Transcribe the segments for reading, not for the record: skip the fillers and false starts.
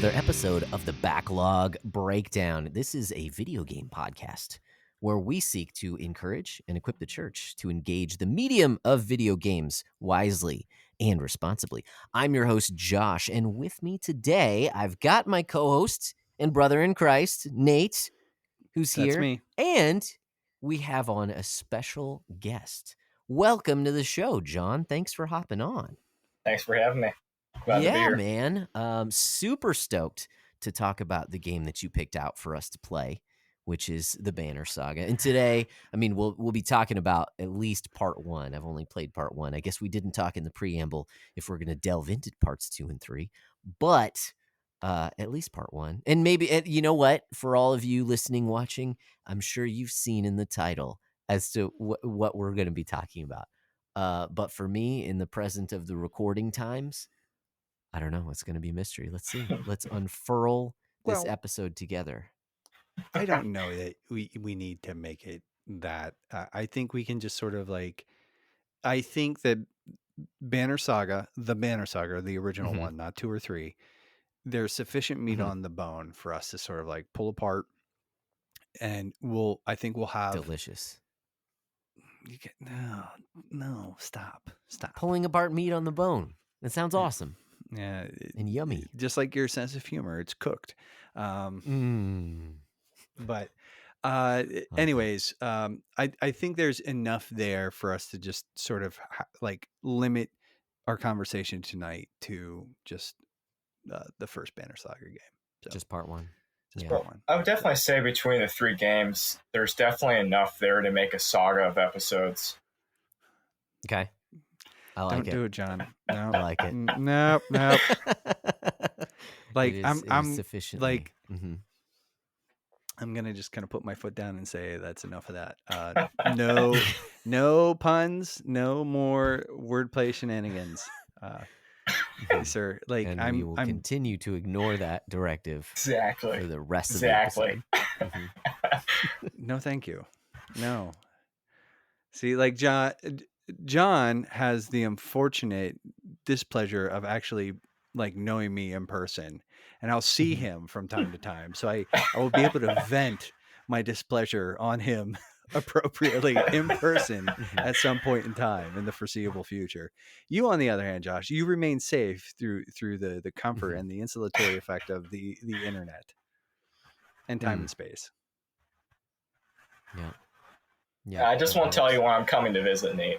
another episode of the Backlog Breakdown. This is a video game podcast where we seek to encourage and equip the church to engage the medium of video games wisely and responsibly. I'm your host, Josh, and with me today, I've got my co-host and brother in Christ, Nate, who's here. That's me. And we have on a special guest. Welcome to the show, John. Thanks for hopping on. Thanks for having me. Glad to be here. Man. Super stoked to talk about the game that you picked out for us to play, which is the Banner Saga. And today, we'll be talking about at least part one. I've only played part one. I guess we didn't talk in the preamble if we're going to delve into parts 2 and 3, but at least part one. And maybe, you know what? For all of you listening, watching, I'm sure you've seen in the title as to what we're going to be talking about. But for me, in the present of the recording times, I don't know. It's going to be a mystery. Let's see. Let's unfurl this episode together. I don't know that we need to make it that. I think we can just sort of I think that Banner Saga, the original one, not 2 or 3, there's sufficient meat on the bone for us to sort of pull apart. And I think we'll have... Delicious. No, stop. Pulling apart meat on the bone. That sounds awesome. Yeah, and yummy. Just like your sense of humor, it's cooked. But anyways, I think there's enough there for us to just sort of limit our conversation tonight to just the first Banner Saga game. So, just part one. Part one. I would definitely say between the 3 games, there's definitely enough there to make a saga of episodes. Okay. I like Don't do it, John. No, I like it. Nope. I'm sufficiently. I'm gonna just kind of put my foot down and say that's enough of that. No puns, no more wordplay shenanigans, sir. And we will continue to ignore that directive exactly for the rest of the episode. No, thank you. No. See, John has the unfortunate displeasure of actually knowing me in person, and I'll see him from time to time. So I will be able to vent my displeasure on him appropriately in person at some point in time in the foreseeable future. You, on the other hand, Josh, you remain safe through the comfort and the insulatory effect of the internet and time and space. Yeah. I just won't tell you when I'm coming to visit, Nate.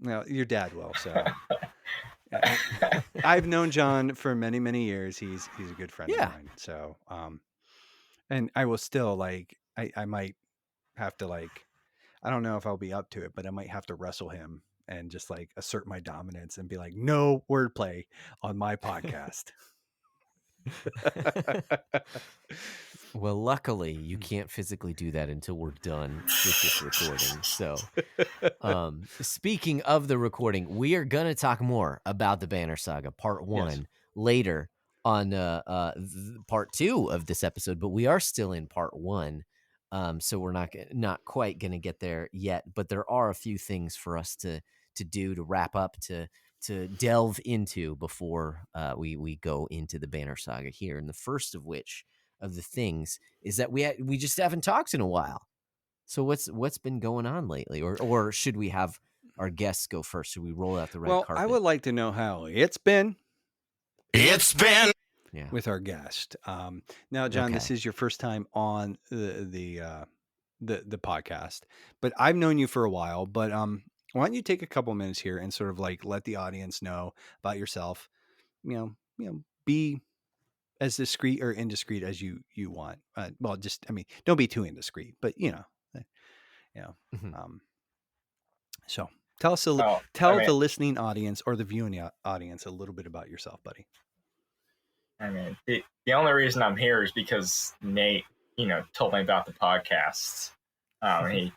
No, your dad will. So I've known John for many, many years. He's a good friend of mine. So, and I will still I might have to I don't know if I'll be up to it, but I might have to wrestle him and just assert my dominance and be like, no wordplay on my podcast. Well, luckily, you can't physically do that until we're done with this recording. So, speaking of the recording, we are going to talk more about the Banner Saga Part 1 later on Part 2 of this episode, but we are still in Part 1, so we're not quite going to get there yet, but there are a few things for us to do, to wrap up, to delve into before we go into the Banner Saga here. And the first of which of the things is that we just haven't talked in a while. So what's been going on lately, or should we have our guests go first? Should we roll out the red carpet? I would like to know how it's been. With our guest. Now, John, This is your first time on the podcast, but I've known you for a while. But why don't you take a couple minutes here and sort of let the audience know about yourself? Be as discreet or indiscreet as you want. Don't be too indiscreet, but So tell us the listening audience or the viewing audience a little bit about yourself, buddy. The only reason I'm here is because Nate, told me about the podcast.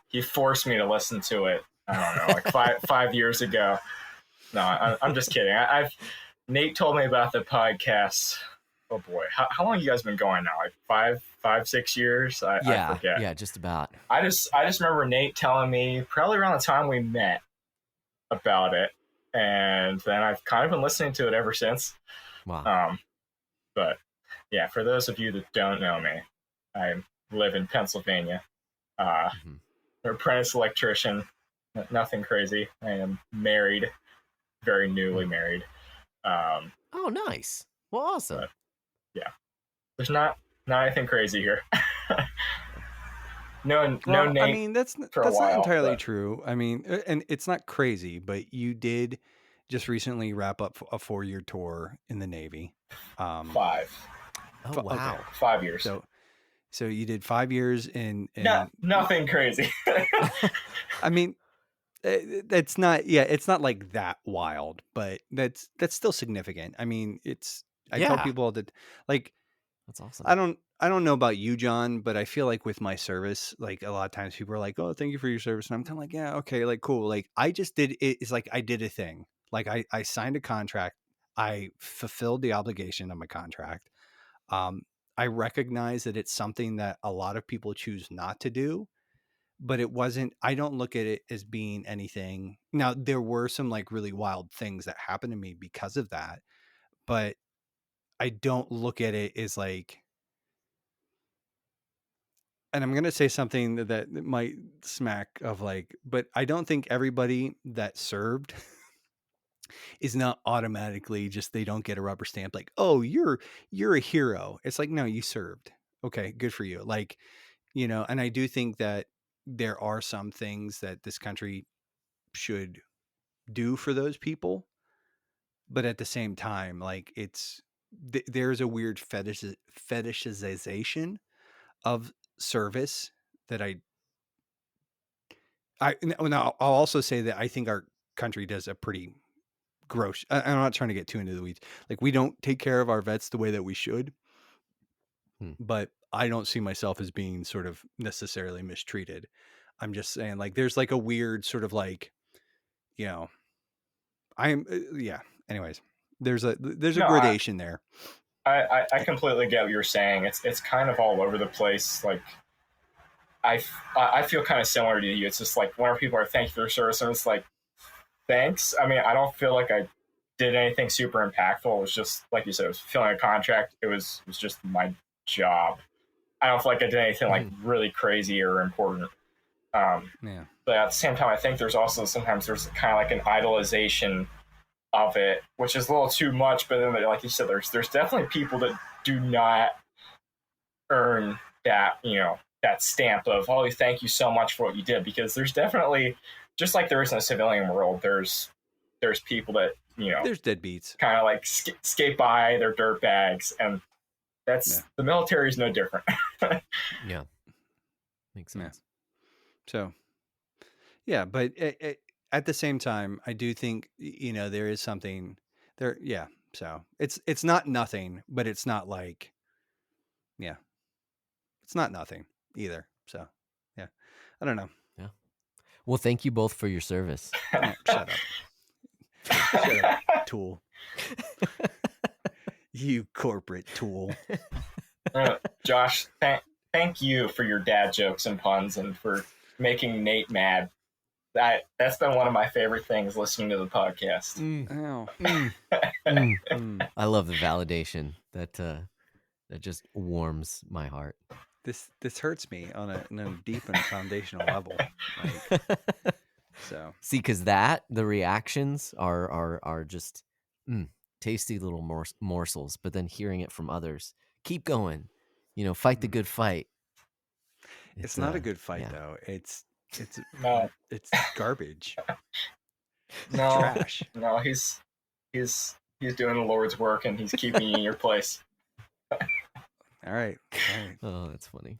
He forced me to listen to it. I don't know, five years ago. No, I'm just kidding. Nate told me about the podcast. Oh boy, how long have you guys been going now? 5, 6 years? I forget. Yeah, just about. I just remember Nate telling me probably around the time we met about it, and then I've kind of been listening to it ever since. Wow. But yeah, for those of you that don't know me, I live in Pennsylvania. Mhm. An apprentice electrician, nothing crazy. I am married, very newly married. Um, Oh, nice. Well, awesome. but yeah, there's not anything crazy here. no Well, I Nate mean, that's for a that's not while, entirely but true. I mean, and it's not crazy, but you did just recently wrap up a 4-year tour in the Navy. five, Oh, Okay, wow. 5 years. so you did 5 years Nothing crazy. I mean, that's not, yeah, it's not like that wild, but that's still significant. I mean, I tell Yeah. people that, like, That's awesome. I don't know about you, John, but I feel like with my service, like a lot of times people are like, "Oh, thank you for your service," and I'm kind of like, "Yeah, okay, like cool." Like I just did it. It's like I did a thing. Like I signed a contract. I fulfilled the obligation of my contract. Um, I recognize that it's something that a lot of people choose not to do, but it wasn't. I don't look at it as being anything. Now there were some like really wild things that happened to me because of that, but I don't look at it as like, and I'm going to say something that might smack of like, but I don't think everybody that served is not automatically just, they don't get a rubber stamp like, "Oh, you're a hero." It's like, no, you served. Okay, good for you. Like, and I do think that there are some things that this country should do for those people, but at the same time, like there's a weird fetishization of service that now I'll also say that I think our country does a pretty gross. I'm not trying to get too into the weeds. Like we don't take care of our vets the way that we should, Hmm. but I don't see myself as being sort of necessarily mistreated. I'm just saying, like, there's like a weird sort of like, you know, yeah. Anyways, there's a No, gradation there. I completely get what you're saying. It's kind of all over the place. Like I feel kind of similar to you. It's just like whenever people are thank you for your service, and it's like thanks. I mean, I don't feel like I did anything super impactful. It was just like you said, it was filling a contract. It was just my job. I don't feel like I did anything like really crazy or important. Yeah. But at the same time, I think there's also sometimes there's kind of like an idolization of it, which is a little too much. But then, like you said, there's definitely people that do not earn that that stamp of oh thank you so much for what you did, because there's definitely, just like there is in the civilian world, there's people that There's deadbeats. kind of like skate by, they're dirt bags, and that's the military is no different. Yeah, makes sense. So yeah, but at the same time, I do think there is something there. Yeah, so it's not nothing, but it's not like, yeah, it's not nothing either. So yeah, I don't know. Yeah. Well, thank you both for your service. Shut up. Shut up, tool. You corporate tool. Josh, thank you for your dad jokes and puns and for making Nate mad. That's been one of my favorite things listening to the podcast. I love the validation that just warms my heart. This hurts me on a deep and foundational level. Like, so see, because the reactions are just tasty little morsels, but then hearing it from others, keep going, fight the good fight. It's not a good fight though. It's No. it's garbage. No, Trash. No, he's doing the Lord's work and he's keeping you in your place. All right. Oh, that's funny.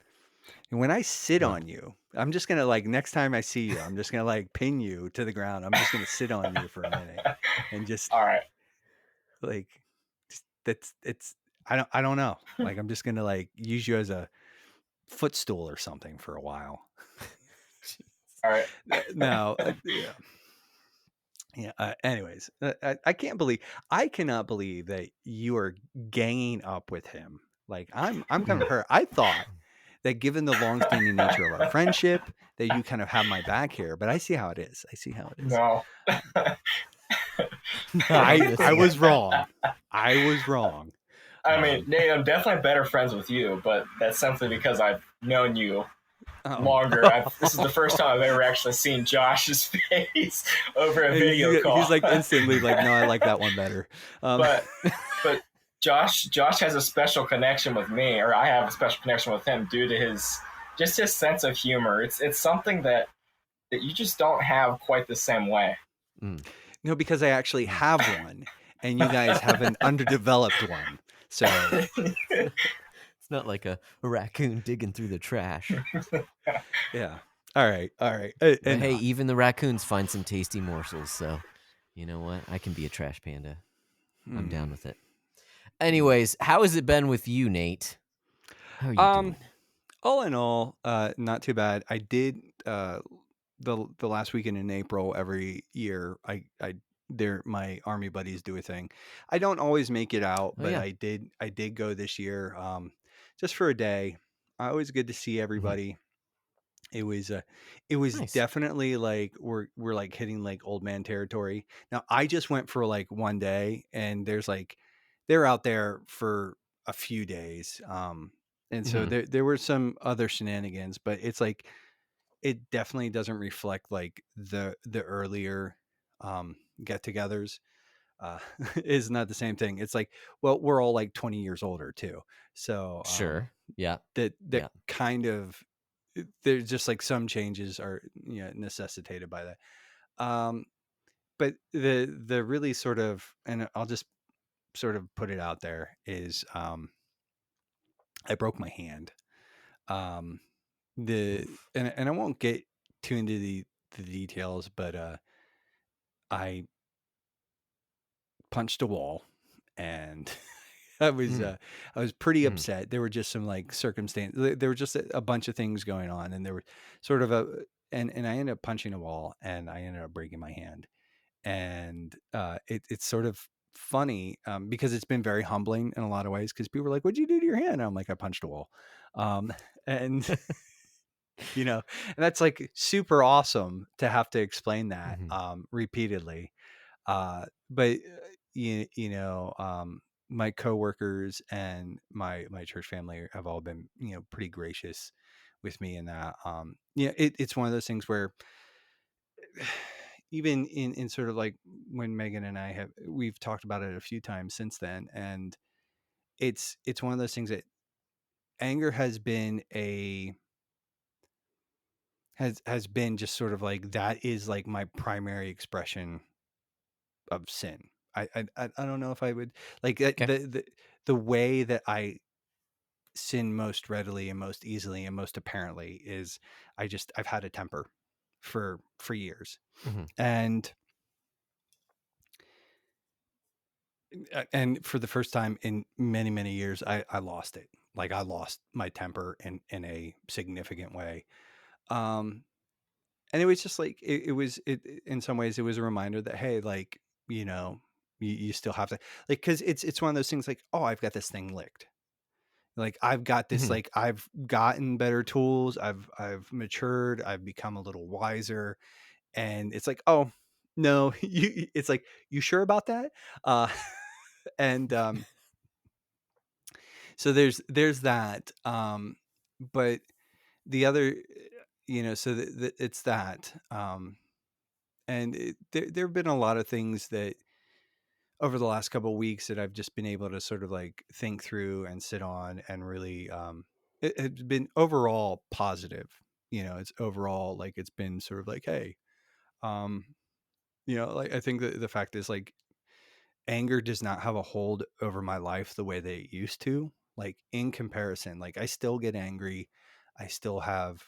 And when I sit on you, I'm just gonna, like, next time I see you, I'm just gonna like pin you to the ground. I'm just gonna sit on you for a minute and just all right. Like, I don't know. Like, I'm just gonna like use you as a footstool or something for a while. All right. No. Yeah. Anyways, I cannot believe that you are ganging up with him. Like, I'm kind of hurt. I thought that given the long-standing nature of our friendship, that you kind of have my back here, but I see how it is. No. I was wrong. I mean, Nate, I'm definitely better friends with you, but that's simply because I've known you longer. This is the first time I've ever actually seen Josh's face over a video call. He's like instantly like, no, I like that one better. But Josh has a special connection with me, or I have a special connection with him due to his sense of humor. It's something that you just don't have quite the same way. No, because I actually have one, and you guys have an underdeveloped one. So it's not like a raccoon digging through the trash. Yeah. All right. Hey, even the raccoons find some tasty morsels. So, you know what? I can be a trash panda. I'm down with it. Anyways, how has it been with you, Nate? How are you doing? All in all, not too bad. I did the last weekend in April every year. My army buddies do a thing. I don't always make it out, but I did go this year, just for a day. Always good to see everybody. It was nice. Definitely like we're like hitting like old man territory. Now I just went for like one day, and they're out there for a few days. And so there were some other shenanigans, but it's like it definitely doesn't reflect like the earlier get-togethers. Is not the same thing. It's like, well, we're all like 20 years older too, so sure, yeah, that kind of, there's just like some changes are necessitated by that. But the really sort of, and I'll just sort of put it out there, is I broke my hand. And I won't get too into the details, but I punched a wall, and I was pretty upset. There were just some like circumstances. There were just a bunch of things going on, and there were sort of and I ended up punching a wall, and I ended up breaking my hand. And it's sort of funny because it's been very humbling in a lot of ways, because people are like, "What'd you do to your hand?" And I'm like, "I punched a wall," and and that's like super awesome to have to explain that repeatedly. But my coworkers and my church family have all been pretty gracious with me in that. It's one of those things where even in sort of like when Megan and we've talked about it a few times since then, and it's one of those things that anger has been has been just sort of like, that is like my primary expression of sin. I don't know if I would like the way that I sin most readily and most easily and most apparently is I've had a temper for years. And for the first time in many, many years, I lost it. Like, I lost my temper in a significant way. And it was just like, in some ways, it was a reminder that, hey, like, you still have to, like, cause it's one of those things like, oh, I've got this thing licked. Like, I've got this, like, I've gotten better tools. I've matured. I've become a little wiser. And it's like, oh no, it's like, you sure about that? And so there's that. But the other, so it's that. And there have been a lot of things that over the last couple of weeks that I've just been able to sort of like think through and sit on, and really, it's been overall positive. It's overall like, it's been sort of like, hey, like, I think that the fact is, like, anger does not have a hold over my life the way that it used to. Like, in comparison, like, I still get angry. I still have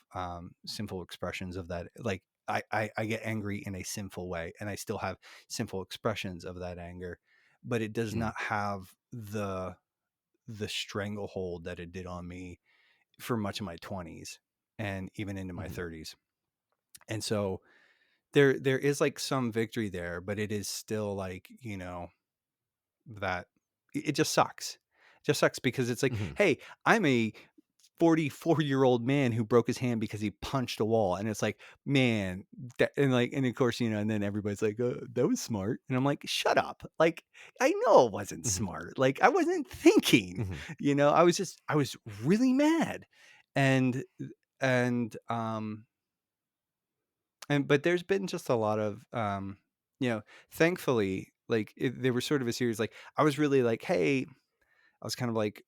sinful expressions of that. Like, I get angry in a sinful way, and I still have sinful expressions of that anger, but it does not have the stranglehold that it did on me for much of my 20s and even into my 30s. And so there is like some victory there, but it is still like, that it just sucks. It just sucks because it's like, hey, I'm a 44-year-old man who broke his hand because he punched a wall. And it's like, man, and of course, and then everybody's like, that was smart. And I'm like, shut up. Like, I know it wasn't Mhm. smart. Like, I wasn't thinking, Mhm. I was really mad. And, and, but there's been just a lot of, thankfully, like they were sort of a series. Like I was really like, hey, I was kind of like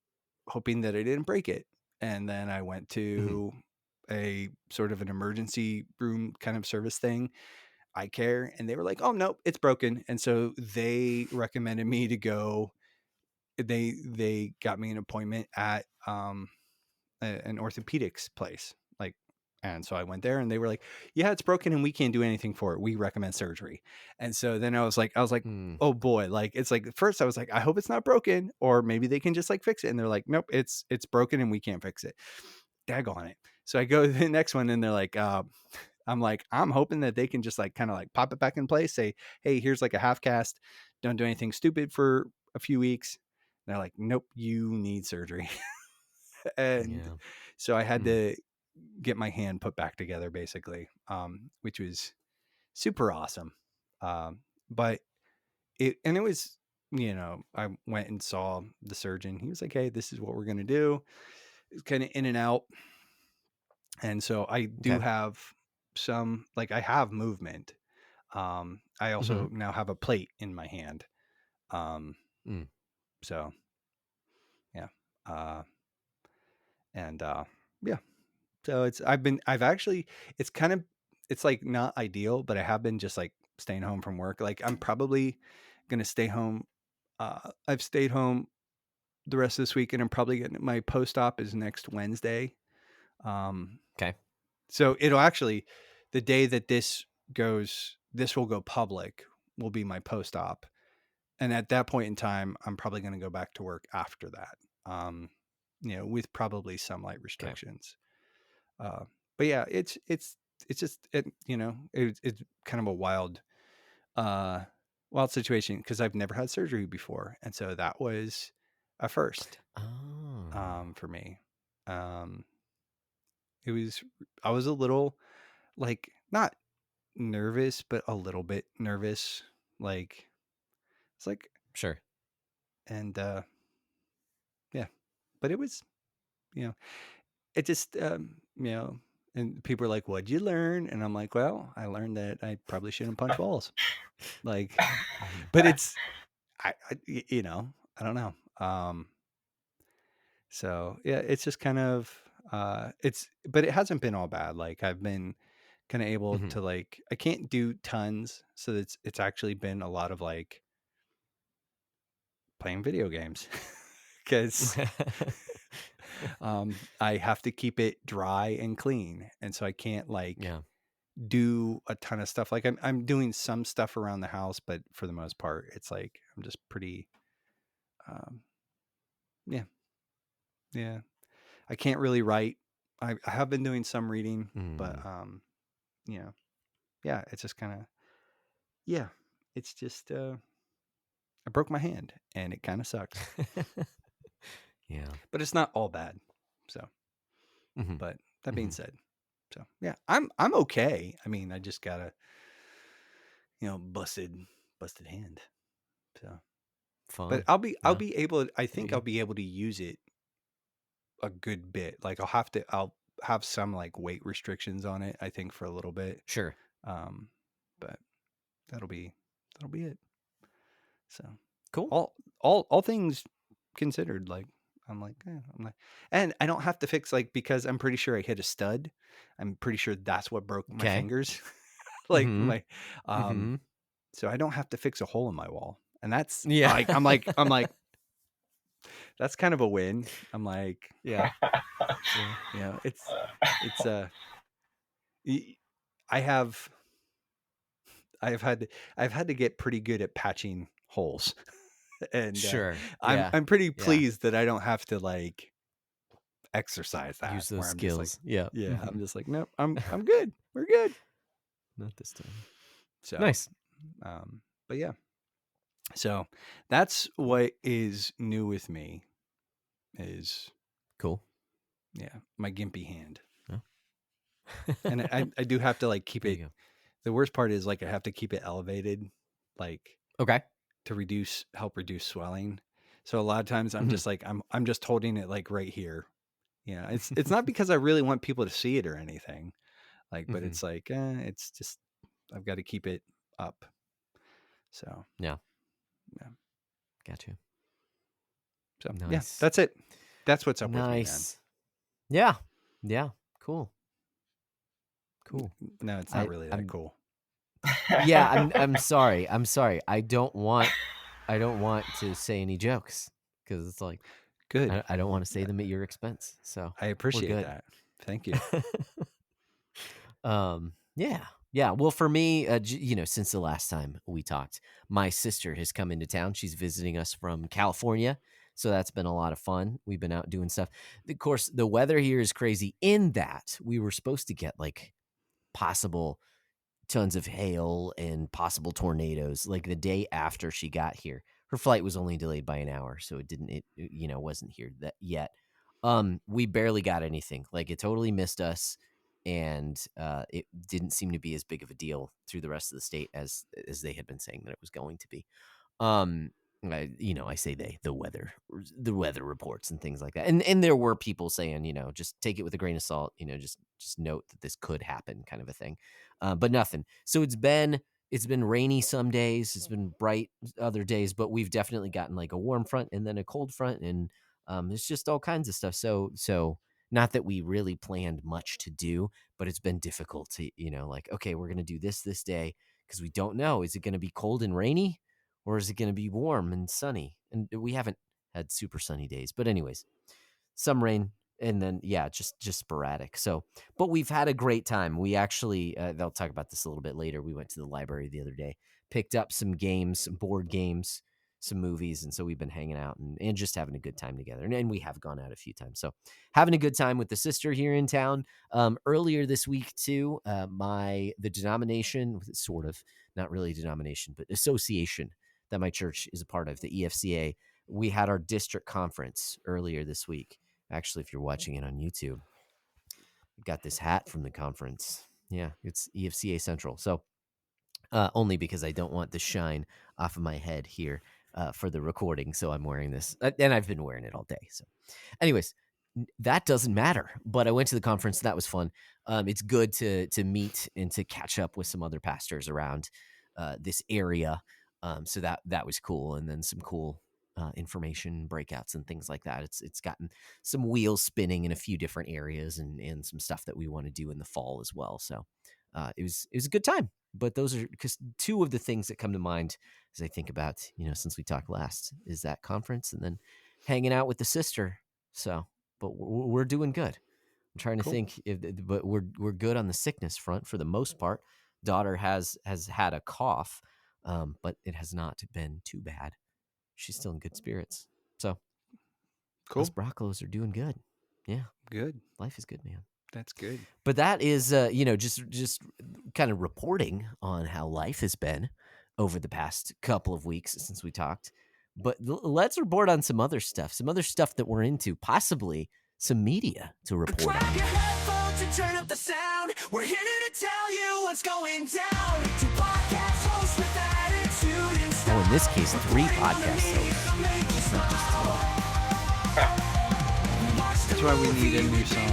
hoping that I didn't break it. And then I went Mhm. to a sort of an emergency room kind of service thing, eye care, and they were like, oh, no, it's broken. And so they recommended me to go. They got me an appointment at an orthopedics place. Like, and so I went there and they were like, yeah, it's broken and we can't do anything for it. We recommend surgery. And so then I was like, Mm. oh boy, like it's like first I was like, I hope it's not broken, or maybe they can just like fix it. And they're like, nope, it's broken and we can't fix it. Daggone it. So I go to the next one and they're like, I'm like, I'm hoping that they can just like kind of like pop it back in place, say, hey, here's like a half cast. Don't do anything stupid for a few weeks. And they're like, nope, you need surgery. And Yeah. so I had Mm. to get my hand put back together basically, which was super awesome. But it was, I went and saw the surgeon. He was like, hey, this is what we're going to do. It's kind of in and out. And so I do Okay. have some, like I have movement. I also Mhm. now have a plate in my hand. Um, Mm. so yeah. Uh, and yeah. So I've actually, it's kind of, it's like not ideal, but I have been just like staying home from work. Like I'm probably going to stay home. I've stayed home the rest of this week and I'm probably getting, my post-op is next Wednesday. Okay. So it'll actually, the day that this will go public will be my post-op. And at that point in time, I'm probably going to go back to work after that. With probably some light Okay. restrictions. But yeah, it's just it's kind of a wild situation because I've never had surgery before, and so that was a first Oh. for me. It was I was a little like not nervous, but a little bit nervous. Like it's like Sure. and yeah, but it was you know it just and people are like, what'd you learn? And I'm like, well, I learned that I probably shouldn't punch walls. Like, Mhm. but it's I don't know. So yeah, it's just kind of but it hasn't been all bad. Like I've been kind of able Mhm. to like I can't do tons, so it's actually been a lot of like playing video games because I have to keep it dry and clean, and so I can't like Yeah. do a ton of stuff. Like I'm doing some stuff around the house, but for the most part, it's like I'm just pretty um yeah. Yeah. I can't really write. I have been doing some reading, but Mm. you know, yeah, it's just kind of yeah, it's just I broke my hand and it kind of sucks. Yeah. But it's not all bad. So, Mhm. but that being Mhm. said, so yeah, I'm okay. I mean, I just got a busted hand. So, but Fun. I'll Yeah. be able I There think you I'll go. be able to use it a good bit. Like I'll have some like weight restrictions on it, I think for a little bit. Sure. Um but that'll be it. So Cool. all things considered, like I'm like, and I don't have to fix like because I'm pretty sure I hit a stud. I'm pretty sure that's what broke my Okay. fingers. Like Mhm. my um Mhm. so I don't have to fix a hole in my wall. And that's Yeah. like I'm like that's kind of a win. I'm like, Yeah. Yeah. it's y- I have I've had I've had to get pretty good at patching holes. And Sure. Yeah. I'm pretty Yeah. pleased that I don't have to like exercise that Use those where I'm just like, skills. Yeah. yeah, I'm Mhm. just like, nope, I'm good. We're good. Not this time. So, Nice. but yeah, so that's Cool. what is new with me is Cool. Yeah, my gimpy hand. Oh. And I do have to like keep There it. you go. The worst part is like I have to keep it elevated, like Okay. to help reduce swelling. So a lot of times I'm Mhm. just like I'm just holding it like right here. Yeah, it's not because I really want people to see it or anything. Like, but Mhm. it's like it's just I've got to keep it up. So Yeah. yeah. Got you. So yeah, Nice. that's it. That's what's up with me, man. Nice. Yeah. Yeah. Cool. Cool. No, it's not really that I'm cool. yeah, I'm sorry. I'm sorry. I don't want to say any jokes because it's like Good. I don't want to say them at your expense. So I we're appreciate good. that. Thank you. Yeah. Yeah. Well, for me, since the last time we talked, my sister has come into town. She's visiting us from California. So that's been a lot of fun. We've been out doing stuff. Of course, the weather here is crazy in that we were supposed to get like possible tons of hail and possible tornadoes like the day after she got here. Her flight was only delayed by an hour, so it wasn't here that yet. We barely got anything. Like it totally missed us, and it didn't seem to be as big of a deal through the rest of the state as they had been saying that it was going to be. I say the weather reports and things like that, and there were people saying, just take it with a grain of salt, just note that this could happen, kind of a thing, but nothing. So it's been rainy some days, it's been bright other days, but we've definitely gotten like a warm front and then a cold front, and it's just all kinds of stuff. So not that we really planned much to do, but it's been difficult to, like, okay, we're gonna do this day because we don't know, is it going to be cold and rainy? Or is it going to be warm and sunny? And we haven't had super sunny days. But anyways, some rain and then, yeah, just sporadic. So, but we've had a great time. We actually, they'll talk about this a little bit later. We went to the library the other day, picked up some games, some board games, some movies. And so we've been hanging out and just having a good time together. And we have gone out a few times. So having a good time with the sister here in town. Earlier this week too, the denomination, sort of, not really denomination, but association that my church is a part of, the EFCA, we had our district conference earlier this week. Actually, if you're watching it on YouTube, I got this hat from the conference. Yeah, it's EFCA Central. So only because I don't want the shine off of my head here for the recording. So I'm wearing this, and I've been wearing it all day. So anyways, that doesn't matter. But I went to the conference. That was fun. It's good to meet and to catch up with some other pastors around this area. So that was cool. And then some cool information breakouts and things like that. It's gotten some wheels spinning in a few different areas and some stuff that we want to do in the fall as well. So it was a good time. But those are because two of the things that come to mind as I think about, since we talked last, is that conference and then hanging out with the sister. So, but we're doing good. I'm trying to think, but we're good on the sickness front for the most part. Daughter has had a cough, but it has not been too bad. She's still in good spirits. So, Cool. us Broncos are doing good. Yeah, Good. life is good, man. That's good. But that is, just kind of reporting on how life has been over the past couple of weeks since we talked. But let's report on some other stuff that we're into, possibly some media to report on. Grab your headphones and turn up the sound. We're here to tell you what's going down. Two podcast hosts with attitude and style. Oh, in this case, 3 podcast hosts. It's not just 2. That's why we need a new song.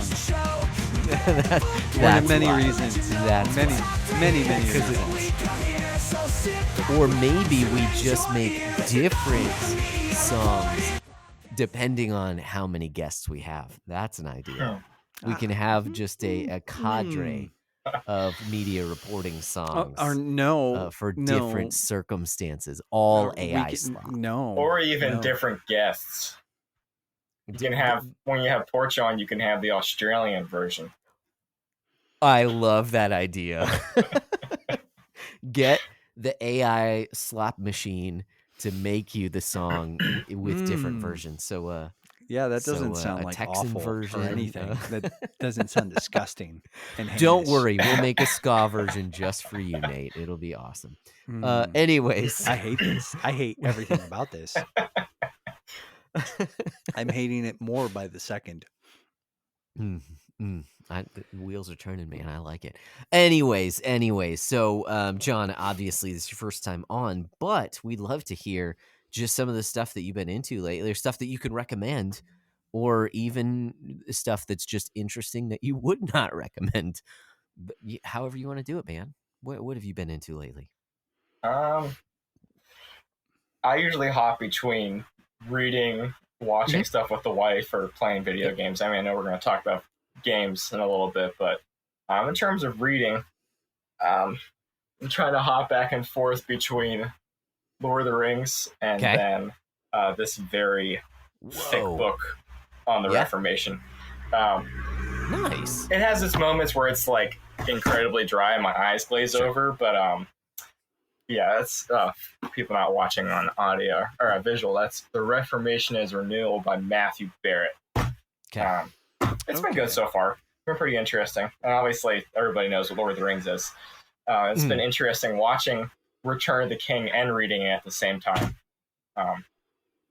That's One of many why. reasons. That's many why. reasons. Or maybe we just make different songs depending on how many guests we have. That's an idea. We can have just a cadre of media reporting songs for different circumstances, all AI slop. Or even different guests. You can have, when you have Porch on, you can have the Australian version. I love that idea. Get the AI slop machine to make you the song with different versions. So, yeah, that doesn't sound a like Texan awful version, or anything. That doesn't sound disgusting. And don't heinous. worry, we'll make a ska version just for you, Nate. It'll be awesome. Anyways, I hate this. I hate everything about this. I'm hating it more by the second. Mm, the wheels are turning, man. I like it. Anyways. So, John, obviously this is your first time on, but we'd love to hear just some of the stuff that you've been into lately, or stuff that you can recommend, or even stuff that's just interesting that you would not recommend. But however you want to do it, man. What have you been into lately? Um, I usually hop between reading, watching Mhm. stuff with the wife, or playing video Yep. games. I mean, I know we're going to talk about games in a little bit, but in terms of reading, um, I'm trying to hop back and forth between Lord of the Rings and Okay. then this very thick Whoa. book on the Yeah. Reformation. Um, Nice. it has its moments where it's like incredibly dry and my eyes glaze Sure. over, but yeah, that's people not watching on audio or visual. That's The Reformation is Renewal by Matthew Barrett. Okay. It's been good so far. It's been pretty interesting, and obviously everybody knows what Lord of the Rings is. It's been interesting watching Return of the King and reading it at the same time.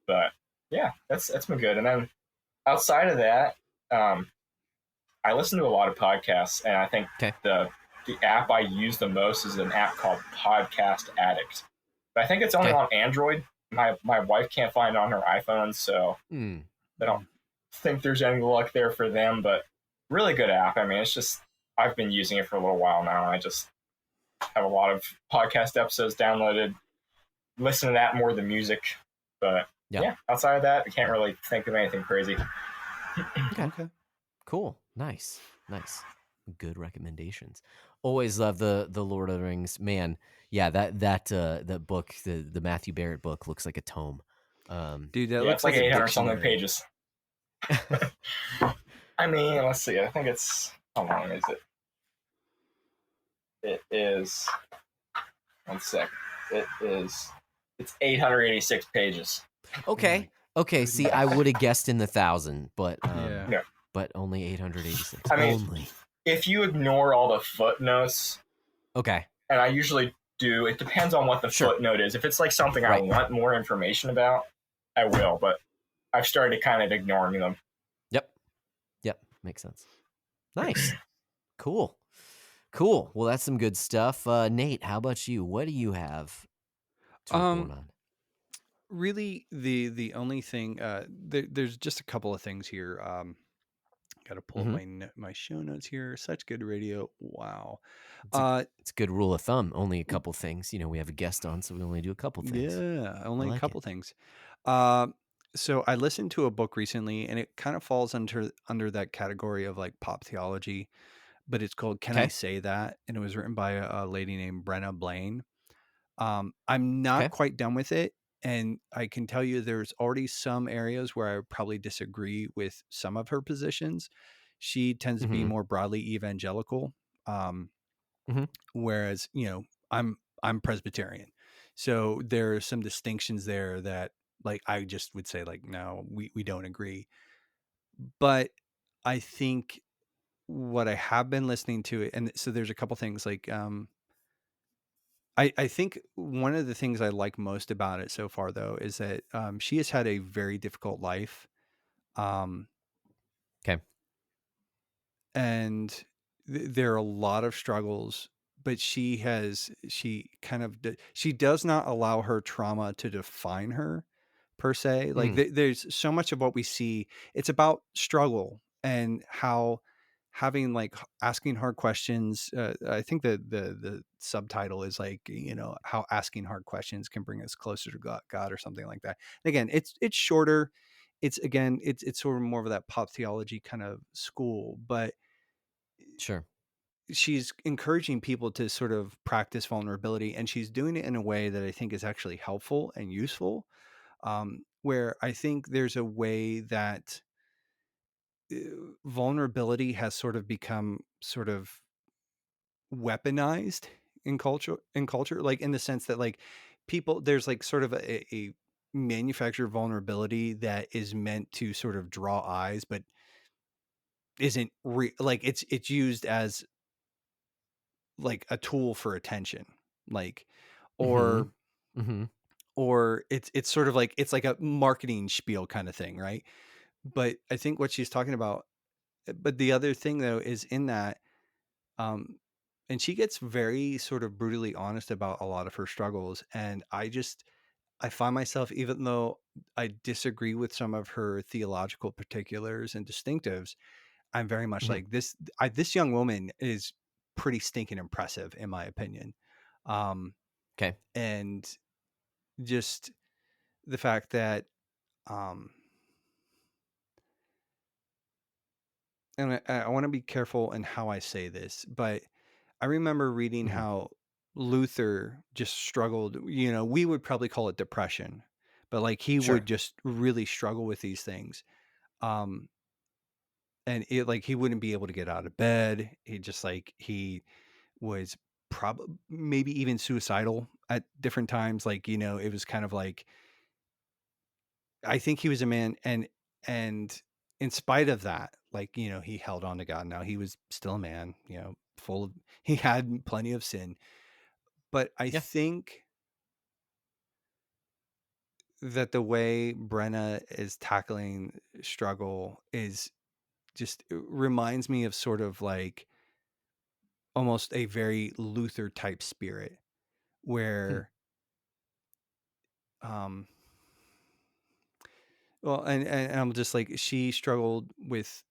But yeah, that's been good. And then outside of that, I listen to a lot of podcasts, and I think Okay. the app I use the most is an app called Podcast Addict. But I think it's only Okay. on Android. My wife can't find it on her iPhone, so I don't think there's any luck there for them. But really good app. I mean, it's just I've been using it for a little while now. I just have a lot of podcast episodes downloaded. Listen to that more than music. But yeah, outside of that, I can't really think of anything crazy. Okay. Cool. Nice. Good recommendations. Always love the Lord of the Rings. Man, yeah, that book, the Matthew Barrett book, looks like a tome. Dude, that Yeah, looks it's like like a 800 something dictionary. pages. I mean, let's see. I think it's how long is it? It is 1 sec. It's 886 pages. Okay. Okay. See, I would have guessed in the 1,000, but Yeah. No. but only 886. I mean, only. if you ignore all the footnotes, Okay. and I usually do, it depends on what the footnote is. If it's like something I want more information about, I will, but I've started kind of ignoring them. Yep. Makes sense. Nice. Cool. Well, that's some good stuff. Nate, how about you? What do you have to report on? Really, the only thing there's just a couple of things here. Got to pull up my show notes here. Such good radio. Wow. It's a good rule of thumb. Only a couple things. We have a guest on, so we only do a couple things. Yeah, only like a couple it. things. So I listened to a book recently, and it kind of falls under that category of like pop theology, but it's called "Can I Say That?" and it was written by a lady named Brenna Blaine. I'm not quite done with it, and I can tell you there's already some areas where I would probably disagree with some of her positions. She tends to be more broadly evangelical, whereas I'm Presbyterian, so there are some distinctions there that like I just would say like no, we don't agree. But I think what I have been listening to it, and so there's a couple things like I think one of the things I like most about it so far, though, is that she has had a very difficult life. Okay. And there are a lot of struggles, but she does not allow her trauma to define her per se. Like there's so much of what we see. It's about struggle and how having like asking hard questions. I think the subtitle is like, how asking hard questions can bring us closer to God or something like that. And again, it's shorter. It's sort of more of that pop theology kind of school, but Sure. she's encouraging people to sort of practice vulnerability, and she's doing it in a way that I think is actually helpful and useful. Where I think there's a way that vulnerability has sort of become sort of weaponized in culture, like in the sense that like people, there's like sort of a manufactured vulnerability that is meant to sort of draw eyes, but isn't like it's used as like a tool for attention, like or or it's sort of like it's like a marketing spiel kind of thing, right? But I think what she's talking about but the other thing though is in that, um, and she gets very sort of brutally honest about a lot of her struggles. And I find myself, even though I disagree with some of her theological particulars and distinctives, I'm very much Mhm. like this. This young woman is pretty stinking impressive, in my opinion. Um, Okay. and just the fact that, um, and I want to be careful in how I say this, but I remember reading Mhm. how Luther just struggled. You know, we would probably call it depression, but like he would Sure. just really struggle with these things. Um, and it like he wouldn't be able to get out of bed. He just like he was probably maybe even suicidal at different times. Like, you know, it was kind of like I think he was a man, and in spite of that, like, you know, he held on to God. Now he was still a man, you know, full of he had plenty of sin. But I Yeah. think that the way Brenna is tackling struggle is just it reminds me of sort of like almost a very Luther type spirit Hmm. where um well and I'm just like she struggled with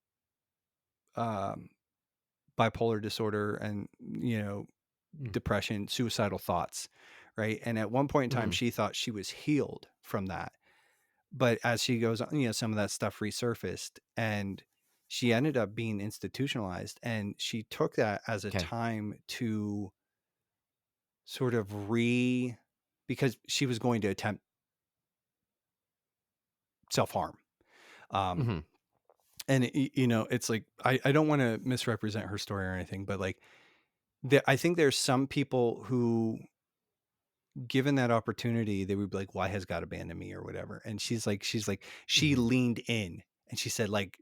um bipolar disorder and, you know, Mm. depression, suicidal thoughts, right? And at one point in time Mhm. she thought she was healed from that. But as she goes on, you know, some of that stuff resurfaced and she ended up being institutionalized, and she took that as a Okay. time to sort of because she was going to attempt self-harm. Um, Mhm. and you know, it's like, I don't want to misrepresent her story or anything, but like I think there's some people who, given that opportunity, they would be like, why has God abandoned me or whatever? And she Mhm. leaned in and she said like,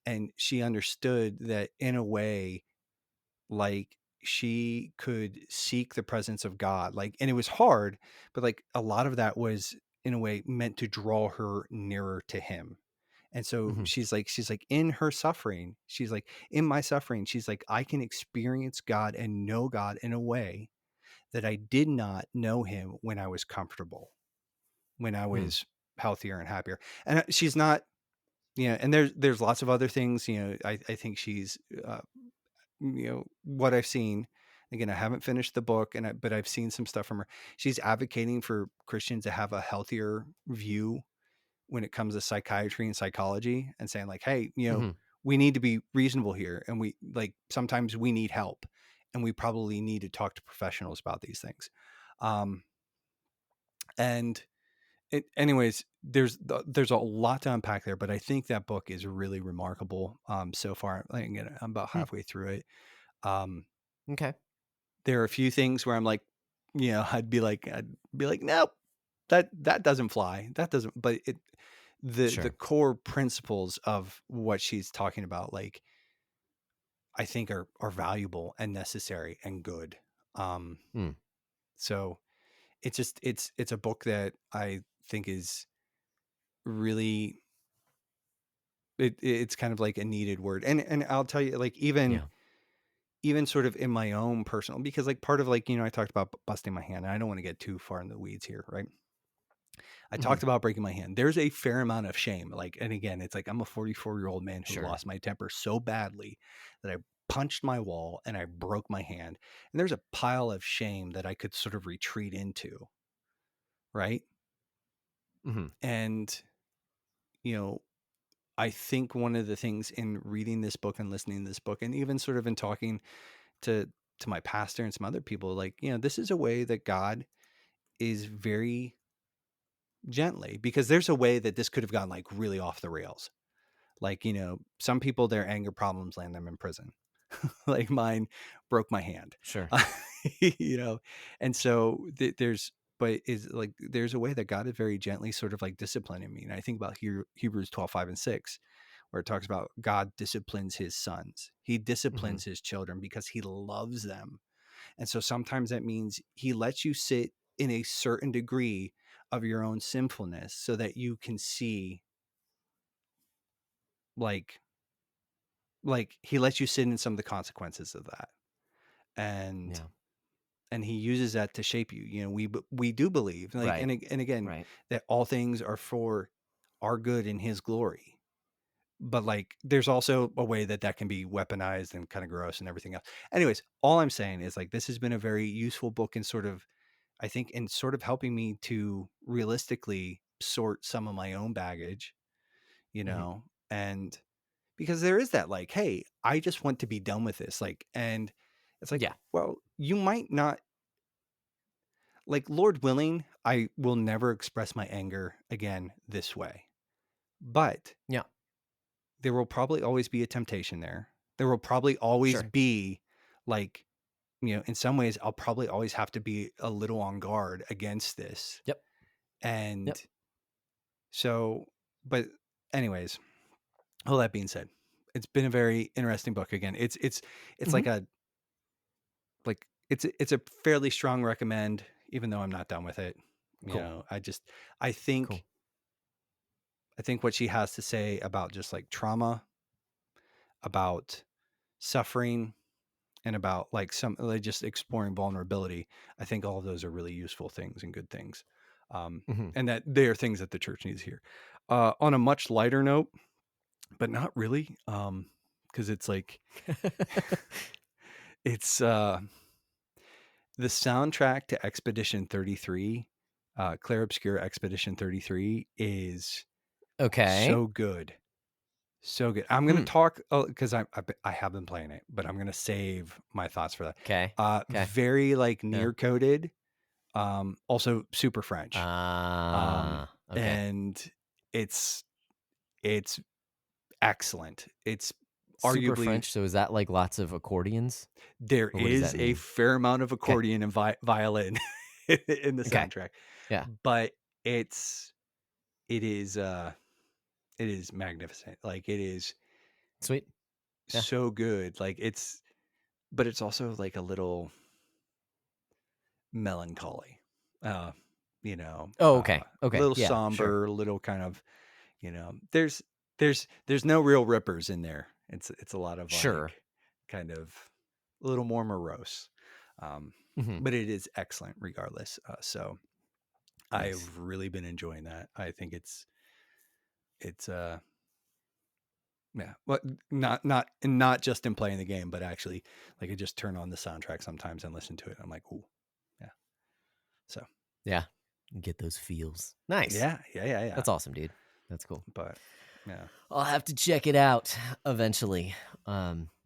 and she understood that in a way, like she could seek the presence of God. Like, and it was hard, but like a lot of that was in a way meant to draw her nearer to him. And so Mhm. she's like in her suffering, she's like, in my suffering, she's like, I can experience God and know God in a way that I did not know him when I was comfortable, when I Mm. was healthier and happier. And she's not, you know, and there's lots of other things, you know, I think she's, you know, what I've seen, again, I haven't finished the book but I've seen some stuff from her. She's advocating for Christians to have a healthier view when it comes to psychiatry and psychology, and saying like, hey, you know, Mhm. we need to be reasonable here. And we like, sometimes we need help and we probably need to talk to professionals about these things. Um, and anyways, there's a lot to unpack there, but I think that book is really remarkable. So far, like, again, I'm about Hmm. halfway through it. Um, Okay. there are a few things where I'm like, you know, I'd be like, nope, that doesn't fly. That doesn't, but the Sure. core principles of what she's talking about, like, I think are valuable and necessary and good. Um, Mm. so it's a book that I think is really, it's kind of like a needed word. And I'll tell you, like, Yeah. even sort of in my own personal, because like part of, like, you know, I talked about busting my hand, and I don't want to get too far in the weeds here, right? I Mhm. talked about breaking my hand. There's a fair amount of shame. Like, and again, it's like I'm a 44-year-old man who Sure. lost my temper so badly that I punched my wall and I broke my hand. And there's a pile of shame that I could sort of retreat into, right? Mhm. And, you know, I think one of the things in reading this book and listening to this book, and even sort of in talking to my pastor and some other people, like, you know, this is a way that God is very gently, because there's a way that this could have gone like really off the rails. Like, you know, some people, their anger problems land them in prison. Like mine broke my hand. Sure. You know, and so but is like, there's a way that God is very gently sort of like disciplining me. And I think about Hebrews 12:5 and 6, where it talks about God disciplines his sons. He Mhm. disciplines his children because he loves them. And so sometimes that means he lets you sit in a certain degree of your own sinfulness so that you can see, like, like he lets you sit in some of the consequences of that, and Yeah. and he uses that to shape you. You know, we do believe, like, Right. and again, Right. that all things are for our good in His glory. But like, there's also a way that that can be weaponized and kind of gross and everything else. Anyways, all I'm saying is like, this has been a very useful book in sort of, I think, in sort of helping me to realistically sort some of my own baggage, you Mhm. know, and because there is that like, hey, I just want to be done with this. Like, and it's like, Yeah. well, you might not, like, Lord willing, I will never express my anger again this way. But Yeah. there will probably always be a temptation there. There will probably always Sure. be, like, you know, in some ways, I'll probably always have to be a little on guard against this. Yep. And Yep. so, but anyways, all that being said, it's been a very interesting book. Again, it's Mhm. like a, like, it's a fairly strong recommend, even though I'm not done with it. You Cool. know, I Cool. think what she has to say about just like trauma, about suffering, and about like some like just exploring vulnerability, I think all of those are really useful things and good things. Mhm. And that they are things that the church needs here. On a much lighter note, but not really, because it's like it's the soundtrack to Expedition 33, Clair Obscur Expedition 33 is Okay. so good. So good. I'm gonna Hmm. talk because I have been playing it, but I'm gonna save my thoughts for that. Okay. Okay. Very like Yeah. near coded, also super French, Okay. and it's it's excellent. It's Super arguably French. So is that like lots of accordions, there or what does that is a mean? fair amount of Okay. accordion and violin in the Okay. soundtrack, Yeah. but it's it is it is magnificent. Like it is Sweet. Yeah. so good. Like it's but it's also like a little melancholy, uh, you know, Oh, okay. a Okay. little Yeah. Sure. somber, a little kind of, you know, there's no real rippers in there. It's a lot of Sure. like kind of a little more morose, um, Hmm. but it is excellent regardless. So Nice. I've really been enjoying that. I think it's yeah, but not just in playing the game, but actually like I just turn on the soundtrack sometimes and listen to it. I'm like, ooh, yeah. So Yeah. Get those feels. Nice. yeah. That's awesome, dude. That's cool. But yeah, I'll have to check it out eventually.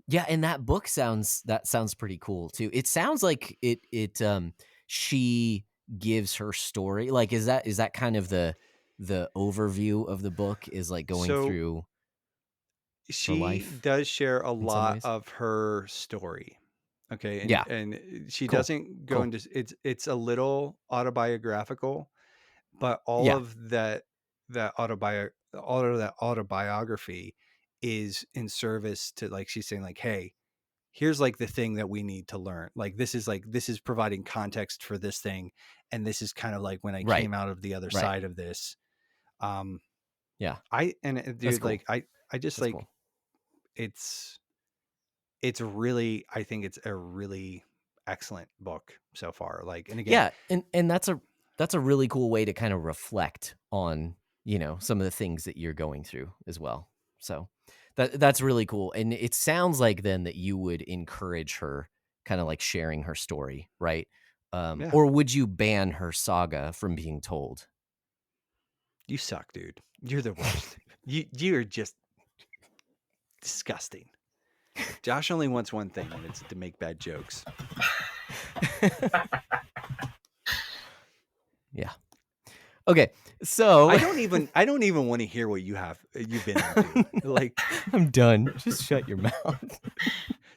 Yeah, and that sounds pretty cool too. It sounds like she gives her story. Like is that kind of the overview of the book, is like going so through her she life does share a in some lot ways? of her story. Okay, Yeah. and she Cool. doesn't go Cool. into it's a little autobiographical, but all Yeah. of all of that autobiography is in service to, like, she's saying like, hey, here's like the thing that we need to learn. Like this is providing context for this thing, and this is kind of like when I Right. came out of the other Right. side of this. Um, Yeah. That's dude, cool. like I just That's like cool. it's it's really, I think it's a really excellent book so far. Like, and again, Yeah, and that's a really cool way to kind of reflect on, some of the things that you're going through as well. So that's really cool. And it sounds like then that you would encourage her kind of like sharing her story, right? yeah, Or would you ban her saga from being told? you suck, dude. You're the worst. You're just disgusting. Josh only wants one thing, and it's to make bad jokes. Yeah. Okay. So I don't even want to hear what you've been into. Like, I'm done. Just shut your mouth.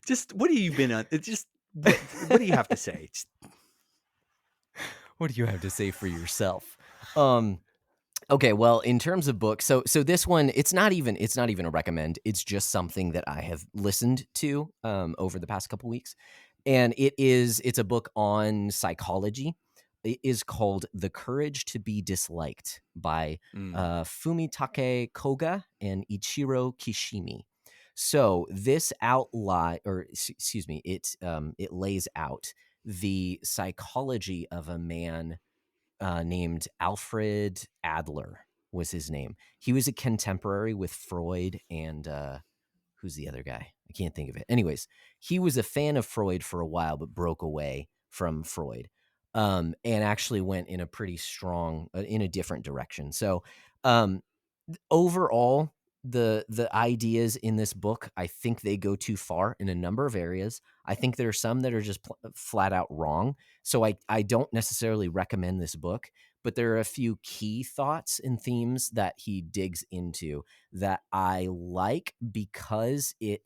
just what have you been on? It's just what do you have to say? Just, What do you have to say for yourself? Okay, well, in terms of books, so this one, it's not even a recommend. It's just something that I have listened to over the past couple weeks, and it's a book on psychology. It is called "The Courage to Be Disliked" by mm, Fumitake Koga and Ichiro Kishimi. So this outline, or excuse me, it lays out the psychology of a man named Alfred Adler was his name. He was a contemporary with Freud and who's the other guy? I can't think of it. Anyways, he was a fan of Freud for a while, but broke away from Freud, and actually went in a pretty strong, in a different direction. So, um, overall, the ideas in this book, I think they go too far in a number of areas. I think there are some that are just flat out wrong. So I don't necessarily recommend this book, but there are a few key thoughts and themes that he digs into that I like because it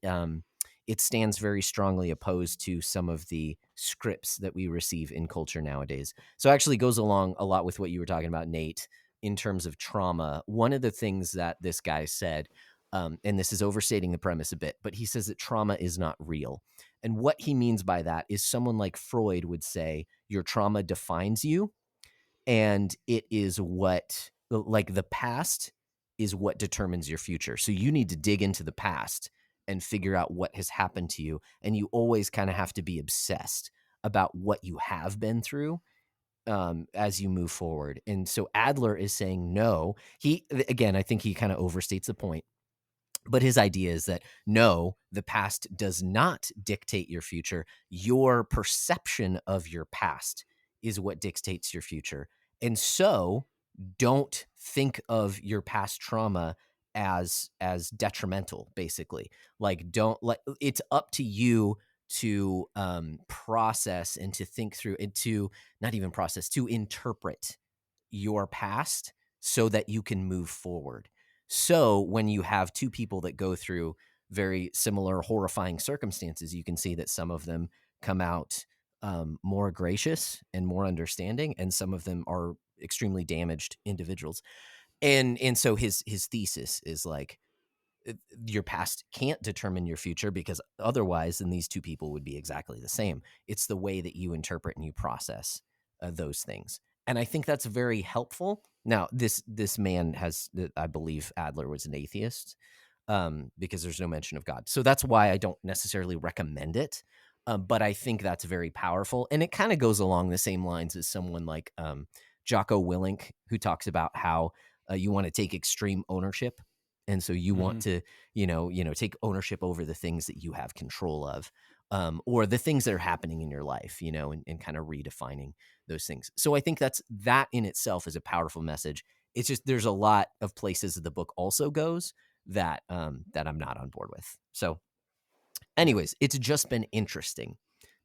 stands very strongly opposed to some of the scripts that we receive in culture nowadays. So it actually goes along a lot with what you were talking about, Nate, in terms of trauma. One of the things that this guy said, and this is overstating the premise a bit, but he says that trauma is not real. And what he means by that is someone like Freud would say, your trauma defines you, and it is what, like, the past is what determines your future. So you need to dig into the past and figure out what has happened to you. And you always kind of have to be obsessed about what you have been through as you move forward. And so Adler is saying no. Again, I think he kind of overstates the point. But his idea is that no, the past does not dictate your future. Your perception of your past is what dictates your future. And so don't think of your past trauma as detrimental, basically. Like, don't let, it's up to you to process and to think through, and to not even process, to interpret your past so that you can move forward. So when you have two people that go through very similar horrifying circumstances, you can see that some of them come out more gracious and more understanding, and some of them are extremely damaged individuals. And so his thesis is like, your past can't determine your future, because otherwise then these two people would be exactly the same. It's the way that you interpret and you process those things. And I think that's very helpful. Now, this man has, I believe Adler was an atheist, because there's no mention of God. So that's why I don't necessarily recommend it. But I think that's very powerful. And it kind of goes along the same lines as someone like Jocko Willink, who talks about how you want to take extreme ownership. And so you want to, take ownership over the things that you have control of, or the things that are happening in your life, and kind of redefining those things. So I think that in itself is a powerful message. It's just, there's a lot of places that the book also goes that I'm not on board with. So anyways, it's just been interesting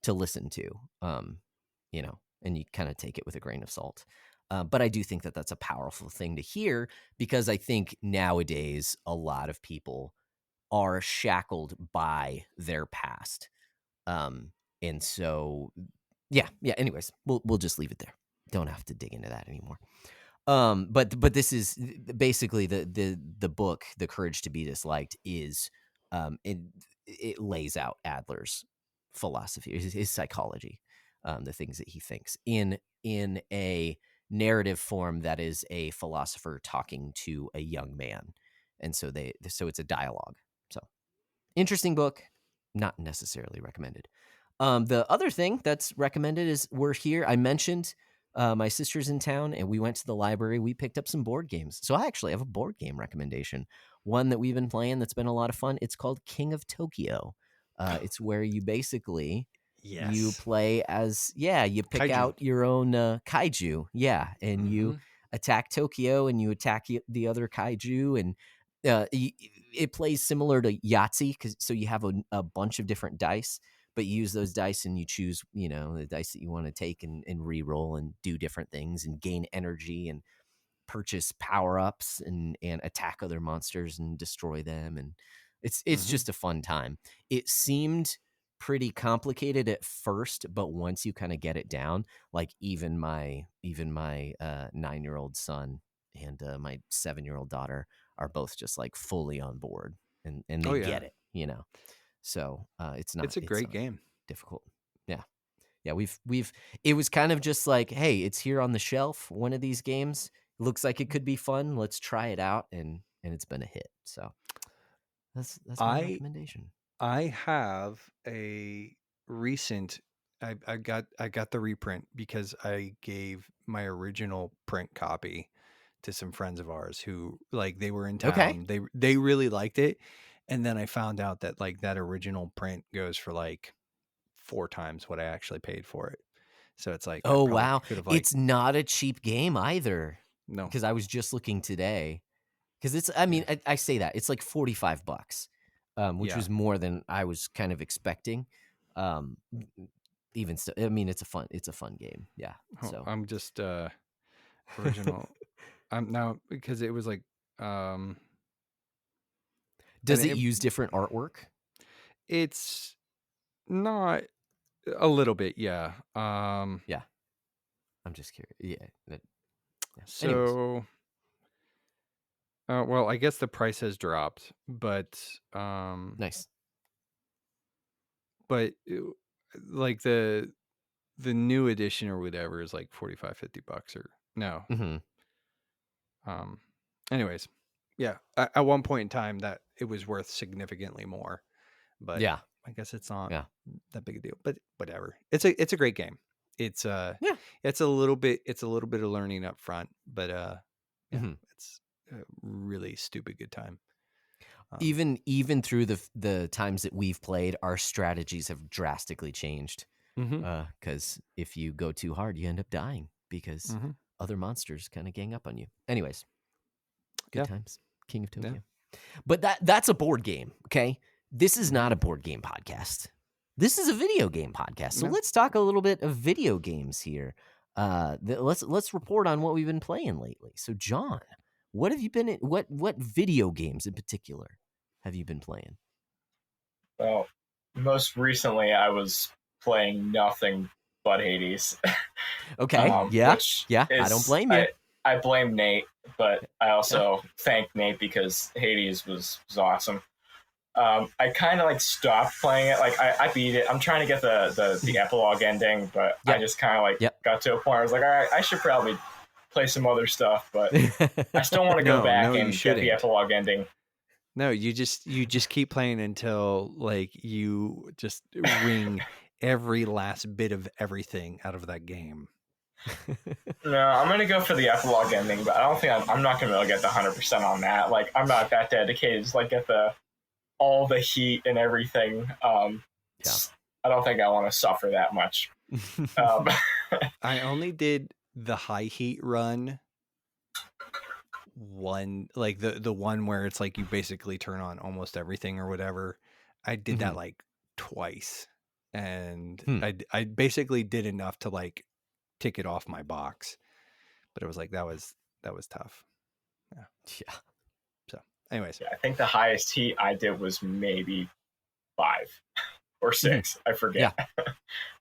to listen to, and you kind of take it with a grain of salt. But I do think that that's a powerful thing to hear, because I think nowadays a lot of people are shackled by their past. And so, yeah. Anyways, we'll just leave it there. Don't have to dig into that anymore. But this is basically the book, The Courage to Be Disliked, is it lays out Adler's philosophy, his psychology, the things that he thinks in a narrative form that is a philosopher talking to a young man. And so it's a dialogue. So interesting book, not necessarily recommended. The other thing that's recommended is, we're here. I mentioned my sister's in town and we went to the library. We picked up some board games. So I actually have a board game recommendation, one that we've been playing that's been a lot of fun. It's called King of Tokyo. It's where you basically you play as, you pick Kaiju. out your own kaiju. Yeah. And you attack Tokyo and you attack the other kaiju. And it plays similar to Yahtzee, so you have a bunch of different dice, but you use those dice and you choose, the dice that you want to take and re-roll and do different things and gain energy and purchase power-ups and attack other monsters and destroy them. And it's just a fun time. It seemed pretty complicated at first, but once you kind of get it down, like even my 9-year-old son and my 7-year-old daughter are both just like fully on board, and they get it, so it's a great game. Difficult. Yeah, we've it was kind of just like, hey, it's here on the shelf, one of these games, looks like it could be fun, let's try it out, and it's been a hit. So That's my I recommendation. I have a recent. I got the reprint because I gave my original print copy to some friends of ours who like they were in Okay. town. They really liked it, and then I found out that like that original print goes for like 4 times what I actually paid for it. So it's like I Oh probably wow, could have like it's not a cheap game either. no Because I was just looking today. Because it's, I mean, yeah I say that it's like $45, which yeah. was more than I was kind of expecting. Um, even so, I mean, it's a fun game. Yeah. Oh, So I'm just original. I'm now because it was like um and does it use different artwork? it's not a little bit yeah. Yeah. I'm just curious. Yeah. Yeah. Anyways, So well, I guess the price has dropped, nice. but like the new edition or whatever is like 45-50 bucks or no. Hmm. Um anyways, yeah, at one point in time that it was worth significantly more, but Yeah. I guess it's not Yeah. that big a deal, but whatever. It's a great game. It's Yeah. it's a little bit of learning up front, but yeah, Hmm. it's a really stupid good time. Even through the times that we've played, our strategies have drastically changed. Mhm. Because if you go too hard, you end up dying because Mhm. other monsters kind of gang up on you. Anyways, good Yeah. times. King of Yeah. Tokyo. But that's a board game, okay? This is Mhm. not a board game podcast. This is a video game podcast. So Yeah. let's talk a little bit of video games here. Let's report on what we've been playing lately. So John, what have you been in, what video games in particular have you been playing? Well, most recently I was playing nothing but Hades. Okay. Yeah. Which Yeah. is I don't blame you. I blame Nate, but I Yeah. also thank Nate because Hades was awesome. I kind of like stopped playing it. Like I beat it. I'm trying to get the epilogue ending, but I Yep. just kind of like Yep. got to a point where I was like, all right, I should probably play some other stuff, but I still want to go back No, you and get the shouldn't. epilogue ending. No, you just keep playing until like you just wring every last bit of everything out of that game. No, I'm gonna go for the epilogue ending, but I don't think I'm not gonna be able to get the 100% on that. Like I'm not that dedicated to like get all the heat and everything. Yeah. I don't think I want to suffer that much. I only did the high heat run one, like the one where it's like you basically turn on almost everything or whatever. I did that Mhm. like twice, and Hmm. I basically did enough to like tick it off my box, but it was like that was tough. Yeah. So, anyways, Yeah, I think the highest heat I did was maybe 5 or 6. I forget.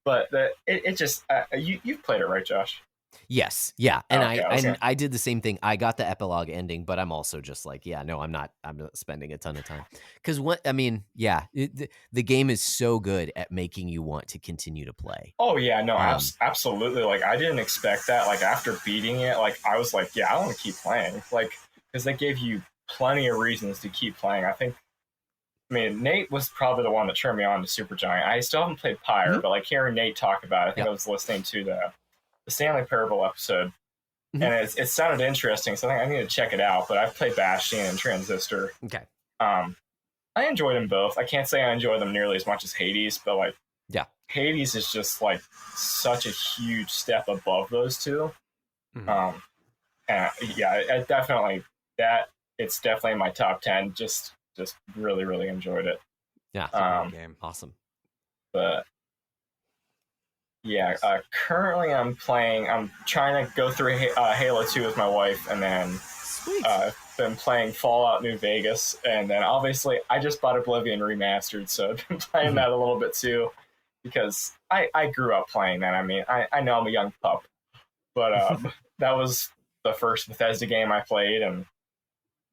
But it just you've played it, right, Josh? Yes. Yeah. And Okay. I did the same thing. I got the epilogue ending, but I'm also just like, yeah, no, I'm not spending a ton of time. Cause the game is so good at making you want to continue to play. Oh yeah, no, Um, absolutely. Like I didn't expect that. Like after beating it, like I was like, yeah, I want to keep playing. Like because they gave you plenty of reasons to keep playing. I mean, Nate was probably the one that turned me on to Supergiant. I still haven't played Pyre, Mhm. but like hearing Nate talk about it, I think Yep. I was listening to the Stanley Parable episode, Mhm. and it sounded interesting. So I think I need to check it out. But I've played Bastion and Transistor. Okay. I enjoyed them both. I can't say I enjoy them nearly as much as Hades, but like Yeah. Hades is just like such a huge step above those two. Mhm. And yeah, it's definitely in my top 10. Just really, really enjoyed it. Yeah. It's a great game. Awesome. But yeah, currently I'm trying to go through Halo 2 with my wife, and then Sweet. been playing Fallout New Vegas, and then obviously I just bought Oblivion Remastered, so I've been playing that a little bit too, because I grew up playing that. I mean, I know I'm a young pup, but that was the first Bethesda game I played, and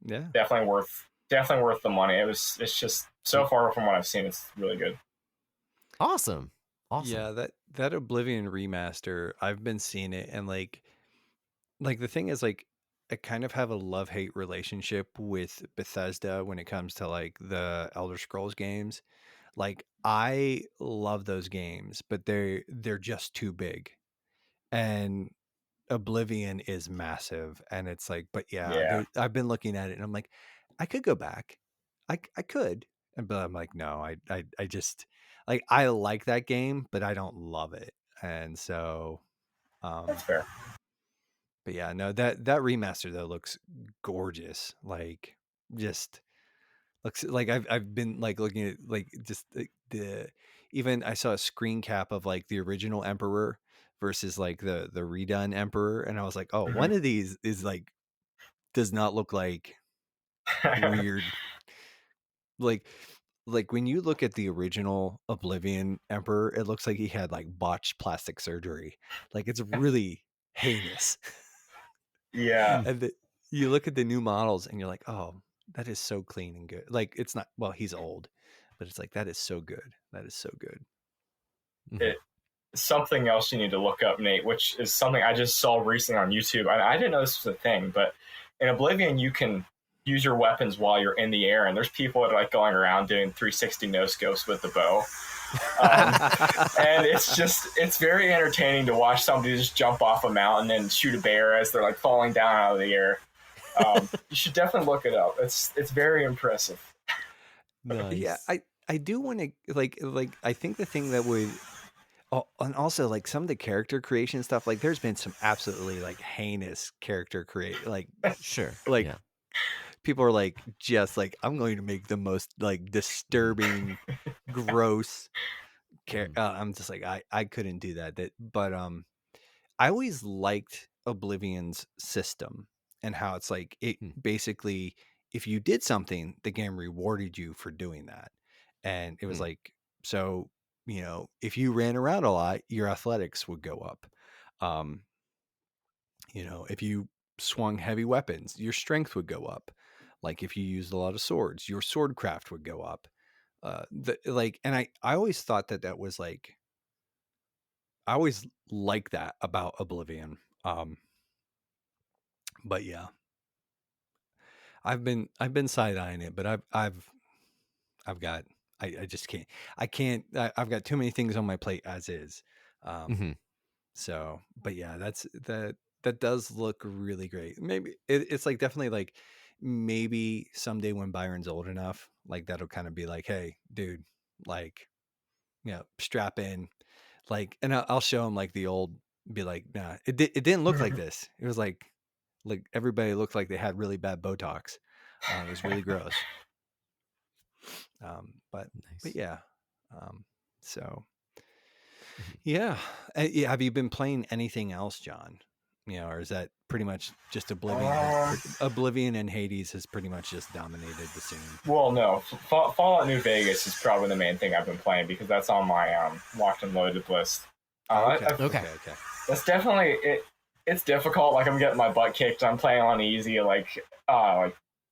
Yeah. definitely worth the money. It's just so far from what I've seen, it's really good. Awesome. Yeah, that Oblivion remaster, I've been seeing it, and like the thing is like I kind of have a love-hate relationship with Bethesda when it comes to like the Elder Scrolls games. Like I love those games, but they're just too big. And Oblivion is massive, and it's like, but yeah, Yeah. I've been looking at it and I'm like, I could go back. I could. But I'm like, no, I just like I like that game, but I don't love it. And so That's um fair. but yeah, no, that remaster though looks gorgeous. Like just looks like I've been like looking at like just the even I saw a screen cap of like the original Emperor versus like the redone Emperor, and I was like, oh, Mhm. one of these is like does not look like weird like when you look at the original Oblivion Emperor, it looks like he had like botched plastic surgery. Like it's really heinous. Yeah. And you look at the new models and you're like, oh, that is so clean and good. Like it's not, well, he's old, but it's like that is so good. That is so good. It something else you need to look up, Nate, which is something I just saw recently on YouTube. I didn't know this was a thing, but in Oblivion you can use your weapons while you're in the air, and there's people that are like going around doing 360 no scopes with the bow. And it's very entertaining to watch somebody just jump off a mountain and shoot a bear as they're like falling down out of the air. You should definitely look it up. It's very impressive. Nice. Yeah, I do want to like I think the thing that would oh, and also like some of the character creation stuff, like there's been some absolutely like heinous character create Sure. like Yeah. people are like just like I'm going to make the most like disturbing gross I'm just like I couldn't do that but I always liked Oblivion's system and how it's like it basically if you did something, the game rewarded you for doing that. And it was like, so, you know, if you ran around a lot, your athletics would go up. Um, you know, if you swung heavy weapons, your strength would go up. Like if you used a lot of swords, your swordcraft would go up. And I always thought that was like I always liked that about Oblivion. But yeah, I've been side eyeing it, but I've got I just can't I've got too many things on my plate as is. Um, so but yeah, that does look really great. Maybe it's like definitely like maybe someday when Byron's old enough, like that'll kind of be like, hey, dude, like strap in, like, and I'll show him like the old, be like, nah, it didn't look like this. It was like everybody looked like they had really bad Botox. It was really gross. But Nice. yeah, so yeah. Yeah. Have you been playing anything else, John? You know, or is that pretty much just Oblivion? Oblivion and Hades has pretty much just dominated the scene. Well, no, Fallout New Vegas is probably the main thing I've been playing because that's on my locked and loaded list. Okay. That's definitely it. It's difficult. Like I'm getting my butt kicked. I'm playing on easy. Like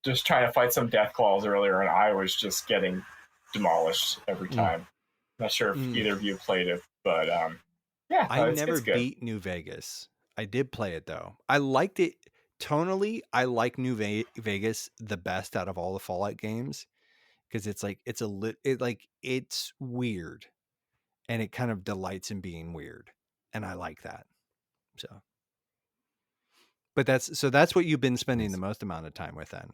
just trying to fight some death claws earlier, and I was just getting demolished every time. Not sure if either of you played it, but yeah, I it's never good. beat New Vegas. I did play it though. I liked it tonally. I like New Vegas the best out of all the Fallout games because it's like it's weird, and it kind of delights in being weird, and I like that. So, but that's what you've been spending the most amount of time with then.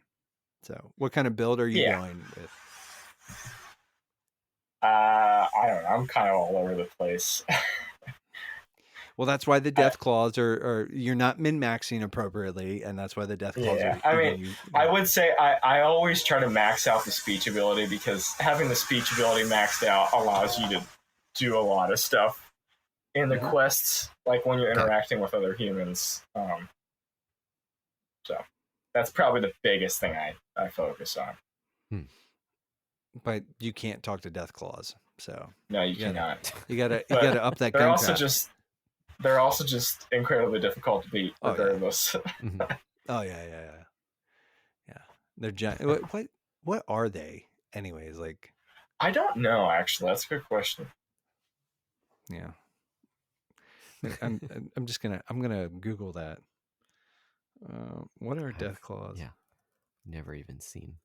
So, what kind of build are you going with? I don't know. I'm kind of all over the place. Well, that's why the death claws are you're not min-maxing appropriately, and that's why the death claws are. I mean, I would say I always try to max out the speech ability because having the speech ability maxed out allows you to do a lot of stuff in the quests, like when you're interacting with other humans. So that's probably the biggest thing I focus on. But you can't talk to death claws, so no, you cannot. You gotta up that. They're also just incredibly difficult to beat, regardless. Oh yeah. They're giant. What are they, anyways? Like, I don't know. Actually, that's a good question. Yeah, I'm gonna Google that. What are I've- death claws? Yeah, never even seen.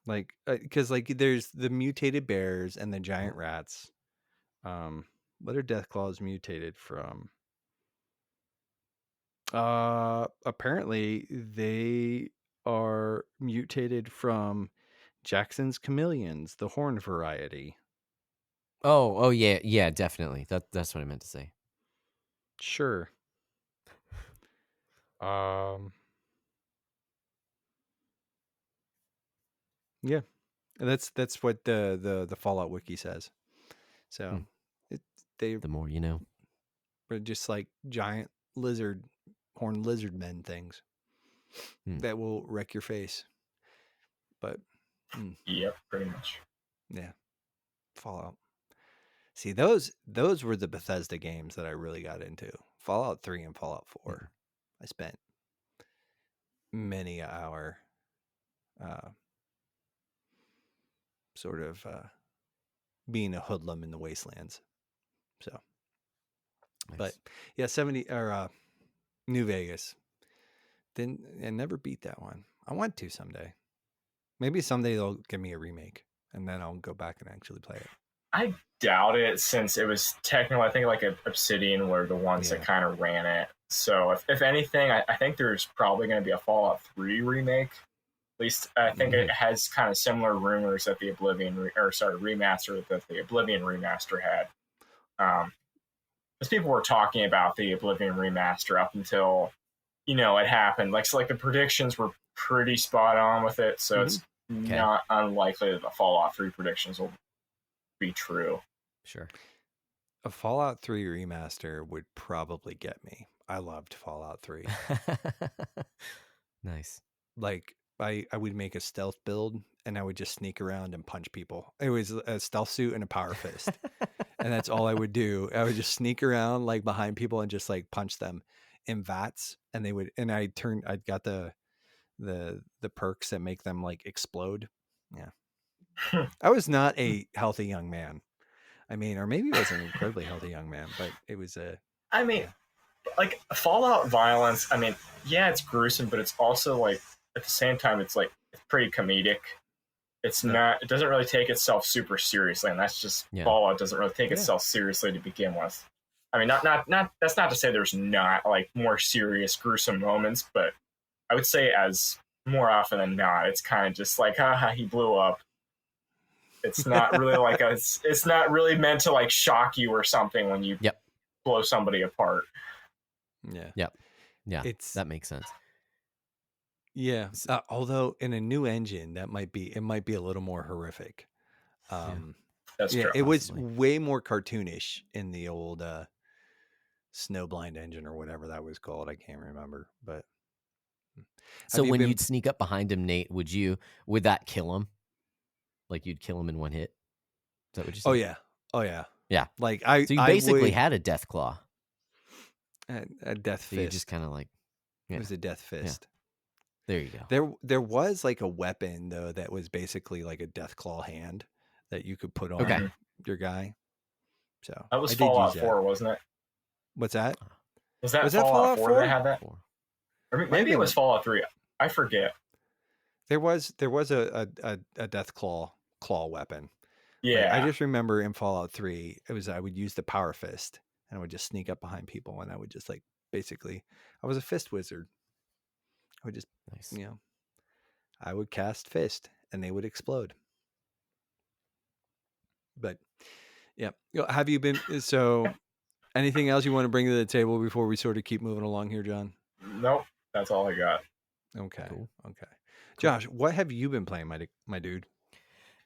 Like, because like there's the mutated bears and the giant rats. What are death claws mutated from? Apparently they are mutated from Jackson's chameleons, the horn variety. Oh yeah, yeah, definitely. That's what I meant to say. Sure. Yeah, that's what the Fallout wiki says. So Hmm. they The more you know. were just like giant horned lizard men things that will wreck your face. But Yep, pretty much. yeah, Fallout. See, those were the Bethesda games that I really got into. Fallout 3 and Fallout 4. I spent many an hour sort of being a hoodlum in the wastelands. So, Nice. but yeah, 70 or New Vegas. Didn't I never beat that one. I want to someday. Maybe someday they'll give me a remake and then I'll go back and actually play it. I doubt it, since it was technically, I think, like Obsidian were the ones that kind of ran it. So if anything, I think there's probably going to be a Fallout 3 remake. At least I think it has kind of similar rumors that the remaster that the Oblivion remaster had. Because people were talking about the Oblivion remaster up until, it happened. Like the predictions were pretty spot on with it, so it's not unlikely that the Fallout 3 predictions will be true. Sure. A Fallout 3 remaster would probably get me. I loved Fallout 3. Nice. Like I would make a stealth build and I would just sneak around and punch people. It was a stealth suit and a power fist. And that's all I would do. I would just sneak around like behind people and just like punch them in vats, and they would, and I got the perks that make them like explode. Yeah. I was not a healthy young man. I mean, or maybe I was an incredibly healthy young man, but it was like Fallout violence, it's gruesome, but it's also like at the same time it's pretty comedic. It doesn't really take itself super seriously, and that's just Fallout doesn't really take itself seriously to begin with. I mean, not that's not to say there's not like more serious gruesome moments, but I would say as more often than not, it's kind of just like, haha, he blew up. It's not really like it's not really meant to like shock you or something when you blow somebody apart. Yeah. Yeah. That makes sense. Yeah. Although in a new engine, it might be a little more horrific. That's true. It was way more cartoonish in the old Snowblind engine or whatever that was called. I can't remember, but so when you'd sneak up behind him, Nate, would that kill him? Like you'd kill him in one hit? Is that what you said? Oh yeah. Yeah. Like so you basically had a death claw. A death fist. You just kind of like, it was a death fist. There you go. There was like a weapon though that was basically like a death claw hand that you could put on your guy. So that was Fallout 4, wasn't it? What's that? Was that Fallout 4 that had that? Or maybe it was Fallout 3. I forget. There was a death claw weapon. Yeah. Like, I just remember in Fallout 3, I would use the power fist and I would just sneak up behind people and I would just like basically I was a fist wizard. I would just I would cast fist and they would explode. But yeah, have you been anything else you want to bring to the table before we sort of keep moving along here, John? Nope, that's all I got. Okay. Cool. Okay. Josh, what have you been playing, my dude?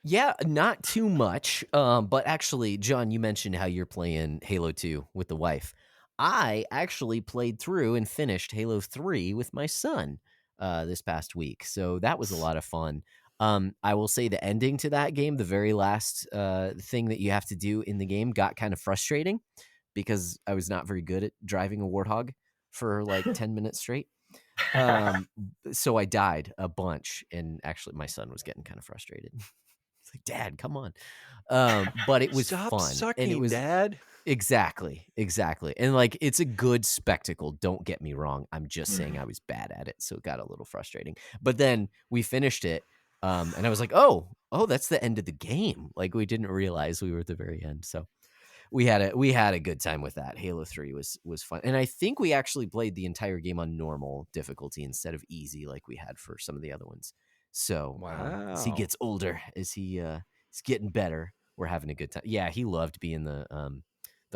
Yeah, not too much. But actually, John, you mentioned how you're playing Halo 2 with the wife. I actually played through and finished Halo 3 with my son this past week. So that was a lot of fun. I will say the ending to that game, the very last thing that you have to do in the game, got kind of frustrating because I was not very good at driving a Warthog for like 10 minutes straight. So I died a bunch, and actually my son was getting kind of frustrated. It's like, Dad, come on. But it was Stop fun. Sucking, and it was Dad. Exactly. And like it's a good spectacle, don't get me wrong. I'm just saying Mhm. I was bad at it, so it got a little frustrating. But then we finished it, and I was like, "Oh, that's the end of the game." Like we didn't realize we were at the very end. So we had a good time with that. Halo 3 was fun. And I think we actually played the entire game on normal difficulty instead of easy like we had for some of the other ones. So, as he Wow. gets older, as he's getting better, we're having a good time. Yeah, he loved being the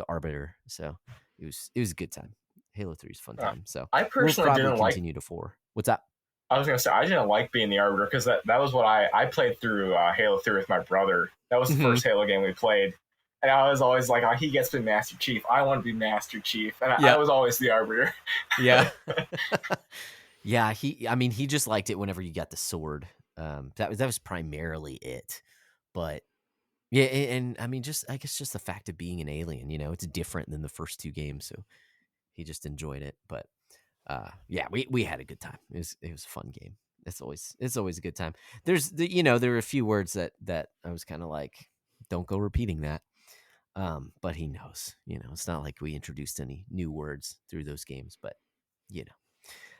arbiter. So, it was a good time. Halo 3 is a fun Uh, time. So, I we'll personally probably didn't like. continue to 4. What's that? I was gonna say I didn't like being the arbiter because that was what I played through Halo 3 with my brother. That was the Mhm. first Halo game we played, and I was always like, oh, he gets to be Master Chief. I want to be Master Chief, and I Yeah. was always the arbiter. Yeah. Yeah, he just liked it whenever you got the sword. That was primarily it. But yeah, and I mean, just I guess just the fact of being an alien, it's different than the first two games, so he just enjoyed it. But yeah, we had a good time. It was a fun game. It's always a good time. There were a few words that I was kind of like, don't go repeating that. But he knows, it's not like we introduced any new words through those games, but you know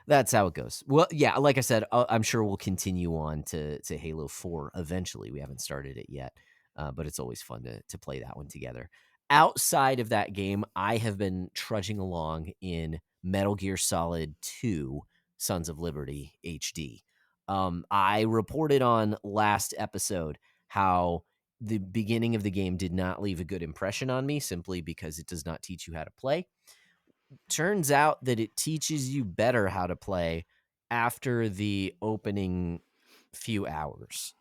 that's how it goes. Well, yeah, like I said, I'm sure we'll continue on to Halo 4 eventually. We haven't started it yet, but it's always fun to play that one together. Outside of that game, I have been trudging along in Metal Gear Solid 2 Sons of Liberty HD. I reported on last episode how the beginning of the game did not leave a good impression on me simply because it does not teach you how to play. Turns out that it teaches you better how to play after the opening few hours.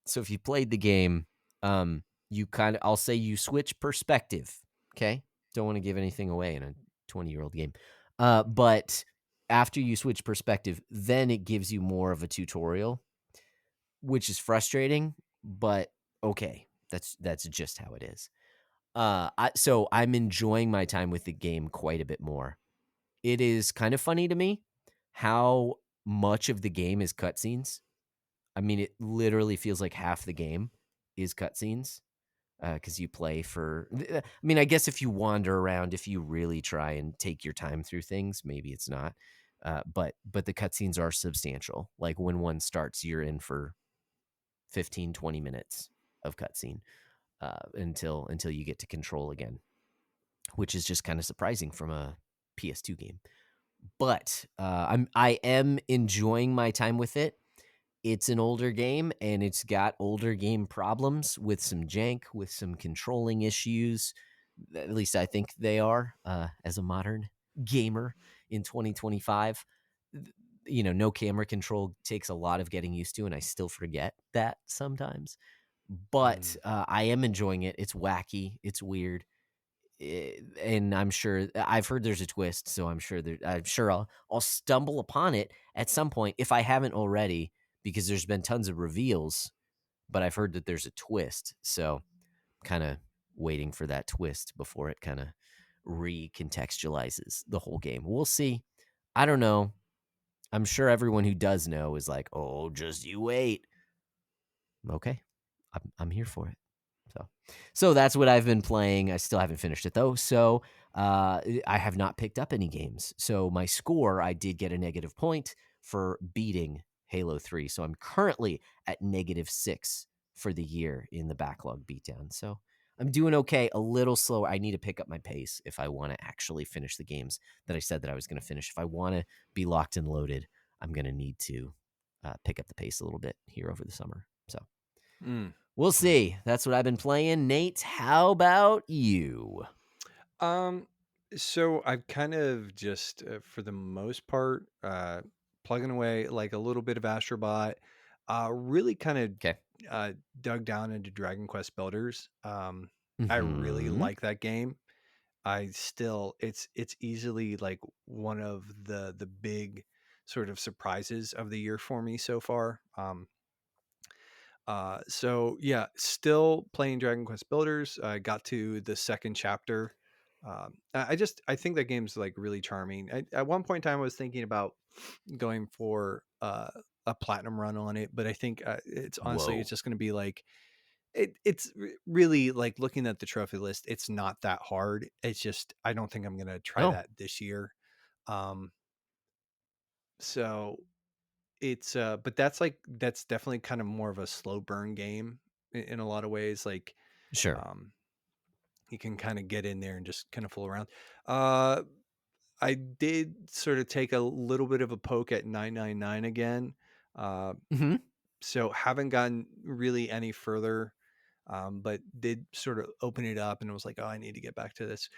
So if you played the game, I'll say you switch perspective. Okay. Don't want to give anything away in a 20-year-old game. But after you switch perspective, then it gives you more of a tutorial, which is frustrating, but okay. That's just how it is. So I'm enjoying my time with the game quite a bit more. It is kind of funny to me how much of the game is cutscenes. I mean, it literally feels like half the game is cutscenes because you play for. I mean, I guess if you wander around, if you really try and take your time through things, maybe it's not. But the cutscenes are substantial. Like when one starts, you're in for 15, 20 minutes of cutscene until you get to control again, which is just kind of surprising from a PS2 game. But I am enjoying my time with it. It's an older game, and it's got older game problems with some jank, with some controlling issues. At least I think they are as a modern gamer in 2025. No camera control takes a lot of getting used to, and I still forget that sometimes. But I am enjoying it. It's wacky. It's weird. And I'm sure I've heard there's a twist, so I'm sure I'll stumble upon it at some point if I haven't already, because there's been tons of reveals, but I've heard that there's a twist, so kind of waiting for that twist before it kind of recontextualizes the whole game. We'll see. I don't know. I'm sure everyone who does know is like, "Oh, just you wait." Okay, I'm here for it. So that's what I've been playing. I still haven't finished it though. So I have not picked up any games. So my score, I did get a negative point for beating Halo 3. So I'm currently at -6 for the year in the backlog beatdown. So I'm doing okay, a little slower. I need to pick up my pace if I want to actually finish the games that I said that I was going to finish. If I want to be locked and loaded, I'm going to need to pick up the pace a little bit here over the summer. So Mm. we'll see. That's what I've been playing. Nate, how about you? Um, so I've kind of just, for the most part, plugging away like a little bit of Astrobot. Really kind of Okay. dug down into Dragon Quest Builders. I really Mm-hmm. like that game. It's easily like one of the big sort of surprises of the year for me so far. So yeah, still playing Dragon Quest Builders. I got to the second chapter. I think that game's like really charming. At one point in time, I was thinking about going for a platinum run on it, but I think it's honestly it's Whoa. just going to be like it's really like looking at the trophy list. It's not that hard. It's just I don't think I'm gonna try Oh, that this year. Um, so it's but that's definitely kind of more of a slow burn game in a lot of ways. Like sure. um, you can kind of get in there and just kind of fool around. Uh, I did sort of take a little bit of a poke at 999 again. Uh, Hmm. so haven't gotten really any further, but did sort of open it up and was like, oh, I need to get back to this.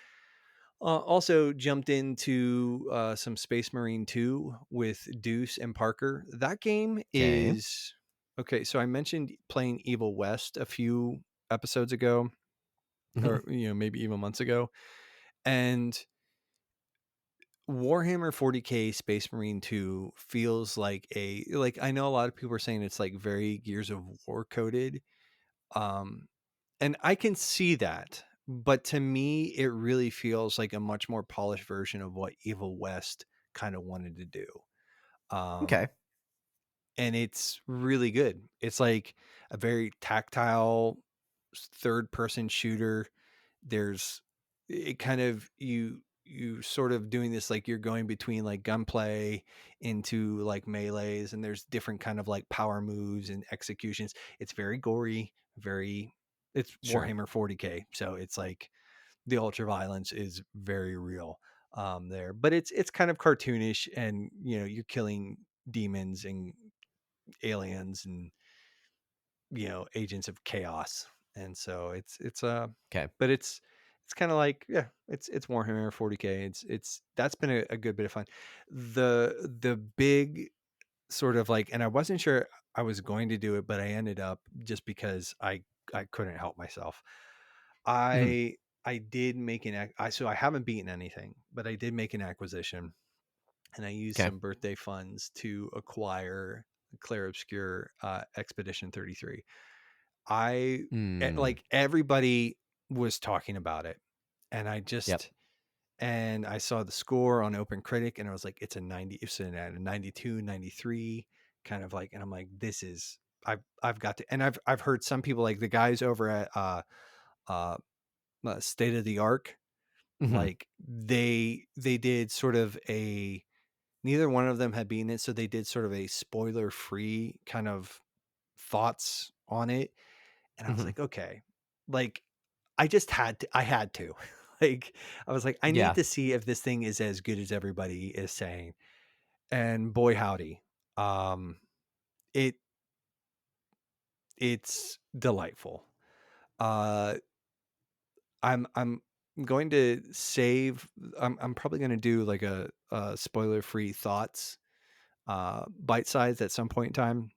Also jumped into some Space Marine 2 with Deuce and Parker. That game Okay. is okay. So I mentioned playing Evil West a few episodes ago, Hmm. or maybe even months ago, and Warhammer 40K Space Marine 2 feels like I know a lot of people are saying it's like very Gears of War coded. Um and I can see that, but to me it really feels like a much more polished version of what Evil West kind of wanted to do. Um Okay. and it's really good. It's like a very tactile third person shooter. There's it kind of you sort of doing this like you're going between like gunplay into like melees, and there's different kind of like power moves and executions. It's very gory, very it's Sure. Warhammer 40K, so it's like the ultra violence is very real there, but it's kind of cartoonish, and you're killing demons and aliens and agents of chaos. And so it's Okay. but it's kind of like, yeah, it's Warhammer 40K. It's that's been a good bit of fun. The big sort of like, and I wasn't sure I was going to do it, but I ended up just because I couldn't help myself. Hmm. I did make so I haven't beaten anything, but I did make an acquisition, and I used Okay. some birthday funds to acquire Clair Obscure Expedition 33. Mm. Like everybody was talking about it, and Yep. and I saw the score on Open Critic, and I was like, it's at a 92, 93 kind of like, and I'm like, this is, I've got to, and I've heard some people like the guys over at uh State of the Arc, Hmm. like they did sort of a, neither one of them had been it, so they did sort of a spoiler free kind of thoughts on it. And I was Hmm. like, okay, like I had to, like, I was like, I need Yeah. to see if this thing is as good as everybody is saying. And boy, howdy, um, it, it's delightful. Uh, I'm going to save, I'm probably going to do like a spoiler free thoughts, bite size at some point in time.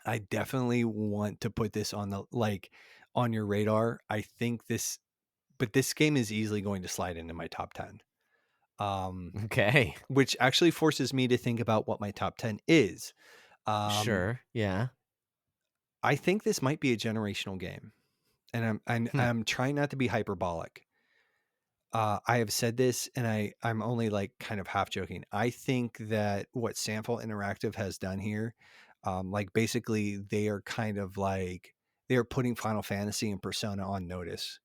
I definitely want to put this on the, like, on your radar. I think this, but this game is easily going to slide into my top 10. Okay. Which actually forces me to think about what my top 10 is. Um, Sure. Yeah. I think this might be a generational game, and Hmm. I'm trying not to be hyperbolic. I have said this, and I'm only like kind of half joking. I think that what Sample Interactive has done here, like basically they are kind of like, they are putting Final Fantasy and Persona on notice.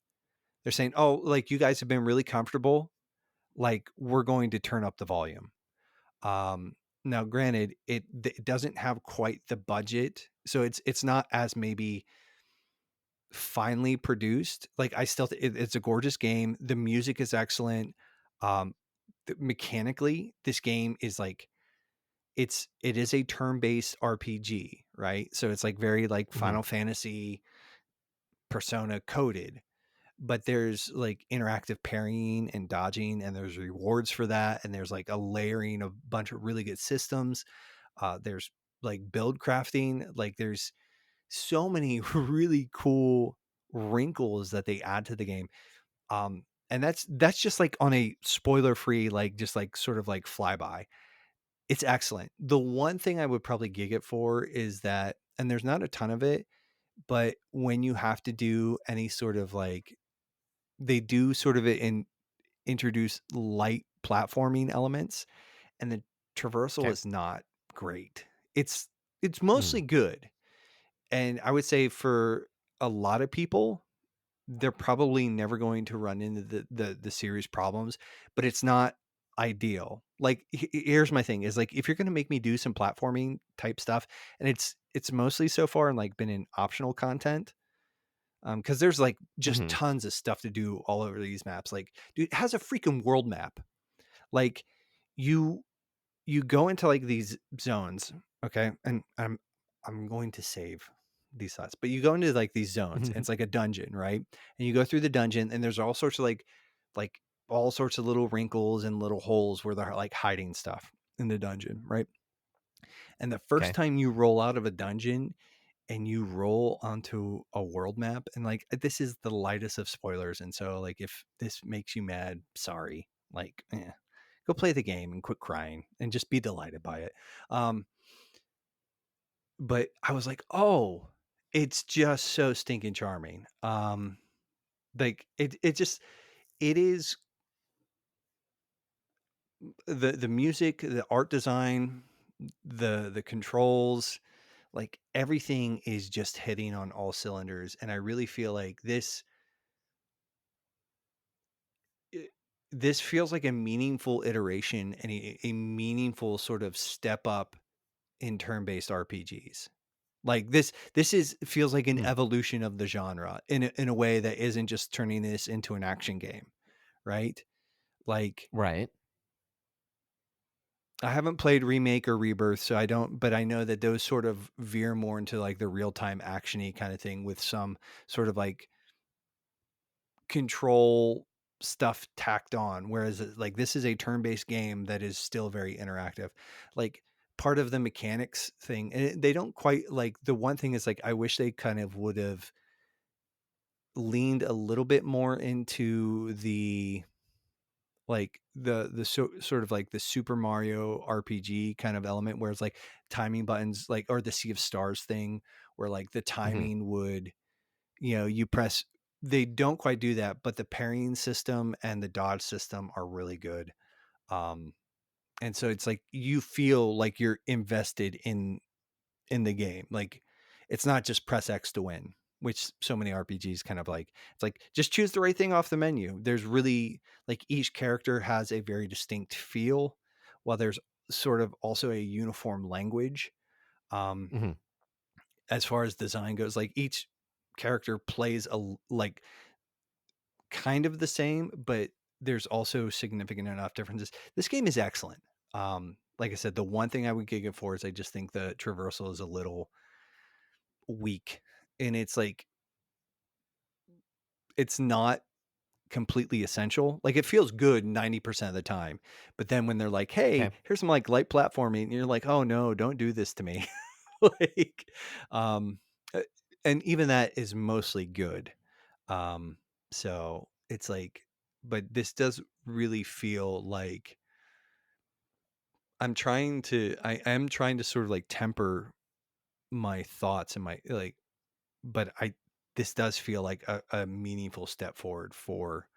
They're saying, "Oh, like you guys have been really comfortable. Like we're going to turn up the volume." Now, granted, it doesn't have quite the budget, so it's not as maybe finely produced. Like I still, it's a gorgeous game. The music is excellent. Um, mechanically, this game is like, it is a turn-based RPG, right? So it's like very like Hmm. Final Fantasy Persona coded, but there's like interactive parrying and dodging, and there's rewards for that, and there's like a layering of a bunch of really good systems. There's like build crafting, like there's so many really cool wrinkles that they add to the game. And that's just like on a spoiler free, like just like sort of like flyby. It's excellent. The one thing I would probably gig it for is that, and there's not a ton of it, but when you have to do any sort of like, they do sort of introduce light platforming elements, and the traversal Okay. is not great. It's Hmm. mostly good. And I would say for a lot of people, they're probably never going to run into the serious problems, but it's not ideal. Like here's my thing is like, if you're going to make me do some platforming type stuff, and it's mostly so far and like been in optional content, because there's like just Mhm. tons of stuff to do all over these maps. Like, dude, it has a freaking world map. Like you you go into like these zones, okay? And I'm going to save these thoughts, but you go into like these zones, and it's like a dungeon, right? And you go through the dungeon, and there's all sorts of like all sorts of little wrinkles and little holes where they're like hiding stuff in the dungeon, right? And the first Okay. time you roll out of a dungeon and you roll onto a world map, and like this is the lightest of spoilers, and so like if this makes you mad, sorry. Like, go play the game and quit crying and just be delighted by it. But I was like, oh, it's just so stinking charming. Like it just, it is the music, the art design, the controls, like everything is just hitting on all cylinders. And I really feel like this feels like a meaningful iteration and a meaningful sort of step up in turn-based RPGs. Like this is feels like an Mm. evolution of the genre in a way that isn't just turning this into an action game, right? Like Right. I haven't played Remake or Rebirth, so I don't, but I know that those sort of veer more into like the real-time actiony kind of thing with some sort of like control stuff tacked on, whereas like this is a turn-based game that is still very interactive. Like part of the mechanics thing, and they don't quite like, the one thing is like I wish they kind of would have leaned a little bit more into the like sort of like the Super Mario RPG kind of element, where it's like timing buttons, like, or the Sea of Stars thing, where like the Mhm. timing would, you press. They don't quite do that, but the parrying system and the dodge system are really good. Um, and so it's like you feel like you're invested in the game. Like it's not just press X to win, which so many RPGs kind of like, it's like just choose the right thing off the menu. There's really like each character has a very distinct feel, while there's sort of also a uniform language. Um, Mhm. as far as design goes, like each character plays like kind of the same, but there's also significant enough differences. This game is excellent. Like I said, the one thing I would gig it for is I just think the traversal is a little weak, and it's like it's not completely essential. Like it feels good 90% of the time, but then when they're like, hey, Okay. here's some like light platforming, and you're like, oh no, don't do this to me. Like um uh, and even that is mostly good. um so it's like, but this does really feel like I am trying to sort of like temper my thoughts and my like, but I this does feel like a meaningful step forward for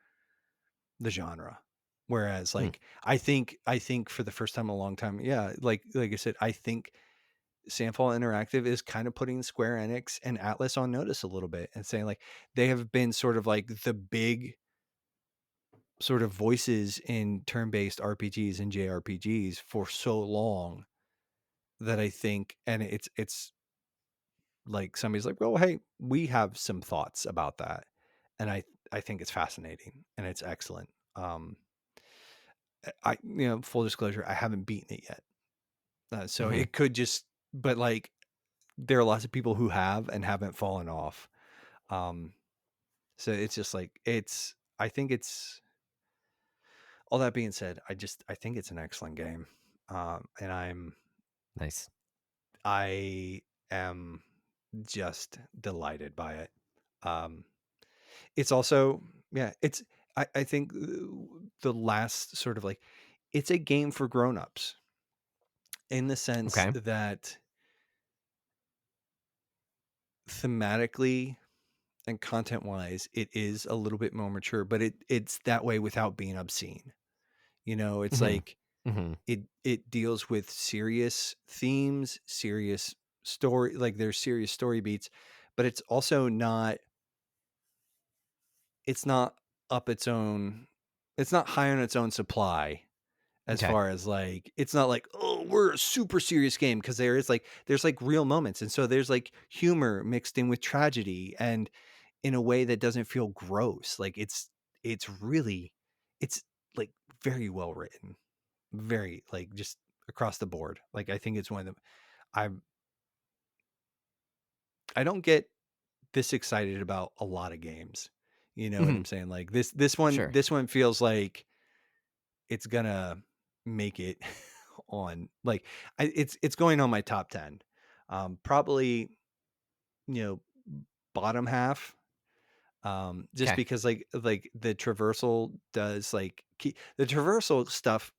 the genre. Whereas Mm. like I think for the first time in a long time, yeah, like I said, I think Sandfall Interactive is kind of putting Square Enix and Atlas on notice a little bit, and saying like they have been sort of like the big sort of voices in turn-based RPGs and JRPGs for so long, that I think, and it's like somebody's like, well, hey, we have some thoughts about that, and I think it's fascinating and it's excellent. um I, full disclosure, I haven't beaten it yet, so Mhm. it could just, but like there are lots of people who have and haven't fallen off. um so it's just like I think it's, all that being said, I think it's an excellent game. And Nice. I am just delighted by it. um it's also, yeah, it's, I think the last sort of like, it's a game for grown-ups, in the sense Okay. that thematically and content wise it is a little bit more mature, but it's that way without being obscene. It's Mhm. like Mhm. it deals with serious themes, serious story, like there's serious story beats, but it's also not. It's not up its own. It's not high on its own supply. As Okay. far as like, it's not like, oh, we're a super serious game, because there's like real moments, and so there's like humor mixed in with tragedy, and in a way that doesn't feel gross. Like it's really, it's like very well written, very like just across the board. Like I think it's one of the, I don't get this excited about a lot of games. You know what I'm saying? Like this Sure. one feels like it's gonna make it on, like, it's going on my top 10. Probably, you know, bottom half. Just Okay. because like the traversal does like the traversal stuff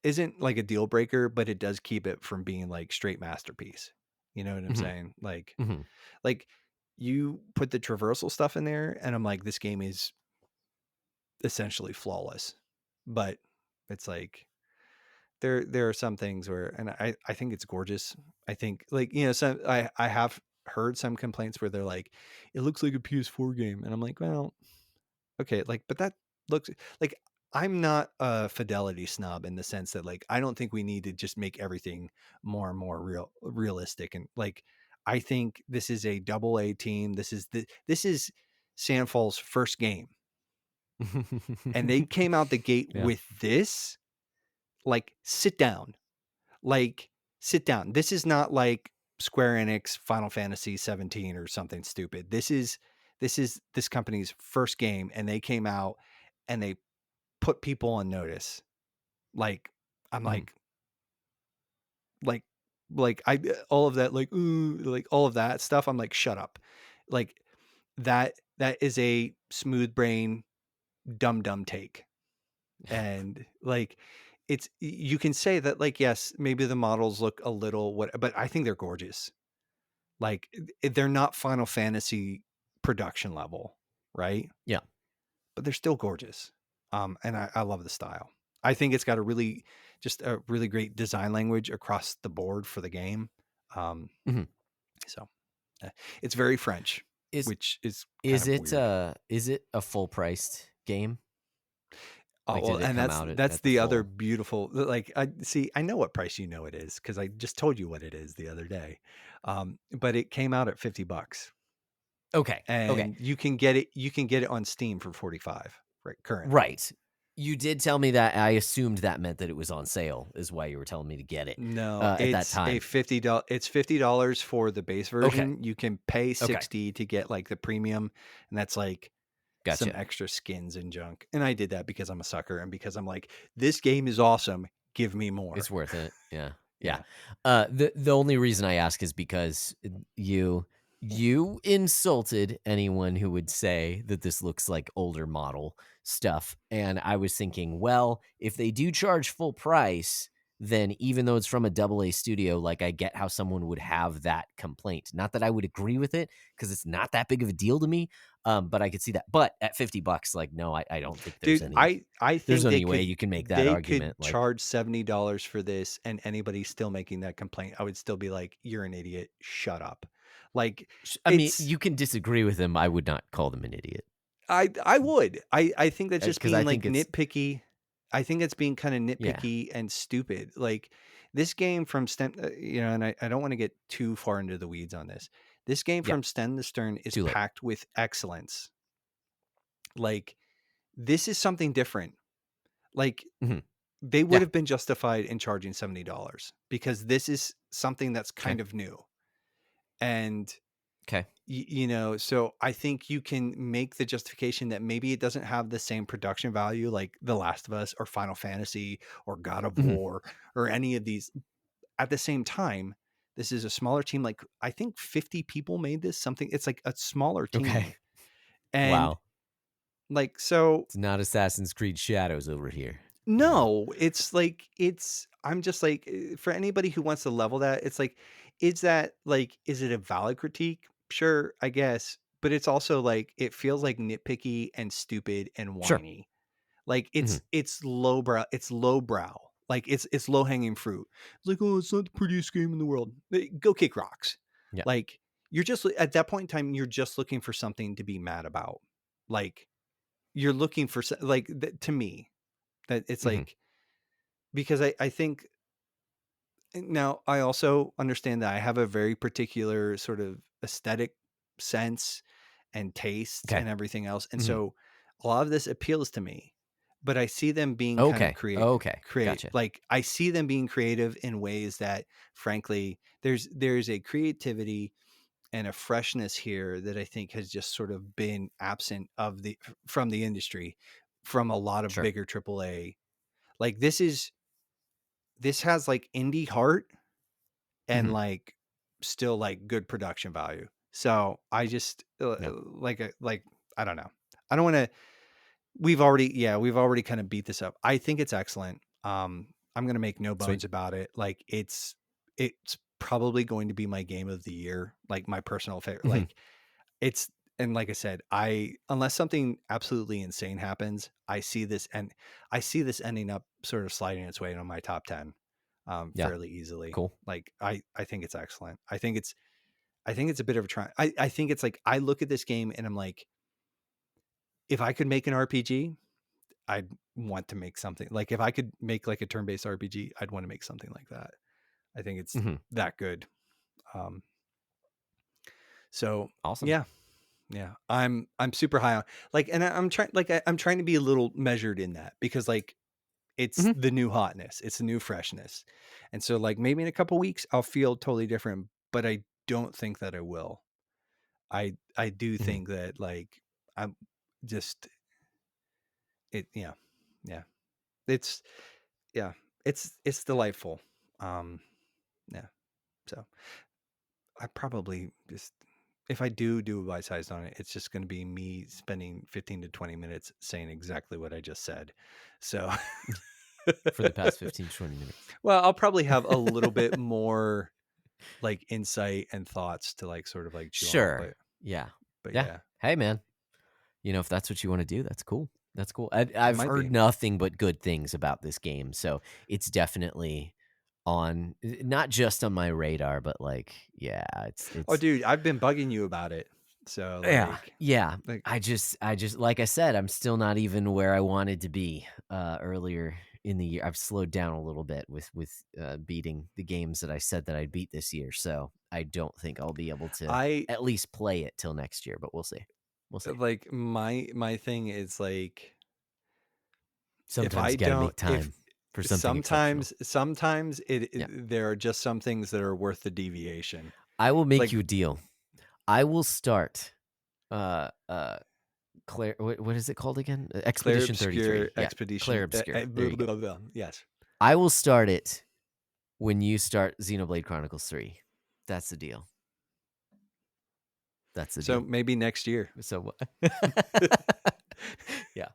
isn't like a deal breaker, but it does keep it from being like straight masterpiece. You know what I'm Mhm. saying? Mhm. Like you put the traversal stuff in there and I'm like, this game is essentially flawless. But it's like there are some things where, and I think it's gorgeous. I think, like, you know, some I have heard some complaints where they're like, it looks like a PS4 game, and I'm like, well, okay, like, but that looks like, I'm not a fidelity snob in the sense that like I don't think we need to just make everything more and more realistic, and like I think this is a double A team. This is Sandfall's first game, and they came out the gate Yeah. with this. Like, sit down. Like, sit down. This is not like Square Enix Final Fantasy 17 or something stupid. This company's first game, and they came out and they put people on notice. Like, I'm Mhm. like I all of that, like, ooh, like all of that stuff. I'm like, shut up. Like that is a smooth brain dumb take. And like it's, you can say that, like, yes, maybe the models look a little what, but I think they're gorgeous. Like they're not Final Fantasy production level, right? Yeah. But they're still gorgeous. And I love the style. I think it's got a really, just a really great design language across the board for the game. Um, Mhm. so it's very French, Is which is kind of weird. is it a full priced game? Oh, Like, well, did it and come that's out that's at the the other full? beautiful, like, I see, I know what price you know it is because I just told you what it is the other day. But it came out at $50, Okay. Okay. and you can get it on Steam for 45 right currently. Right. You did tell me that. I assumed that meant that it was on sale, is why you were telling me to get it No, at that it's a time. $50 for the base Okay. version. You can pay Okay. 60 to get like the premium, and that's like some Gotcha. extra skins and junk. And I did that because I'm a sucker and because I'm like, this game is awesome. Give me more. It's worth it. Yeah. Yeah. Yeah. The only reason I ask is because you insulted anyone who would say that this looks like older model stuff. And I was thinking, well, if they do charge full price, then even though it's from a AA studio, like, I get how someone would have that complaint. Not that I would agree with it, because it's not that big of a deal to me. But I could see that. But at $50, like, no, I don't think there's Dude, any I there's think any way you can make that they could argument. Like, charge $70 for this, and anybody still making that complaint, I would still be like, you're an idiot. Shut up. Like, I mean, it's, you can disagree with him. I would not call them an idiot, I would. I think that's just because I being like think it's, nitpicky. I think it's being kind of yeah, nitpicky and stupid. Like, this game from stem, you know, and I don't want to get too far into the weeds on this. This game yeah, from stem to stern is too late. packed with excellence. Like, this is something different. Like, Hmm. they would Yeah. have been justified in charging $70 because this is something that's Okay. kind of new. And Okay. you know, so I think you can make the justification that maybe it doesn't have the same production value like The Last of Us or Final Fantasy or God of Hmm. War or any of these. At the same time, this is a smaller team. Like, I think 50 people made this, something. It's like a smaller team. Okay. And Wow. like, so It's not Assassin's Creed Shadows over here. no, it's like, I'm just like, for anybody who wants to level that, it's like, is it a valid critique? Sure, I guess. But it's also like, it feels like nitpicky and stupid and Sure. whiny. Like, Hmm. it's lowbrow. Like, it's low hanging fruit. It's like, oh, it's not the prettiest game in the world. Go kick rocks. Yeah. Like, you're just at that point in time, you're just looking for something to be mad about. Like you're looking for like to me that it's Mhm. like, because I think now I also understand that I have a very particular sort of aesthetic sense and taste Okay. and everything else. And Mhm. so a lot of this appeals to me, but I see them being kind of Okay. Okay. Gotcha. like I see them being creative in ways that frankly, there's a creativity and a freshness here that I think has just sort of been absent from the industry, from a lot of Sure. bigger AAA. Like this has like indie heart and Mhm. like still like good production value. So I just Yeah. like I don't know. I don't want to. We've already kind of beat this up. I think it's excellent. I'm gonna make no Sweet. bones about it. Like it's probably going to be my game of the year. Like my personal favorite. Mhm. Like it's and like I said, unless something absolutely insane happens, I see this ending up sort of sliding its way into my top 10 Yeah. fairly easily. Cool. Like I think it's excellent. I think it's a bit of a try. I think it's like I look at this game and I'm like, if I could make an RPG, I'd want to make something like if I could make like a turn-based RPG, I'd want to make something like that. I think it's Mhm. that good. Um, so Awesome. yeah, yeah, I'm super high on like, and I'm trying like I'm trying to be a little measured in that because like it's Mhm. the new hotness, it's the new freshness, and so like maybe in a couple weeks I'll feel totally different, but I don't think that I will. I do Mhm. think that like I'm just it yeah yeah it's yeah it's delightful. Um, yeah, so I probably just if I do a bite sized on it, it's just going to be me spending 15 to 20 minutes saying exactly what I just said. So, For the past 15 to 20 minutes. well, I'll probably have a little bit more like insight and thoughts to like sort of like chew on, Sure. Yeah. but Yeah. yeah, Hey, man. If that's what you want to do, that's cool. That's cool. it I've might be. heard nothing but good things about this game, so it's definitely on, not just on my radar, but like, yeah, Oh, it's dude, I've been bugging you about it. So yeah, yeah. like I just like I said, I'm still not even where I wanted to be earlier in the year. I've slowed down a little bit with beating the games that I said that I'd beat this year, so I don't think I'll be able to I at least play it till next year, but we'll see. We'll see. like my thing is like if Sometimes I you got to don't make if time for something exceptional. sometimes Yeah. there are just some things that are worth the deviation. I will make Like you a deal. I will start uh uh Claire, what is it called again? Claire Expedition Obscure 33. Yeah. Claire Expedition. Obscure. There Blah, you go. blah, blah. Yes. I will start it when you start Xenoblade Chronicles 3. That's the deal. That's the So deal. maybe next year. So what? Yeah.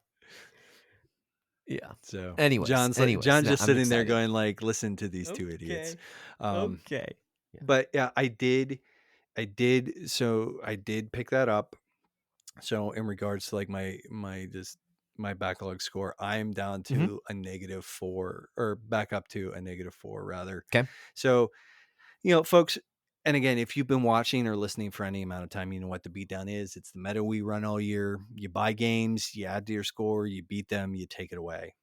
Yeah. So Anyways, John's no, just I'm sitting there excited. going like, listen to these two idiots. Okay. Um, Okay. Yeah. but yeah, I did pick that up. So in regards to like my backlog score, I'm down Mhm. to a -4 or back up to a -4 rather. Okay. So, folks, and again, if you've been watching or listening for any amount of time, you know what the beatdown is. It's the meta we run all year. You buy games, you add to your score, you beat them, you take it away.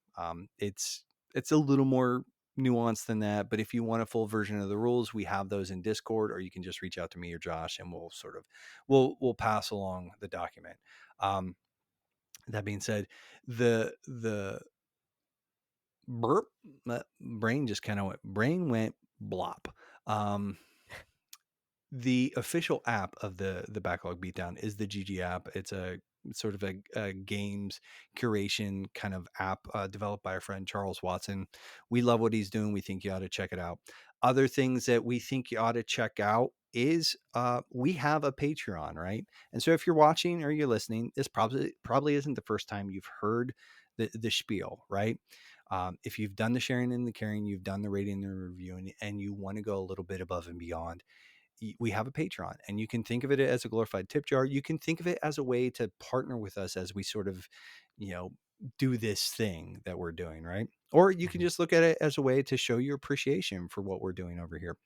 It's a little more nuanced than that, but if you want a full version of the rules, we have those in Discord, or you can just reach out to me or Josh, and we'll pass along the document. Um, that being said, the burp brain went blop. Um, the official app of the backlog beatdown is the GG app. It's a sort of a games curation kind of app developed by our friend Charles Watson. We love what he's doing. We think you ought to check it out. Other things that we think you ought to check out is we have a Patreon, right? And so if you're watching or you're listening, this probably isn't the first time you've heard the spiel, right? If you've done the sharing and the caring, you've done the rating and the reviewing, and you want to go a little bit above and beyond, we have a Patreon, and you can think of it as a glorified tip jar. You can think of it as a way to partner with us as we sort of, do this thing that we're doing, right? Or you can Mhm. just look at it as a way to show your appreciation for what we're doing over here.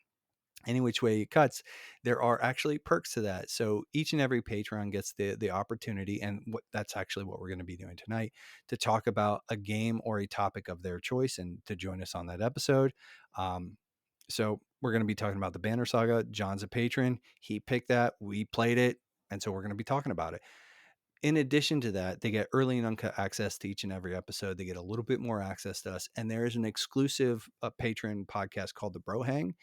any which way it cuts, there are actually perks to that. So each and every Patreon gets the opportunity, and that's actually what we're going to be doing tonight, to talk about a game or a topic of their choice and to join us on that episode. So we're going to be talking about the Banner Saga. John's a patron. He picked that. We played it. And so we're going to be talking about it. In addition to that, they get early and uncut access to each and every episode. They get a little bit more access to us. And there is an exclusive patron podcast called The Bro Hang.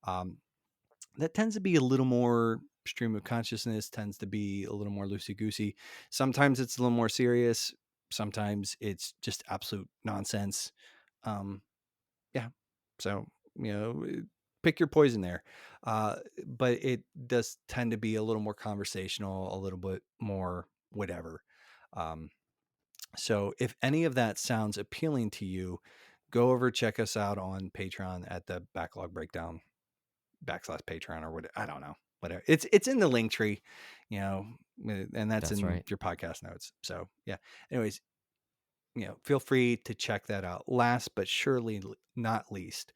That tends to be a little more stream of consciousness, tends to be a little more loosey-goosey. Sometimes it's a little more serious. Sometimes it's just absolute nonsense. Yeah. So, pick your poison there. But it does tend to be a little more conversational, a little bit more whatever. So if any of that sounds appealing to you, go over, check us out on Patreon at the Backlog Breakdown /Patreon or whatever. I don't know. Whatever. It's in the link tree, and that's in right. your podcast notes. So yeah. Anyways, feel free to check that out. Last but surely not least,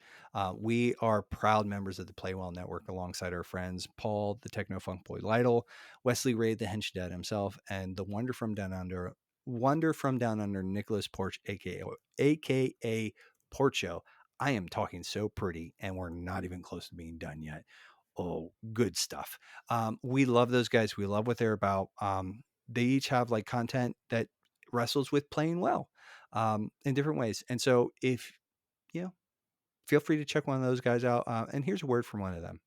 we are proud members of the Playwell Network alongside our friends Paul, the Techno Funk Boy Lytle, Wesley Ray, the Hench Dad himself, and the Wonder from Down Under, Nicholas Porch, aka Porcho. I am talking so pretty, and we're not even close to being done yet. Oh, good stuff. We love those guys. We love what they're about. They each have like content that wrestles with playing well in different ways. And so if, feel free to check one of those guys out. And here's a word from one of them.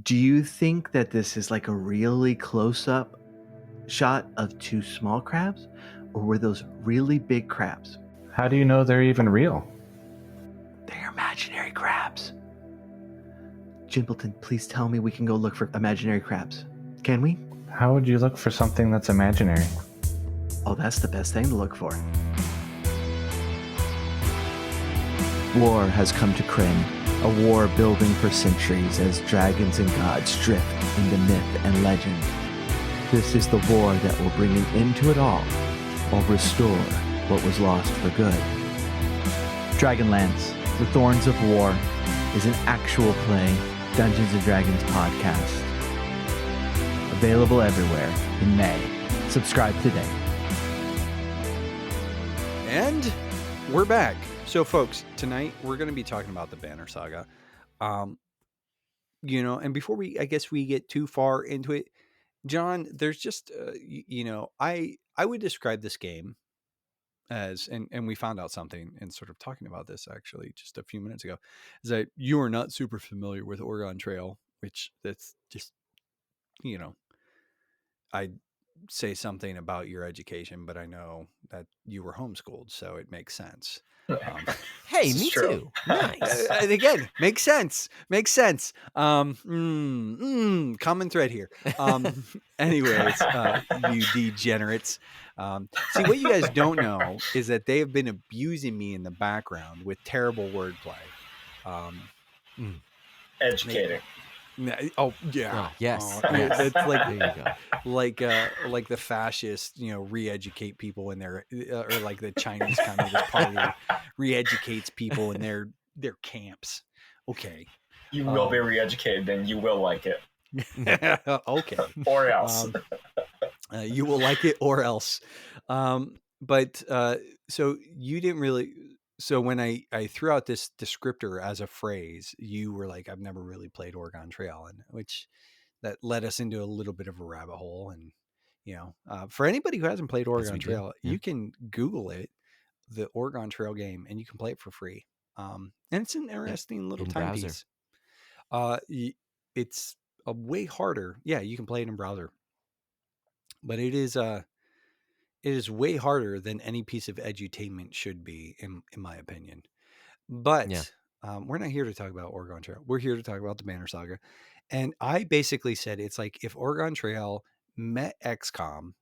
Do you think that this is like a really close-up shot of two small crabs? Or were those really big crabs? How do you know they're even real? They're imaginary crabs. Jimbleton, please tell me we can go look for imaginary crabs. Can we? How would you look for something that's imaginary? Oh, that's the best thing to look for. War has come to Kryn, a war building for centuries as dragons and gods drift into myth and legend. This is the war that will bring an end to it all, or restore what was lost for good. Dragonlance, The Thorns of War, is an actual play Dungeons & Dragons podcast. Available everywhere in May. Subscribe today. And we're back. So folks, tonight we're going to be talking about the Banner Saga. And before we get too far into it, John, there's just, I would describe this game as, and we found out something in sort of talking about this actually just a few minutes ago, is that you are not super familiar with Oregon Trail, which that's just, I say something about your education, but I know that you were homeschooled, so it makes sense. Hey, This is me true. too. Nice. And again, makes sense. Common thread here. Anyways, you degenerates. See, what you guys don't know is that they have been abusing me in the background with terrible wordplay. Educating. Oh yeah. Oh, yes. It's like There you go. like the fascists, re-educate people in their, or like the Chinese Communist Party re-educates people in their camps. Okay. You will be re-educated and you will like it. Okay. Or else. You will like it or else. But so you didn't really. So when I threw out this descriptor as a phrase, you were like, I've never really played Oregon Trail, and which that led us into a little bit of a rabbit hole. And for anybody who hasn't played Oregon Trail, you can Google it, the Oregon Trail game, and you can play it for free. And it's an interesting little timepiece. It's a way harder. Yeah, you can play it in browser, but it is way harder than any piece of edutainment should be, in my opinion. But we're not here to talk about Oregon Trail. We're here to talk about the Banner Saga. And I basically said it's like if Oregon Trail met XCOM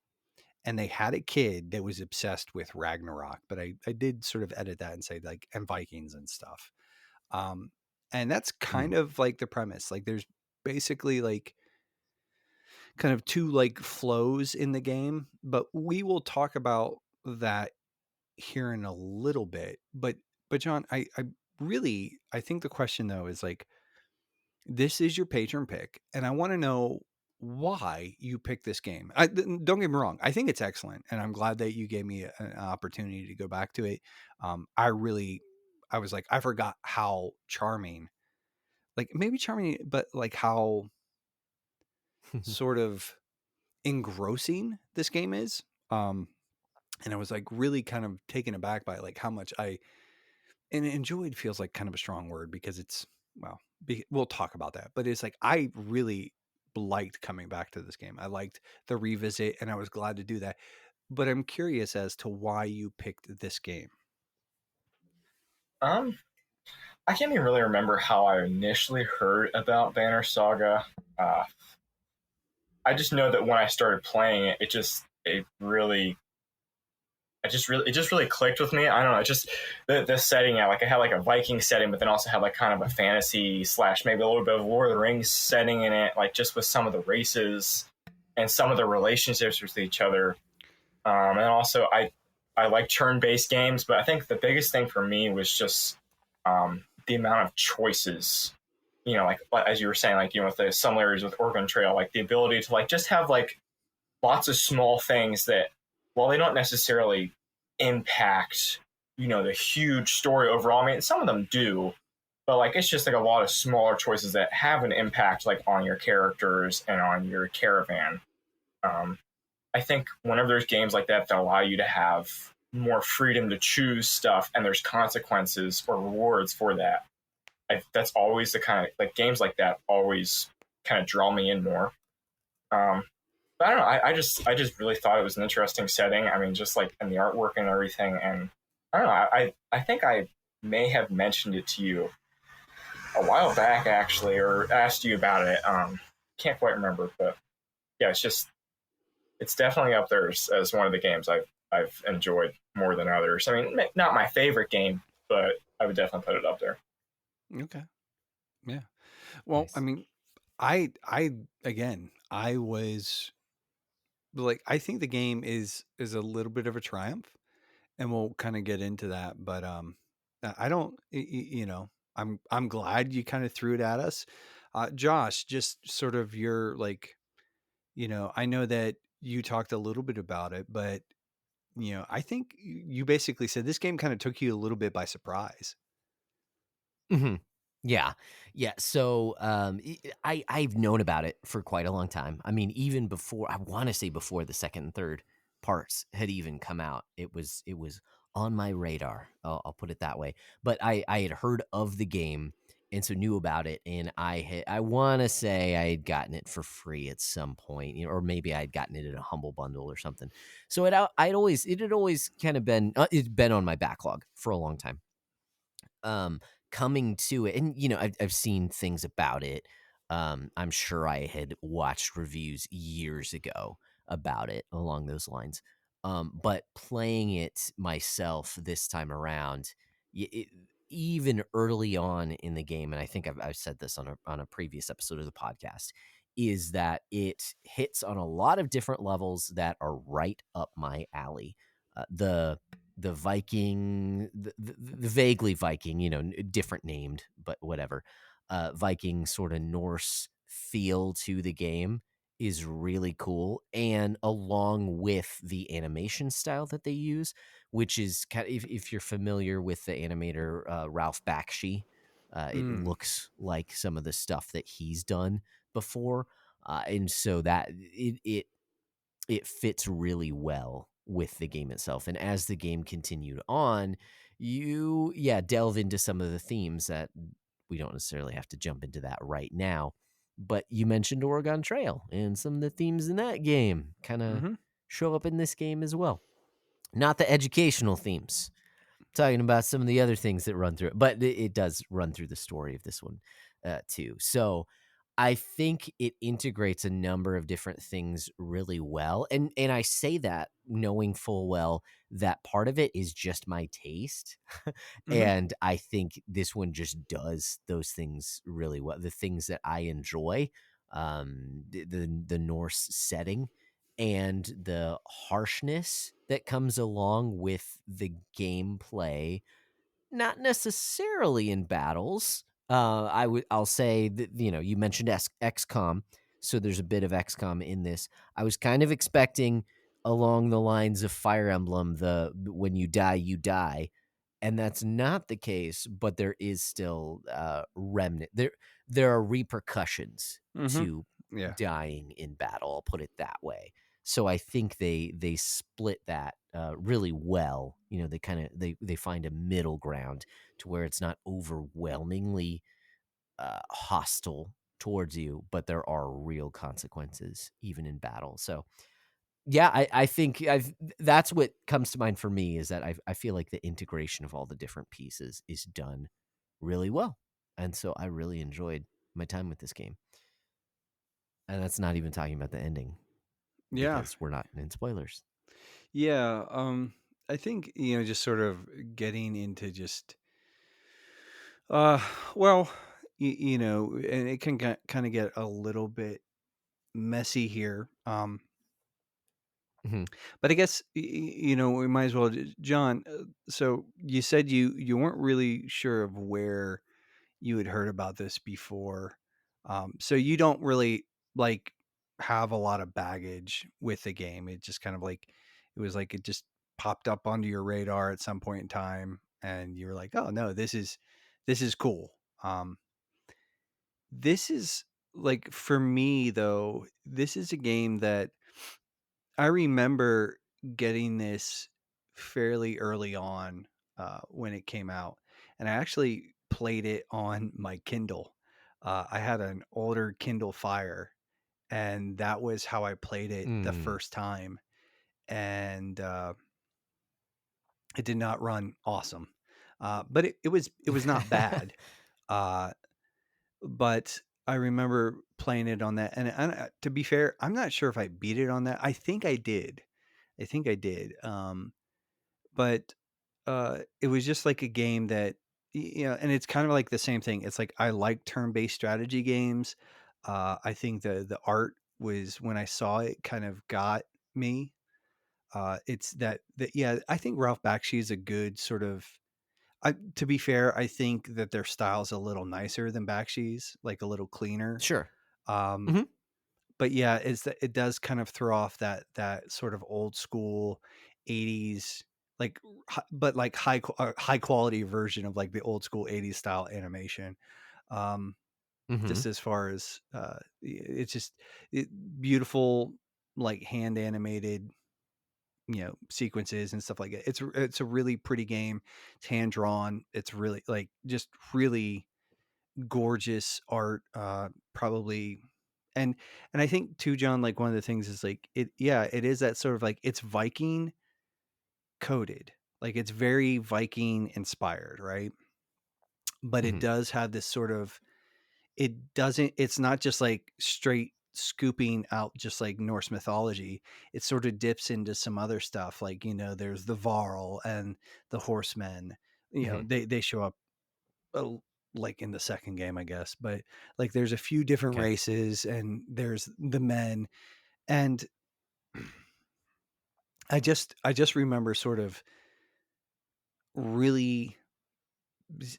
and they had a kid that was obsessed with Ragnarok, but I did sort of edit that and say like, and Vikings and stuff. And that's kind of like the premise. Like there's basically like kind of two like flows in the game, but we will talk about that here in a little bit. But John, I think the question though is like, this is your patron pick, and I want to know why you picked this game. Don't get me wrong, I think it's excellent, and I'm glad that you gave me an opportunity to go back to it. I was like, I forgot how charming, like maybe charming, but like how sort of engrossing this game is. And I was like really kind of taken aback by like how much and enjoyed feels like kind of a strong word because it's, well, we'll talk about that, but it's like I really liked coming back to this game. I liked the revisit, and I was glad to do that. But I'm curious as to why you picked this game. Um, I can't even really remember how I initially heard about Banner Saga. Uh, I just know that when I started playing it, it just really clicked with me. I don't know, just the setting. I had like a Viking setting, but then also had like kind of a fantasy slash maybe a little bit of Lord of the Rings setting in it, like just with some of the races and some of the relationships with each other. And also I like turn based games, but I think the biggest thing for me was just the amount of choices. Like as you were saying, like with the similarities with Oregon Trail, like the ability to like just have like lots of small things that, while they don't necessarily impact, the huge story overall. I mean, some of them do, but like it's just like a lot of smaller choices that have an impact, like on your characters and on your caravan. Um, I think whenever there's games like that that allow you to have more freedom to choose stuff, and there's consequences or rewards for that, that's always the kind of like games like that always kind of draw me in more. Um, but I don't know. I just really thought it was an interesting setting. I mean, just like in the artwork and everything. And I don't know. I think I may have mentioned it to you a while back, actually, or asked you about it. Can't quite remember, but yeah, it's definitely up there as one of the games I've enjoyed more than others. I mean, not my favorite game, but I would definitely put it up there. Okay. Yeah. Well, Nice. I mean, I again, I was like, I think the game is a little bit of a triumph, and we'll kind of get into that. But I don't, I'm glad you kind of threw it at us. Josh, just sort of your like, I know that you talked a little bit about it, but I think you basically said this game kind of took you a little bit by surprise. Mm-hmm. Yeah. Yeah. So I've known about it for quite a long time. I mean, even before, I want to say before the second and third parts had even come out, it was on my radar. I'll put it that way. But I had heard of the game, and so knew about it, and I want to say I had gotten it for free at some point, or maybe I had gotten it in a humble bundle or something. So it had always kind of been it's been on my backlog for a long time. Coming to it, and I've seen things about it. I'm sure I had watched reviews years ago about it along those lines. But playing it myself this time around, even early on in the game, and I think I've said this on a previous episode of the podcast, is that it hits on a lot of different levels that are right up my alley. The Viking, the vaguely Viking, different named, but whatever, Viking sort of Norse feel to the game is really cool. And along with the animation style that they use, which is kind of, if you're familiar with the animator, Ralph Bakshi, it looks like some of the stuff that he's done before. And so that it fits really well with the game itself. And as the game continued on, you delve into some of the themes that we don't necessarily have to jump into that right now. But you mentioned Oregon Trail, and some of the themes in that game kind of show up in this game as well. Not the educational themes. I'm talking about some of the other things that run through it, but it does run through the story of this one too. So I think it integrates a number of different things really well. And I say that knowing full well that part of it is just my taste. And I think this one just does those things really well. The things that I enjoy, the Norse setting and the harshness that comes along with the gameplay, not necessarily in battles, I'll say that, you mentioned XCOM, so there's a bit of XCOM in this. I was kind of expecting along the lines of Fire Emblem, the when you die, you die, and that's not the case. But there is still remnant. There are repercussions Mm-hmm. to Yeah. dying in battle. I'll put it that way. So I think they split that really well. They find a middle ground to where it's not overwhelmingly hostile towards you, but there are real consequences even in battle. So yeah, I think that's what comes to mind for me, is that I feel like the integration of all the different pieces is done really well. And so I really enjoyed my time with this game. And that's not even talking about the ending, Yeah. because we're not in spoilers. Yeah. I think, just sort of getting into just, uh, well, and it can kind of get a little bit messy here. Mhm. But I guess, we might as well, John. So you said you weren't really sure of where you had heard about this before. So you don't really like have a lot of baggage with the game. It just kind of like, it was like it just popped up onto your radar at some point in time, and you were like, "Oh no, this is cool." This is like, for me though, this is a game that I remember getting this fairly early on, when it came out, and I actually played it on my Kindle. I had an older Kindle Fire, and that was how I played it the Mm. first time. And it did not run awesome, but it was not bad. Uh, but I remember playing it on that, and to be fair, I'm not sure if I beat it on that. I think I did. I think I did. But it was just like a game that, and it's kind of like the same thing. It's like, I like turn-based strategy games. I think the art was, when I saw it, kind of got me. It's that yeah, I think Ralph Bakshi is a good sort of. To be fair, I think that their style's a little nicer than Bakshi's, like a little cleaner. Sure. Um, Mhm. but yeah, it does kind of throw off that sort of old school 80s, like, but like high quality version of like the old school 80s style animation. Um, Mhm. just as far as it's just beautiful, like hand animated, sequences and stuff like that. It's a really pretty game. It's hand drawn. It's really, like, just really gorgeous art. Probably. And I think too, John, like, one of the things is like, it is that sort of like, it's Viking coded, like it's very Viking inspired, right? But it Mhm. does have this sort of, it's not just like straight scooping out just like Norse mythology. It sort of dips into some other stuff, like, there's the Varl and the horsemen. Mhm. They show up, uh, like in the second game, I guess, but like there's a few different Okay. races, and there's the men. And I just remember sort of really,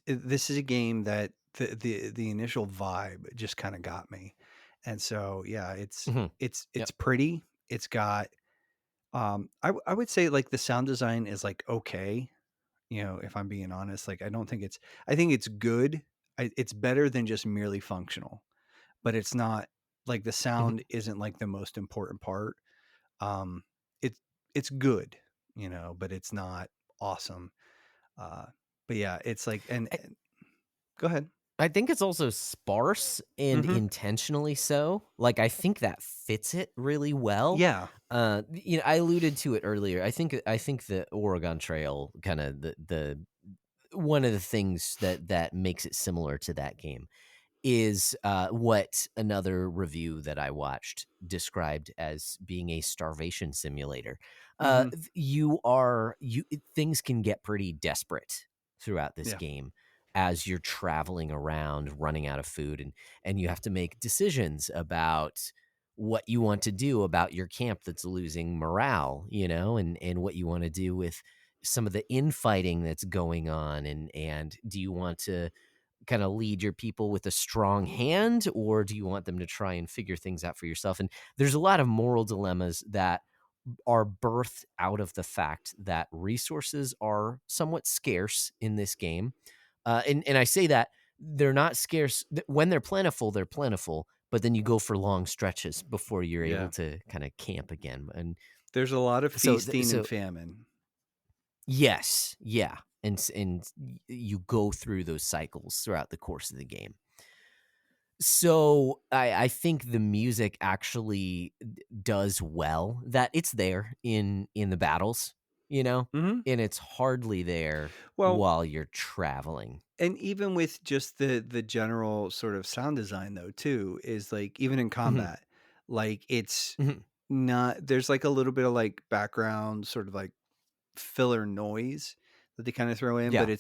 this is a game that the initial vibe just kind of got me. And so yeah, it's Mhm. it's Yep. it's pretty. It's got, I would say, like, the sound design is like okay, if I'm being honest. Like, I think it's good. It's better than just merely functional, but it's not, like, the Mhm. sound isn't like the most important part. Um, it's it's good, but it's not awesome. Uh, but yeah, it's like, and go ahead. I think it's also sparse and Hmm. intentionally so. Like, I think that fits it really well. Yeah. I alluded to it earlier. I think the Oregon Trail, kind of the one of the things that makes it similar to that game, is what another review that I watched described as being a starvation simulator. Hmm. Things can get pretty desperate throughout this Yeah. game as you're traveling around, running out of food, and you have to make decisions about what you want to do about your camp that's losing morale, and what you want to do with some of the infighting that's going on, and do you want to kind of lead your people with a strong hand, or do you want them to try and figure things out for yourself? And there's a lot of moral dilemmas that are birthed out of the fact that resources are somewhat scarce in this game. And I say that they're not scarce when they're plentiful, but then you go for long stretches before you're Yeah. able to kind of camp again. And There's a lot of so, feasting and famine. yes, yeah. And you go through those cycles throughout the course of the game. So I think the music actually does well that it's there in the battles, Mhm. and it's hardly there Well, while you're traveling. and even with just the general sort of sound design though too is like even in Mhm, combat, like it's mhm. not there's like a little bit of like background sort of like filler noise that they kind of throw in, but Yeah,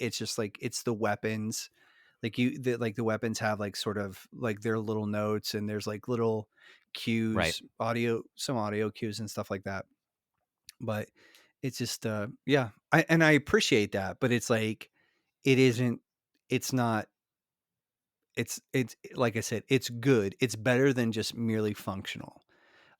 it's just like it's the weapons. Like the weapons have like sort of like their little notes, and there's like little right. cues, some audio cues and stuff like that. But it's just yeah. I appreciate that, but it's like it isn't it's not it's like I said, it's good. It's better than just merely functional.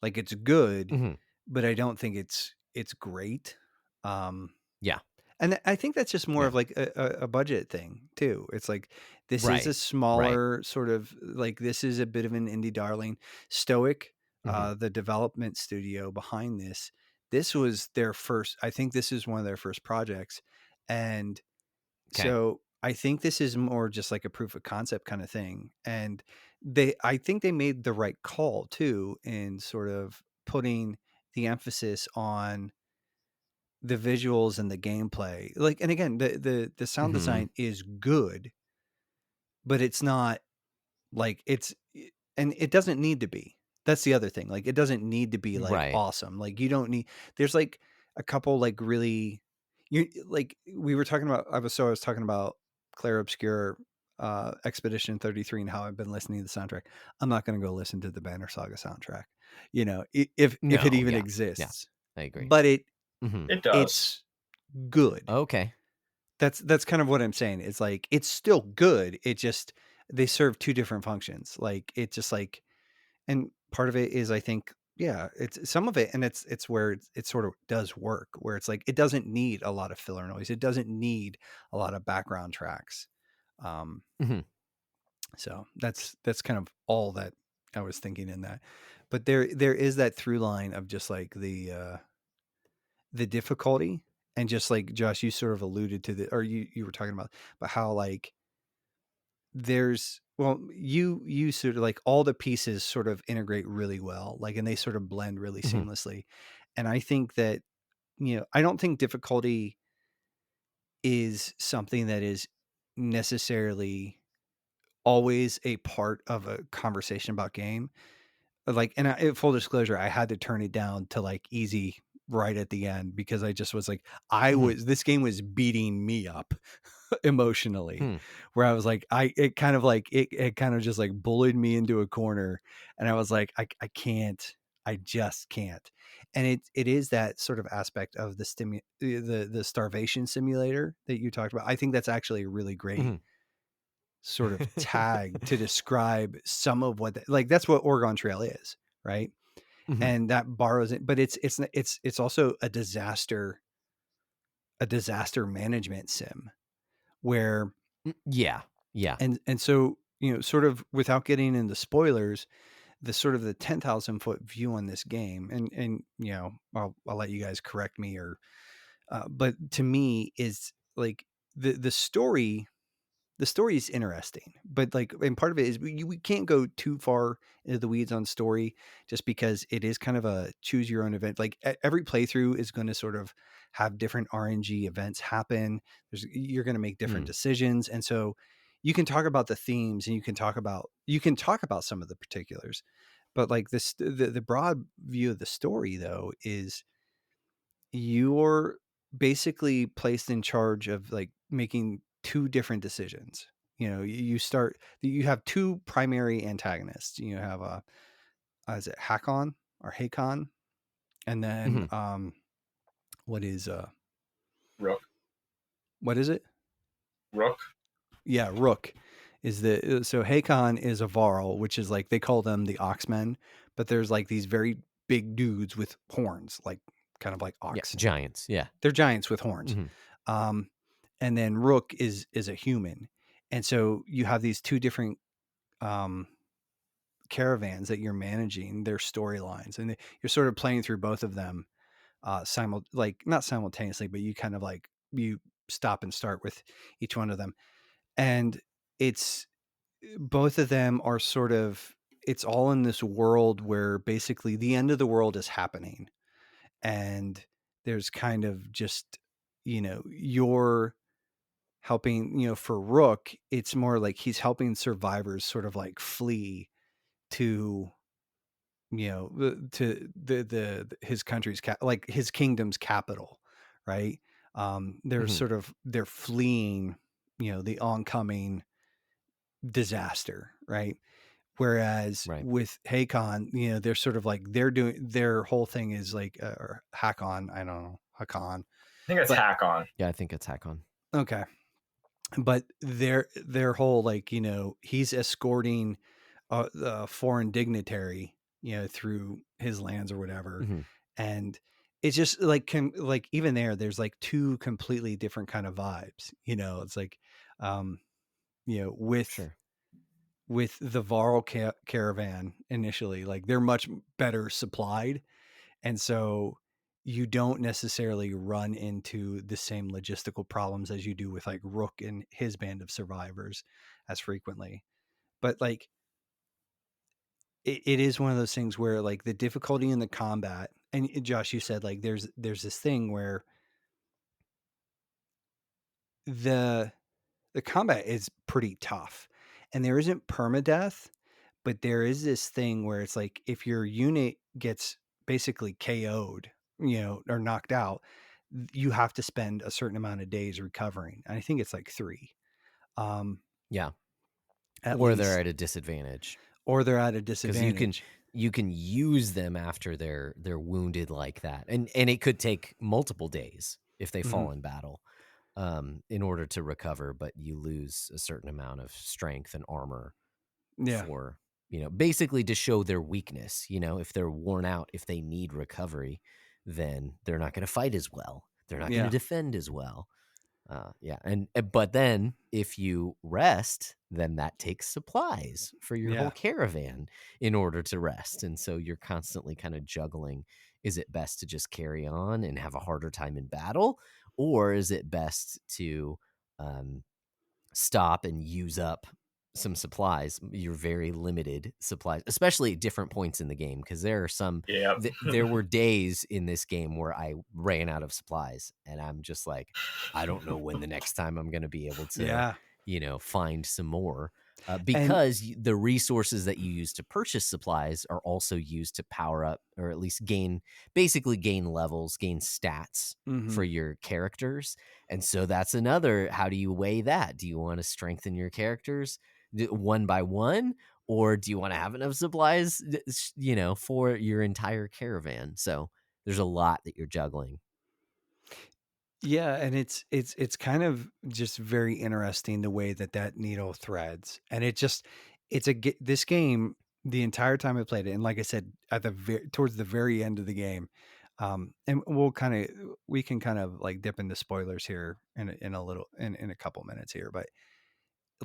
Like it's good, Mhm. but I don't think it's great. Um Yeah, and I think that's just more yeah. of like a budget thing too. It's like this is a Right, right. smaller sort of like this is a bit of an indie darling. Stoic, Mhm. the development studio behind this. This was their first. I think this is one of their first projects, and 'Kay. so I think this is more just like a proof of concept kind of thing. And I think they made the right call too in sort of putting the emphasis on the visuals and the gameplay. Like, and again, the sound Mhm. design is good, but it's not like and it doesn't need to be. That's the other thing. Like, it doesn't need to be like Right. awesome. Like, you don't need. There's like a couple like really, you like we were talking about. I was talking about Claire Obscure, Expedition 33, and how I've been listening to the soundtrack. I'm not going to go listen to the Banner Saga soundtrack. If it No, even yeah, yeah. exists, I agree. but Mhm. It does. it's good. Okay. That's kind of what I'm saying. It's like it's still good. It just they serve two different functions. Like it just like and part of it is I think yeah, it's some of it and it's where it sort of does work where it's like it doesn't need a lot of filler noise. It doesn't need a lot of background tracks. Um Mhm. so that's kind of all that I was thinking in that. But there is that through line of just like the difficulty and just like Josh you sort of alluded to or you were talking about but how like there's well you sort of like all the pieces sort of integrate really well like and they sort of blend really Mhm. seamlessly. And I think that I don't think difficulty is something that is necessarily always a part of a conversation about game. Like, and full disclosure, I had to turn it down to like easy right at the end because I just was like, Mhm. this game was beating me up emotionally, Hmm. where I was like, it kind of like, it kind of just like bullied me into a corner. And I was like, I can't, I just can't. And it is that sort of aspect of the starvation simulator that you talked about. I think that's actually a really great Mhm. sort of tag to describe some of what like that's what Oregon Trail is, right? Mhm. And that borrows it, but it's also a disaster management sim where Yeah, yeah. and so sort of without getting into spoilers, the sort of the 10,000 foot view on this game, and I'll let you guys correct me or but to me is like the story. The story is interesting, but like, and part of it is we can't go too far into the weeds on story just because it is kind of a choose your own event. Like every playthrough is going to sort of have different RNG events happen. You're going to make different Mm. decisions. And so you can talk about the themes and you can talk about some of the particulars, but like the broad view of the story though is you're basically placed in charge of like making two different decisions. You have two primary antagonists. You have is it Hakon or Hakon? And then Mhm. what is Rook. what is it? Rook. Yeah, Rook is so Hakon is a Varl, which is like they call them the Oxmen, but there's like these very big dudes with horns, like kind of like Yeah, ox. giants. Yeah. They're giants with horns. Mhm. And then Rook is a human, and so you have these two different caravans that you're managing their storylines, and you're sort of playing through both of them not simultaneously, but you kind of like you stop and start with each one of them, and it's both of them are sort of it's all in this world where basically the end of the world is happening, and there's kind of just you're helping for Rook. It's more like he's helping survivors sort of like flee to to his country's like his kingdom's capital, right? They're Mhm. sort of they're fleeing the oncoming disaster, right? Whereas Right. with Hakon, they're sort of like they're doing their whole thing is like or Hakon, I don't know, Hakon, I think it's but Hack On. Yeah, I think it's Hakon. okay. But their whole like he's escorting a foreign dignitary through his lands or whatever, Mhm. and it's just like like even there's like two completely different kind of vibes. It's like um with Sure. the Varl caravan initially, like they're much better supplied, and so you don't necessarily run into the same logistical problems as you do with like Rook and his band of survivors as frequently. But like it is one of those things where like the difficulty in the combat, and Josh, you said like there's this thing where the combat is pretty tough, and there isn't permadeath, but there is this thing where it's like if your unit gets basically KO'd, or knocked out, you have to spend a certain amount of days recovering. And I think it's like 3, Yeah. at Or they're least, at a disadvantage or they're at a because disadvantage. you can use them after they're wounded like that, and it could take multiple days if they fall in battle, in order to recover. But you lose a certain amount of strength and armor Yeah, for basically to show their weakness. If they're worn out, if they need recovery, then they're not going to fight as well. They're not going to yeah, defend as well. Yeah, and but then if you rest, then that takes supplies for your yeah, whole caravan in order to rest, and so you're constantly kind of juggling. Is it best to just carry on and have a harder time in battle, or is it best to um, stop and use up some supplies, your very limited supplies, especially at different points in the game? Because there are Yep. there were days in this game where I ran out of supplies, and I'm just like, I don't know when the next time I'm going to be able to, yeah. find some more. And Because the resources that you use to purchase supplies are also used to power up, or at least basically gain levels, gain stats for your characters. And so that's another, how do you weigh that? Do you want to strengthen your characters one by one, or do you want to have enough supplies, for your entire caravan? So there's a lot that you're juggling. yeah, and it's kind of just very interesting the way that needle threads, and this game the entire time I played it, and like I said at towards the very end of the game, and we can kind of like dip into spoilers here in a little in a couple minutes here, but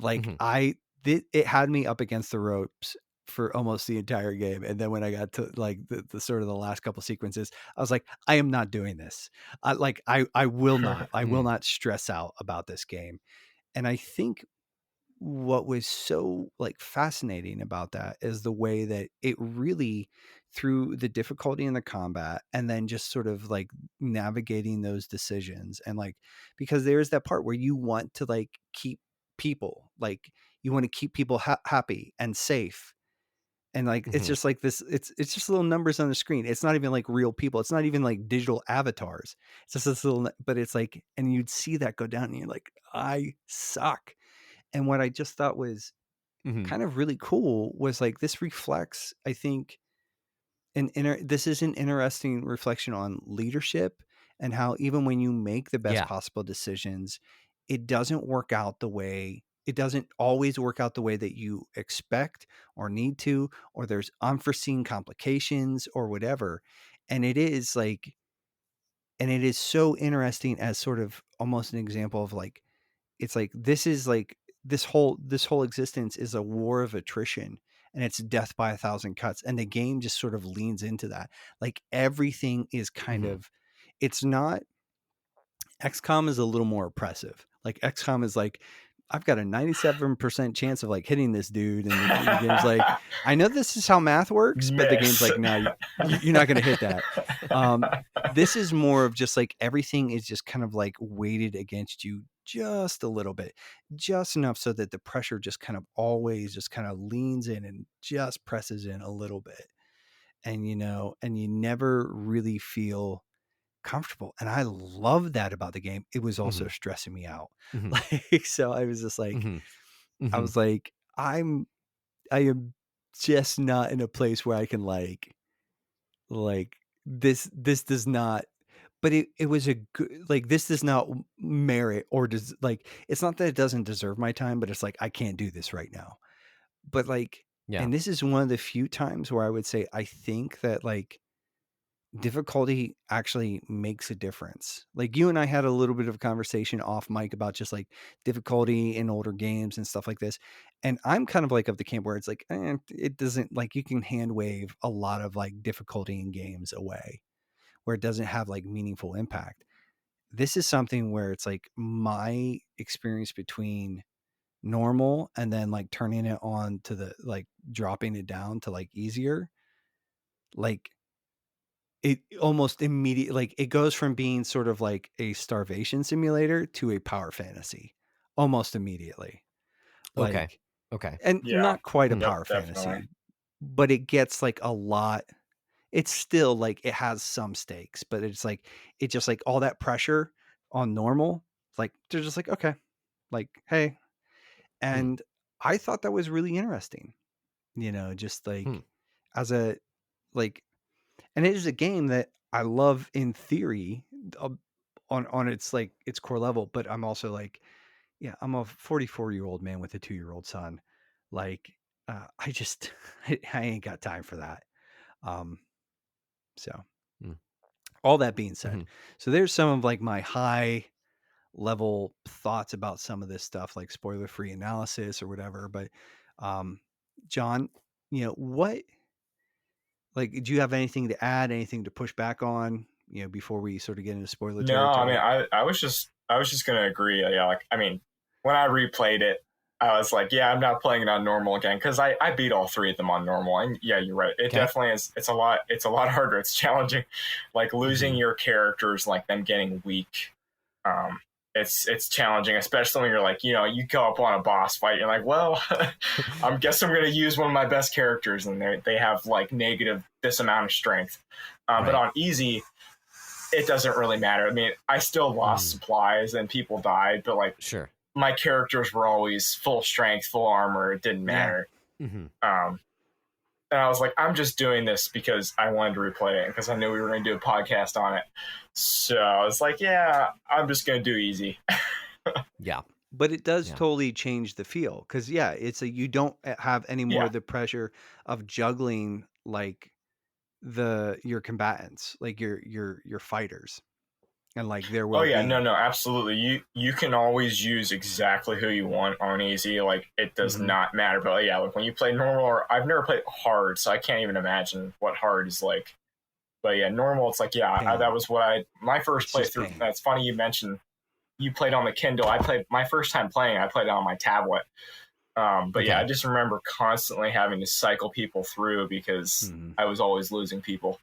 like Mhm. it had me up against the ropes for almost the entire game, and then when I got to like the sort of the last couple sequences, I was like, I am not doing this. I will not. I will Mhm. not stress out about this game. And I think what was so like fascinating about that is the way that it really, through the difficulty in the combat and then just sort of like navigating those decisions, and like because there's that part where you want to like keep people, like you want to keep people happy and safe, and like it's Mhm. just like this, it's just little numbers on the screen. It's not even like real people, it's not even like digital avatars. It's just this little, but it's like, and you'd see that go down and you're like, I suck. And what I just thought was Mhm. kind of really cool was like this reflects, I think, this is an interesting reflection on leadership, and how even when you make the best Yeah. possible decisions, it doesn't work out the way it doesn't always work out the way that you expect or need to, or there's unforeseen complications or whatever. And it is like, and it is so interesting as sort of almost an example of like, it's like, this is like, this whole existence is a war of attrition, and it's death by 1,000 cuts. And the game just sort of leans into that. Like everything is kind Mhm. of, it's not, XCOM is a little more oppressive. Like XCOM is like, I've got a 97% chance of like hitting this dude, and the game's like, I know this is how math works, but the game's Miss. like, no, you're not going to hit that. This is more of just like everything is just kind of like weighted against you just a little bit, just enough so that the pressure just kind of always just kind of leans in and just presses in a little bit. And and you never really feel comfortable. And I love that about the game. It was also Mhm. stressing me out. Mhm. Like, so I was just like, Mhm. I Mhm. was like, I am just not in a place where I can like this does not, but it was a good, like, this does not merit, or does, like, it's not that it doesn't deserve my time, but it's like, I can't do this right now. But like, Yeah. and this is one of the few times where I would say, I think that like, difficulty actually makes a difference. Like you and I had a little bit of a conversation off mic about just like difficulty in older games and stuff like this. And I'm kind of like of the camp where it's like, it doesn't, like, you can hand wave a lot of like difficulty in games away where it doesn't have like meaningful impact. This is something where it's like my experience between normal and then like turning it on to the, like, dropping it down to like easier, like, it almost immediately, like, it goes from being sort of like a starvation simulator to a power fantasy almost immediately. Okay. Like, Okay. and Yeah. not quite a Mhm. Yep. power Definitely. fantasy, but it gets like a lot. It's still like, it has some stakes, but it's like, it just like all that pressure on normal, like they're just like, okay, like, hey. Hmm. And I thought that was really interesting, just Hmm. like, as a, like, and it is a game that I love in theory, uh, on its, like, its core level. But I'm also like, yeah, I'm a 44-year-old man with a 2-year-old son. Like, I just, I ain't got time for that. Um, so Mm. all that being said, Mhm. so there's some of like my high level thoughts about some of this stuff, like spoiler free analysis or whatever. But, John, what, like, do you have anything to add, anything to push back on, before we sort of get into spoiler No, I mean, territory? I was just gonna agree. Yeah, like, I mean, when I replayed it, I was like, yeah, I'm not playing it on normal again, because I beat all three of them on normal, and yeah, you're right. It Okay. definitely is. It's a lot harder. It's challenging, like losing Mhm. your characters, like them getting weak. Um, it's challenging, especially when you're like, you go up on a boss fight, you're like, well, I guess I'm gonna use one of my best characters, and they have like negative this amount of strength. But Right. on easy, it doesn't really matter. I mean, I still lost Mm. supplies and people died, but like Sure. my characters were always full strength, full armor. It didn't Yeah. matter. Mhm. And I was like, I'm just doing this because I wanted to replay it because I knew we were going to do a podcast on it. So I was like, yeah, I'm just going to do easy. Yeah. But it does Yeah. totally change the feel, because yeah, it's a, you don't have any more Yeah. of the pressure of juggling like your combatants, like your fighters, and like their Oh yeah, well-being. no, absolutely. You can always use exactly who you want on easy. Like it does Mhm. not matter. But yeah, like when you play normal, or I've never played hard, so I can't even imagine what hard is like. But yeah, normal, it's like, yeah, Pain. that was my first It's just playthrough. pain. That's funny you mentioned you played on the Kindle. I played my first time playing. I played it on my tablet. But yeah, I Okay. just remember constantly having to cycle people through because Mhm. I was always losing people.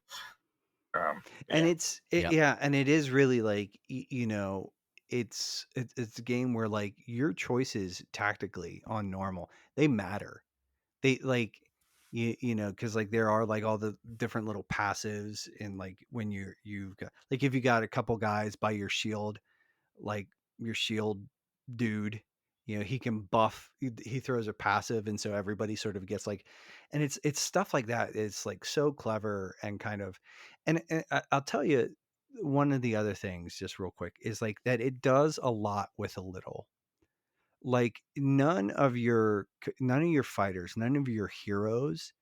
And Yeah. Yep. yeah, and it is really like, it's a game where like your choices tactically on normal, they matter. They like, because like there are like all the different little passives, and like when you've got, like, if you got a couple guys by your shield, like your shield dude, he can buff, he throws a passive, and so everybody sort of gets like, and it's stuff like that. It's like so clever and kind of, and I'll tell you, one of the other things just real quick is like that it does a lot with a little. like none of your fighters, none of your heroes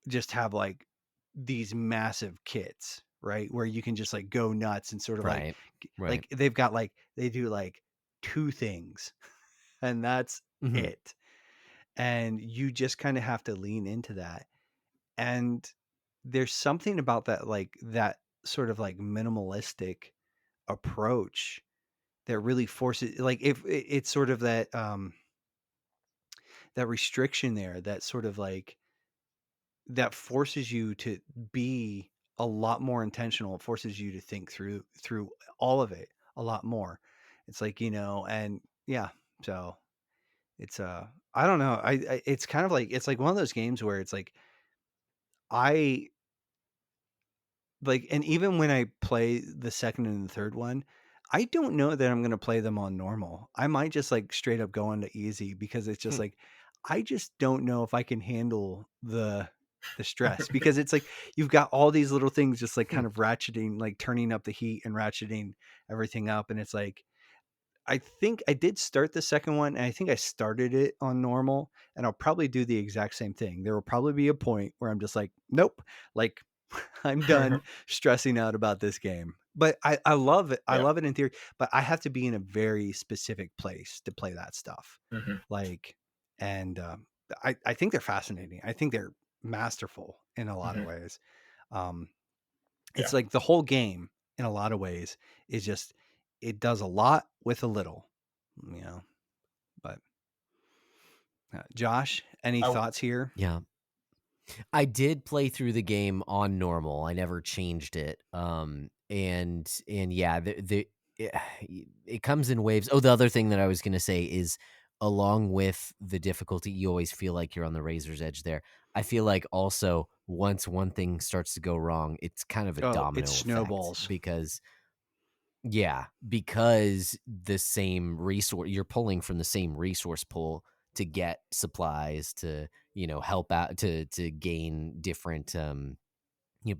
just have like these massive kits, right? Where you can just like go nuts and sort of like Right. Right. like they've got like they do like two things and that's Mhm. it. And you just kind of have to lean into that. And there's something about that like that sort of like minimalistic approach that really forces like if it's sort of that restriction there that sort of like that forces you to be a lot more intentional. It forces you to think through all of it a lot more. It's like, and yeah, so it's I don't know. I it's kind of like it's like one of those games where it's like I like and even when I play the second and the third one, I don't know that I'm going to play them on normal. I might just like straight up go into easy because it's just Hmm. like I just don't know if I can handle the stress because it's like you've got all these little things just like Hmm. kind of ratcheting like turning up the heat and ratcheting everything up and it's like I think I did start the second one, and I think I started it on normal, and I'll probably do the exact same thing. There will probably be a point where I'm just like, nope, like I'm done stressing out about this game. But I love it. I Yeah. love it in theory, but I have to be in a very specific place to play that stuff. Mhm. Like, and I think they're fascinating. I think they're masterful in a lot of Mhm. ways. Um, Yeah. it's like the whole game in a lot of ways is just it does a lot with a little, you know. But Josh, any I thoughts here? Yeah. I did play through the game on normal. I never changed it. And yeah, it, it comes in waves. Oh, the other thing that I was going to say is along with the difficulty, you always feel like you're on the razor's edge there. I feel like also once one thing starts to go wrong, it's kind of a Oh, it domino effect snowballs. because the same resource you're pulling from the same resource pool to get supplies to help out to gain different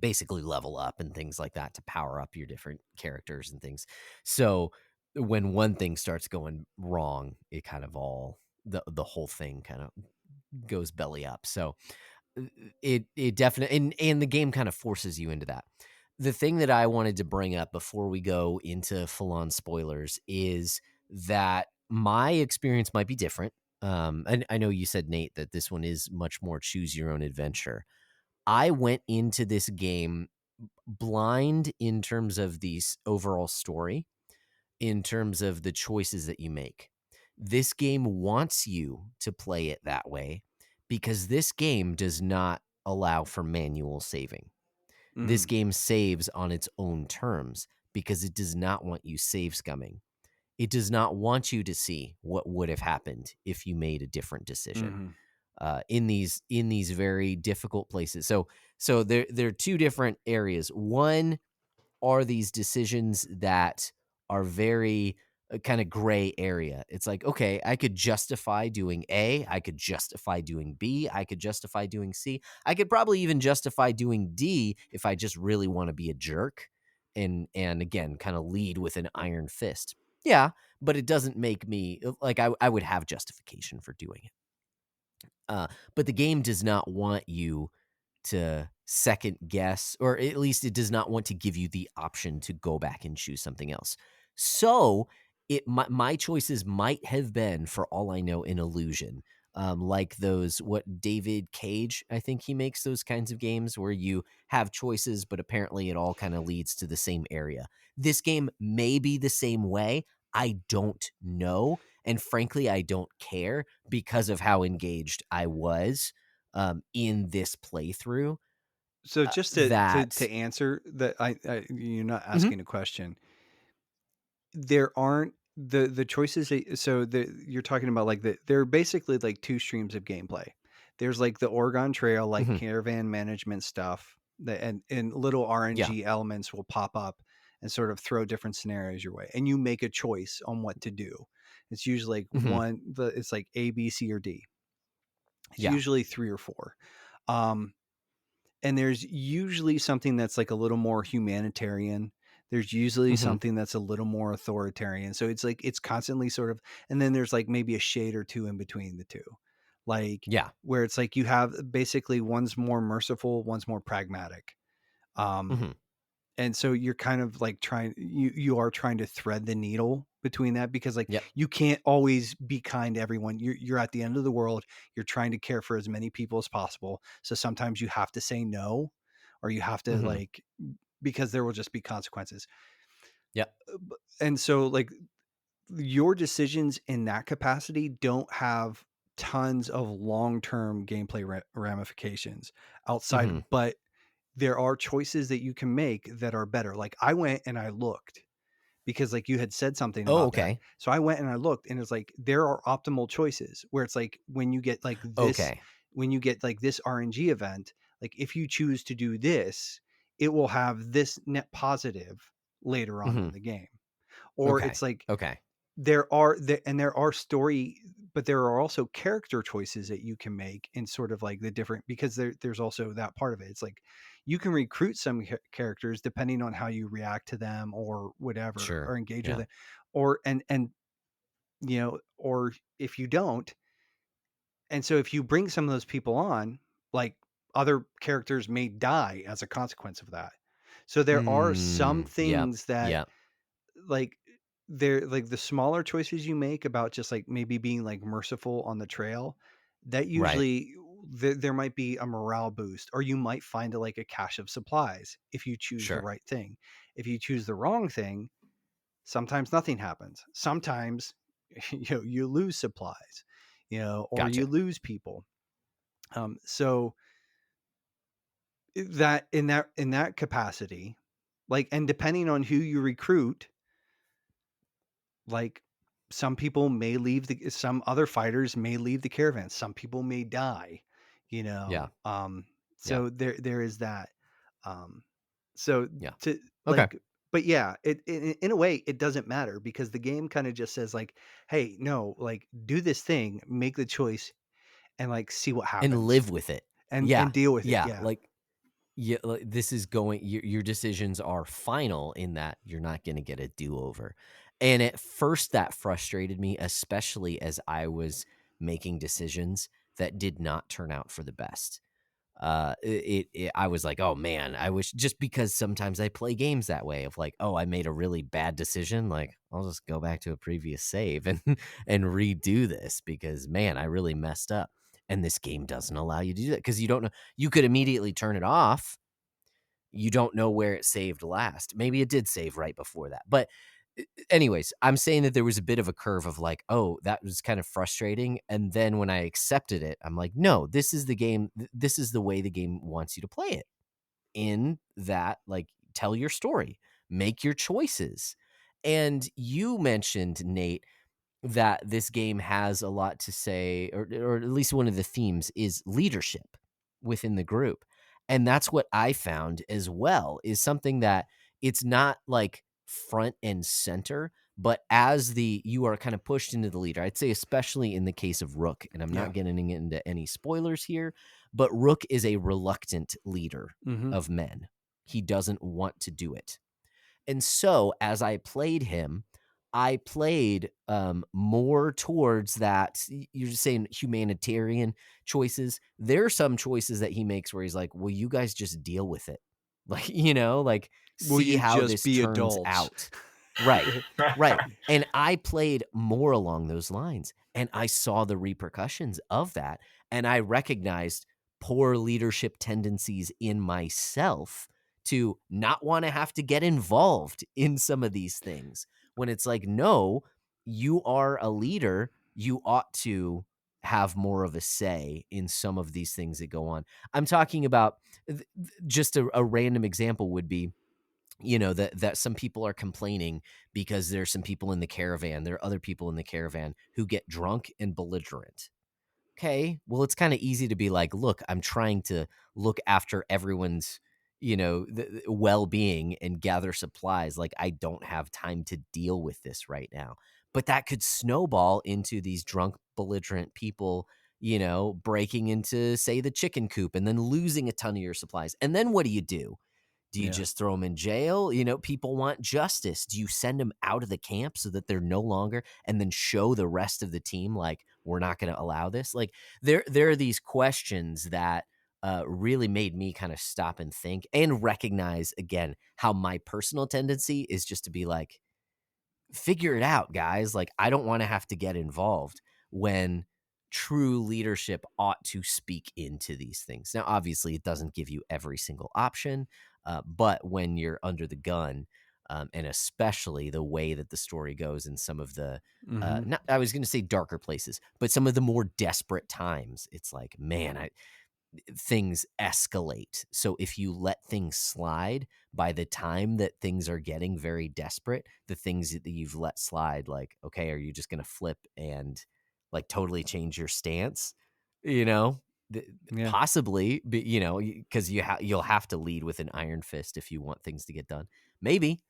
basically level up and things like that to power up your different characters and things. So when one thing starts going wrong, it kind of all the whole thing kind of goes belly up. So it definitely and the game kind of forces you into that. The thing that I wanted to bring up before we go into full on spoilers is that my experience might be different. And I know you said, Nate, that this one is much more choose your own adventure. I went into this game blind in terms of the overall story, in terms of the choices that you make. This game wants you to play it that way because this game does not allow for manual saving. This Mm, game saves on its own terms because it does not want you save scumming. It does not want you to see what would have happened if you made a different decision mm-hmm. in these very difficult places. So there are two different areas. One are these decisions that are very kind of gray area. It's like, okay, I could justify doing A, I could justify doing B, I could justify doing C. I could probably even justify doing D if I just really want to be a jerk and again, kind of lead with an iron fist. Yeah, but it doesn't make me like I would have justification for doing it. But the game does not want you to second guess, or at least it does not want to give you the option to go back and choose something else. So my choices might have been, for all I know, an illusion. Like those, what David Cage, I think he makes those kinds of games where you have choices, but apparently it all kind of leads to the same area. This game may be the same way. I don't know. And frankly, I don't care because of how engaged I was in this playthrough. So just to That answer that, you're not Mhm. asking a question. There aren't the choices. So you're talking about like there are basically like two streams of gameplay. There's like the Oregon Trail, like Mhm. caravan management stuff, that and little Yeah. RNG elements will pop up and sort of throw different scenarios your way, and you make a choice on what to do. It's usually like Mhm. it's like A, B, C, or D. It's Yeah. usually three or four. Um, and there's usually something that's like a little more humanitarian. There's usually Mhm. something that's a little more authoritarian. So it's like it's constantly sort of, and then there's like maybe a shade or two in between the two. Like Yeah. where it's like you have basically one's more merciful, one's more pragmatic. Um Mhm. and so you're kind of like you are trying to thread the needle between that, because like Yep. you can't always be kind to everyone. You're at the end of the world. You're trying to care for as many people as possible. So sometimes you have to say no, or you have to Mhm. like, because there will just be consequences. Yep. And so like your decisions in that capacity don't have tons of long-term gameplay ramifications outside, Mhm. but there are choices that you can make that are better. Like I went and I looked, because like you had said something Oh, about that. okay. So I went and I looked, and it's like there are optimal choices where it's like when you get like this, Okay. when you get like this RNG event, like if you choose to do this, it will have this net positive later on in Mhm. the game. Or Okay. it's like Okay. there are story, but there are also character choices that you can make in sort of like the different, because there's also that part of it. It's like you can recruit some characters depending on how you react to them or whatever, Sure. or engage with Yeah. it, or and or if you don't. And so if you bring some of those people on, like other characters may die as a consequence of that. So there are some Yep. things that Yep. like they're like the smaller choices you make about just like maybe being like merciful on the trail, that Right. usually there might be a morale boost, or you might find like a cache of supplies if you choose the Sure. right thing. If you choose the wrong thing, sometimes nothing happens. Sometimes you lose supplies, or you Gotcha. lose people. So that in that capacity, like, and depending on who you recruit, like some people may leave some other fighters may leave the caravan, some people may die, you Yeah. know Yeah. so there is that. um so Yeah. to Okay. like, but yeah, in a way it doesn't matter, because the game kind of just says like, hey, no, like do this thing, make the choice, and like see what And happens, live with it. and Yeah. deal with it. Yeah. Yeah. Like, yeah, like this is going, your decisions are final in that you're not going to get a do-over. And at first that frustrated me, especially as I was making decisions that did not turn out for the best. I was like, oh man, I wish, just because sometimes I play games that way of like, oh, I made a really bad decision. Like, I'll just go back to a previous save and and redo this because man, I really messed up. And this game doesn't allow you to do that because you don't know. You could immediately turn it off. You don't know where it saved last. Maybe it did save right before that. But anyways, I'm saying that there was a bit of a curve of like, oh, that was kind of frustrating. And then when I accepted it, I'm like, no, this is the game. This is the way the game wants you to play it. In that, like, tell your story, make your choices. And you mentioned, Nate, that this game has a lot to say, or at least one of the themes is leadership within the group. And that's what I found as well, is something that it's not like front and center, but as you are kind of pushed into the leader, I'd say, especially in the case of Rook, and I'm Yeah. not getting into any spoilers here, but Rook is a reluctant leader Mm-hmm. of men. He doesn't want to do it. And so as I played him, I played more towards that. You're just saying humanitarian choices. There are some choices that he makes where he's like, well, you guys just deal with it. Like, like Will see you how just this be turns adults? out. Right. Right. And I played more along those lines and I saw the repercussions of that. And I recognized poor leadership tendencies in myself to not want to have to get involved in some of these things when it's like, no, you are a leader. You ought to have more of a say in some of these things that go on. I'm talking about just a random example would be, that some people are complaining because there's some people in the caravan. There are other people in the caravan who get drunk and belligerent. Okay, well, it's kind of easy to be like, look, I'm trying to look after everyone's, well-being and gather supplies. Like, I don't have time to deal with this right now. But that could snowball into these drunk, belligerent people, breaking into, say, the chicken coop and then losing a ton of your supplies. And then what do? Do you Yeah. just throw them in jail? People want justice. Do you send them out of the camp so that they're no longer, and then show the rest of the team like, we're not going to allow this? Like, there are these questions that really made me kind of stop and think and recognize again how my personal tendency is just to be like, figure it out, guys. Like, I don't want to have to get involved when true leadership ought to speak into these things. Now, obviously, it doesn't give you every single option, but when you're under the gun, and especially the way that the story goes in some of the, Mhm. not, I was going to say darker places, but some of the more desperate times, it's like, man, things escalate. So if you let things slide, by the time that things are getting very desperate, the things that you've let slide, like, okay, are you just going to flip and like totally change your stance? You know, Yeah. Possibly, because you'll have to lead with an iron fist if you want things to get done. Maybe,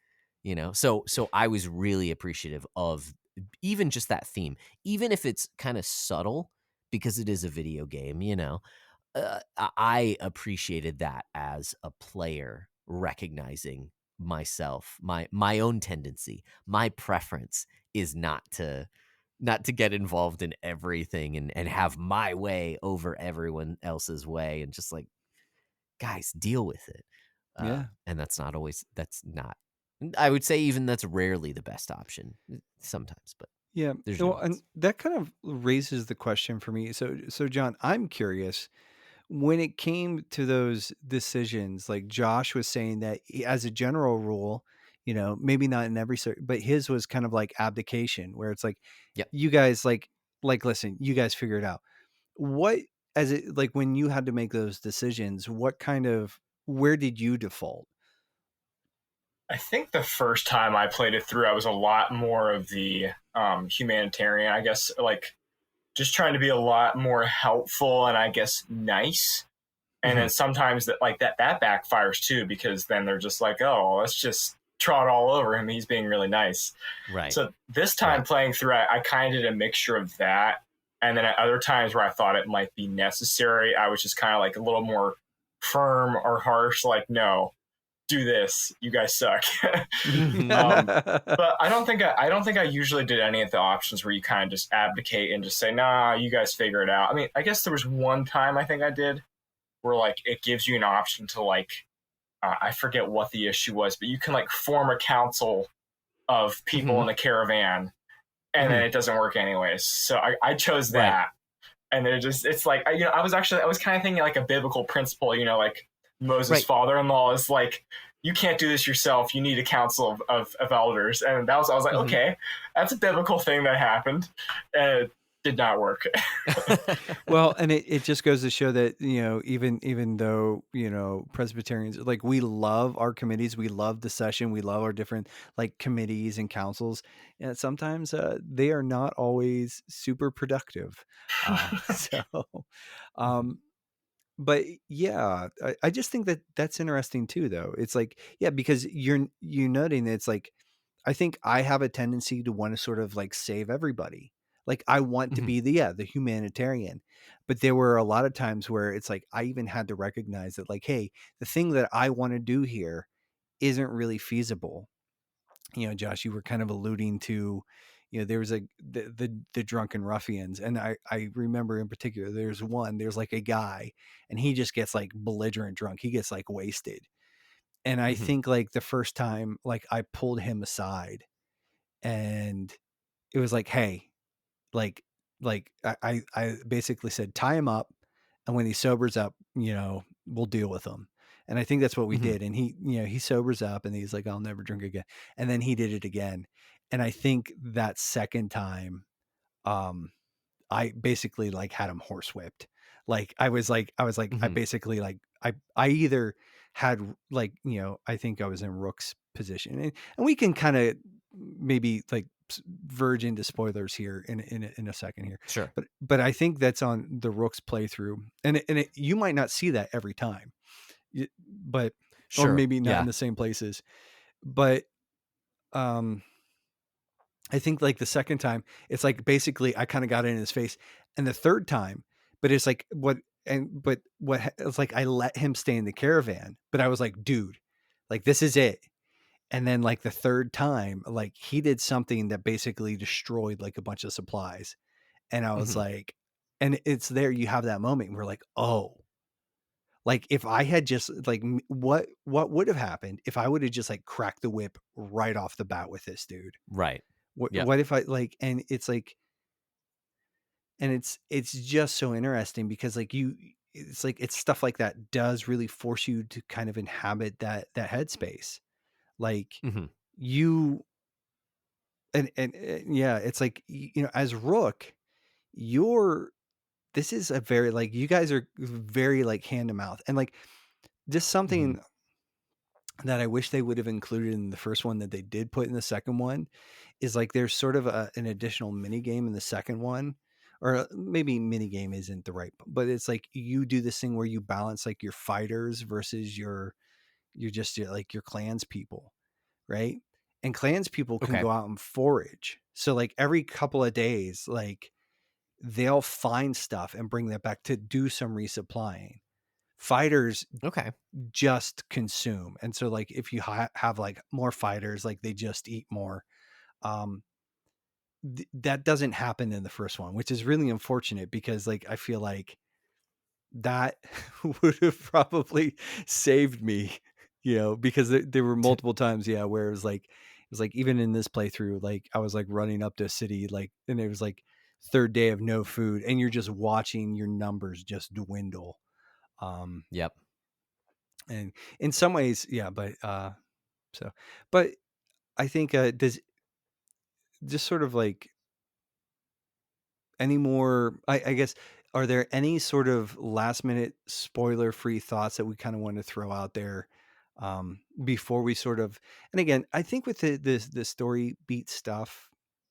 So I was really appreciative of even just that theme, even if it's kind of subtle, because it is a video game. I appreciated that as a player, recognizing myself, my own tendency, my preference is not to get involved in everything and have my way over everyone else's way, and just like, guys, deal with it. Yeah. And that's not, I would say, even that's rarely the best option sometimes, but Yeah. there's Well, and nuance. that kind of raises the question for me. So John, I'm curious, when it came to those decisions, like Josh was saying that as a general rule, maybe not in every but his was kind of like abdication, where it's like, Yep. you guys listen, you guys figure it out. What, as it, like, when you had to make those decisions, where did you default? I think the first time I played it through, I was a lot more of the humanitarian, I guess, like just trying to be a lot more helpful and I guess nice. And then sometimes that backfires too, because then they're just like, oh, let's just trot all over him. He's being really nice. Right. So this time Right. playing through, I kind of did a mixture of that. And then at other times where I thought it might be necessary, I was just kind of like a little more firm or harsh, like, no, do this. You guys suck. But I don't think I usually did any of the options where you kind of just abdicate and just say, nah, you guys figure it out. I mean, I guess there was one time I think I did where like it gives you an option to like I forget what the issue was, but you can like form a council of people in the caravan, and then it doesn't work anyways. So I chose that, Right. and then it's like I was kind of thinking like a biblical principle, like Moses' Right. father-in-law is like, you can't do this yourself. You need a council of elders, and I was like, okay, that's a biblical thing that happened, and it did not work. Well, and it just goes to show that, even though, Presbyterians, like, we love our committees, we love the session, we love our different like committees and councils, and sometimes they are not always super productive. So, um, but yeah, I just think that that's interesting too, though. It's like, yeah, because you noting that it's like, I think I have a tendency to want to sort of like save everybody. Like, I want to be the humanitarian, but there were a lot of times where it's like, I even had to recognize that, like, hey, the thing that I want to do here isn't really feasible. Josh, you were kind of alluding to, there was the drunken ruffians. And I remember in particular, there's like a guy, and he just gets like belligerent drunk. He gets like wasted. And I think like the first time, like, I pulled him aside, and it was like, hey, like, I basically said, tie him up, and when he sobers up, we'll deal with him. And I think that's what we did. And he sobers up, and he's like, I'll never drink again. And then he did it again. And I think that second time, I basically like had him horsewhipped. Like, I basically like, I either had like, I think I was in Rook's position, and we can kind of maybe like verge into spoilers here in a second here. Sure. But I think that's on the Rook's playthrough, and you might not see that every time, but or Sure. maybe not Yeah. in the same places. But I think like the second time, it's like basically I kind of got it in his face, and the third time, but it's like it's like I let him stay in the caravan, but I was like, dude, Like, this is it. And then like the third time, like he did something that basically destroyed like a bunch of supplies. And I was Mhm. like, and it's there, you have that moment where like, oh, like if I had just like, what would have happened if I would have just like cracked the whip right off the bat with this dude? Right. Yep. What if I like, and it's like, and it's just so interesting because like it's like, it's stuff like that does really force you to kind of inhabit that headspace. Like Mhm. you, and yeah, it's like, you know, as Rook, you're, this is a very like, you guys are very like hand to mouth, and like just something Mhm. that I wish they would have included in the first one that they did put in the second one is like there's sort of an additional mini game in the second one, or maybe mini game isn't the right, but it's like you do this thing where you balance like your fighters versus your just like your clans people, right? And clans people can Okay. go out and forage. So like every couple of days, like they'll find stuff and bring that back to do some resupplying. Fighters Okay. just consume. And so like if you have like more fighters, like they just eat more. Um that doesn't happen in the first one, which is really unfortunate because like I feel like that would have probably saved me, you know, because there were multiple times, yeah, where it was like even in this playthrough, like I was like running up to a city, like, and it was like third day of no food, and you're just watching your numbers just dwindle. Yep. And in some ways, yeah, but so, but I think does just sort of like any more, I guess, are there any sort of last minute spoiler free thoughts that we kind of want to throw out there before we sort of, and again, I think with the story beat stuff,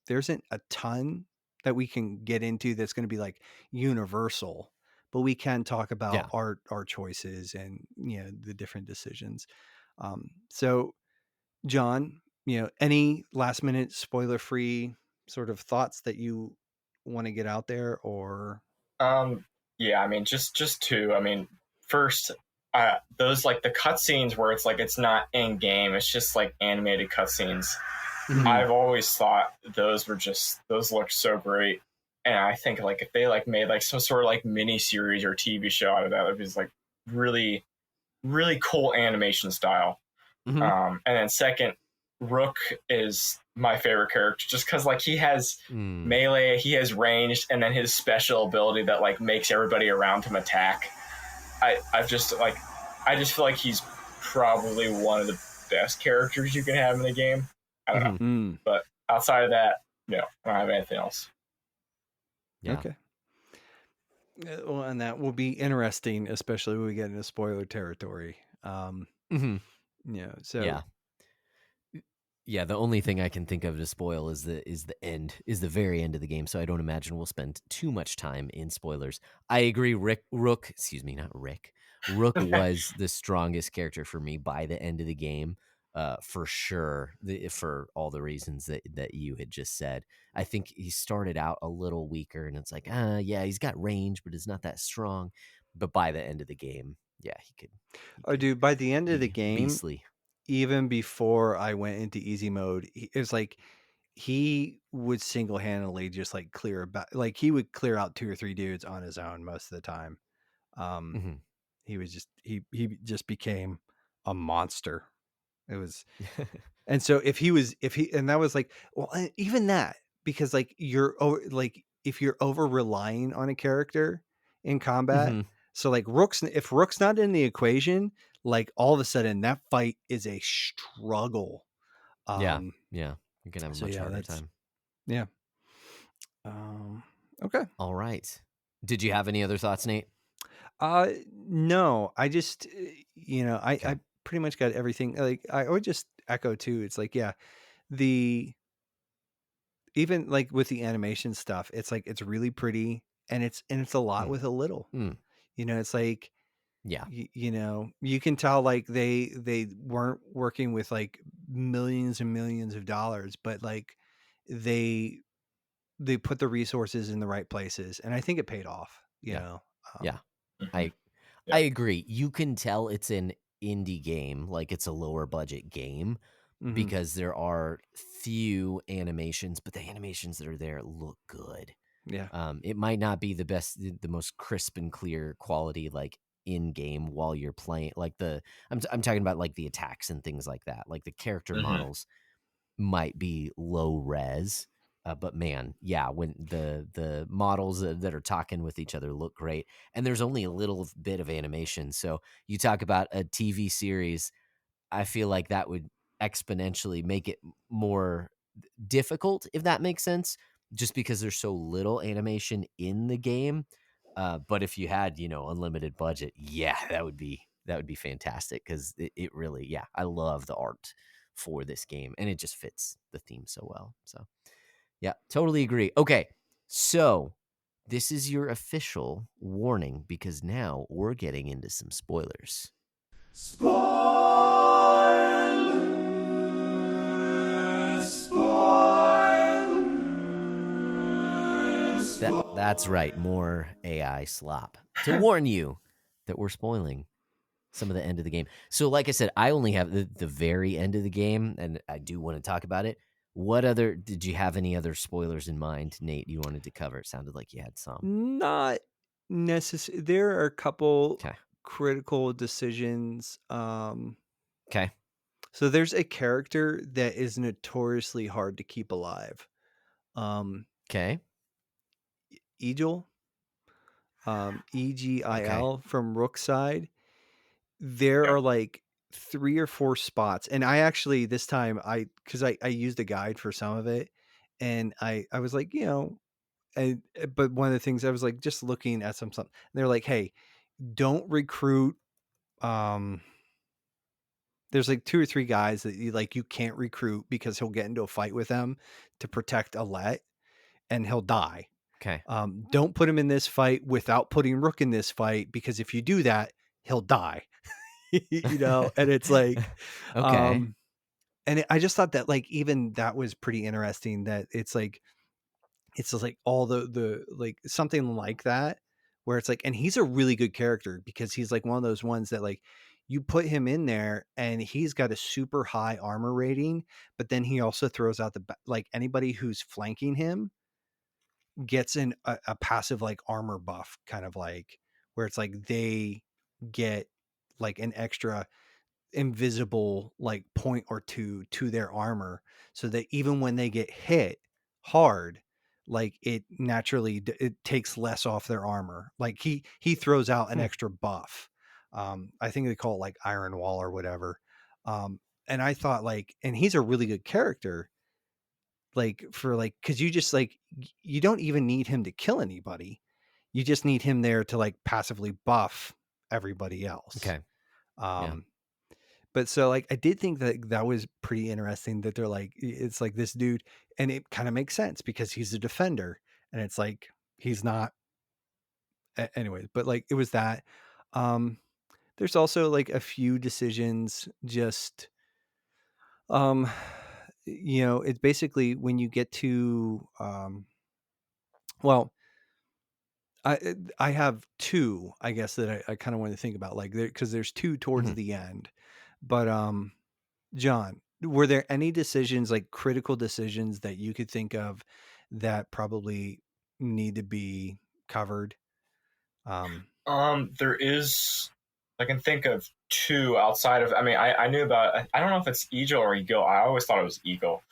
there isn't a ton that we can get into that's going to be like universal, but we can talk about Yeah. our choices and, you know, the different decisions. So John, you know, any last minute spoiler free sort of thoughts that you want to get out there, or Yeah, I mean, just two. I mean, first, those like the cutscenes where it's like it's not in game; it's just like animated cutscenes. Mhm. I've always thought those look so great, and I think like if they like made like some sort of like mini series or TV show out of that, it was like really really cool animation style. Mhm. And then second, Rook is my favorite character just because like he has Mm. melee, he has ranged, and then his special ability that like makes everybody around him attack. I just feel like he's probably one of the best characters you can have in the game. I don't know, Mhm. but outside of that, no, I don't have anything else. Yeah. okay. Well, and that will be interesting, especially when we get into spoiler territory. Mhm. Yeah. So Yeah. Yeah, the only thing I can think of to spoil is the very end of the game. So I don't imagine we'll spend too much time in spoilers. I agree. Rook, excuse me, not Rick. Rook was the strongest character for me by the end of the game, for sure. For all the reasons that you had just said. I think he started out a little weaker, and it's like, yeah, he's got range, but it's not that strong. But by the end of the game, yeah, he could oh, dude, by the end of the be game, beastly. even before I went into easy mode, it was like he would single handedly just like clear about, like he would clear out 2 or 3 dudes on his own most of the time. Um, Mhm. he was just he just became a monster. It was, and so if he, and that was like, well, and even that, because like like if you're over relying on a character in combat, Mhm. so like if Rook's not in the equation, like all of a sudden that fight is a struggle. Yeah, Um, yeah. You're gonna have a so much yeah, harder that's, time. yeah. Um, okay. All right. Did you have any other thoughts, Nate? Uh, no, I just, Okay. I pretty much got everything. Like I would just echo too. It's like, yeah, the, even like with the animation stuff, it's like, it's really pretty, and it's a lot Mm. with a little, Mm. you know, it's like, Yeah. you know, you can tell like they weren't working with like millions and millions of dollars, but like they, they put the resources in the right places, and I think it paid off, you Yeah. know. Yeah. Mhm. I Yeah. I agree. You can tell it's an indie game, like it's a lower budget game, Mhm. because there are few animations, but the animations that are there look good. Yeah. It might not be the best, the most crisp and clear quality, like in game while you're playing. Like I'm talking about like the attacks and things like that. Like the character Mhm. models might be low res, but man, yeah, when the models that are talking with each other look great, and there's only a little bit of animation. So you talk about a TV series, I feel like that would exponentially make it more difficult, if that makes sense, just because there's so little animation in the game. But if you had, unlimited budget, yeah, that would be fantastic, because it really, yeah, I love the art for this game, and it just fits the theme so well. So yeah, totally agree. Okay, so this is your official warning, because now we're getting into some spoilers. That's right, more AI slop to warn you that we're spoiling some of the end of the game. So like I said, I only have the very end of the game, and I do want to talk about it. Did you have any other spoilers in mind, Nate, you wanted to cover? It sounded like you had some. Not necessary. There are a couple Okay. critical decisions. Okay. So there's a character that is notoriously hard to keep alive. Okay. Egil, Egil from Rook's side. There are like 3 or 4 spots, and I actually this time because I used a guide for some of it, and I was like, but one of the things I was like just looking at something. And they're like, hey, don't recruit. There's like 2 or 3 guys that you can't recruit because he'll get into a fight with them to protect Alette, and he'll die. Okay. Don't put him in this fight without putting Rook in this fight, because if you do that, he'll die. And it's like, Okay. I just thought that like even that was pretty interesting. That it's just like all the like something like that, where it's like, and he's a really good character, because he's like one of those ones that like you put him in there and he's got a super high armor rating, but then he also throws out like anybody who's flanking him gets in a passive like armor buff, kind of like where it's like they get like an extra invisible like point or two to their armor, so that even when they get hit hard, like it naturally it takes less off their armor. Like he throws out an extra buff. I think they call it like Iron Wall or whatever. And I thought like, and he's a really good character, like for like, because you just like you don't even need him to kill anybody. You just need him there to like passively buff everybody else. Okay. But so like I did think that that was pretty interesting, that they're like, it's like this dude, and it kind of makes sense because he's a defender, and it's like he's not anyways, but like it was that. There's also like a few decisions just it's basically when you get to well, I have 2, I guess, that I kind of want to think about, like because there's 2 towards the end. But John, were there any decisions, like critical decisions, that you could think of that probably need to be covered? There is, I can think of 2 outside of, I knew about, I don't know if it's Eagle or Eagle. I always thought it was Eagle.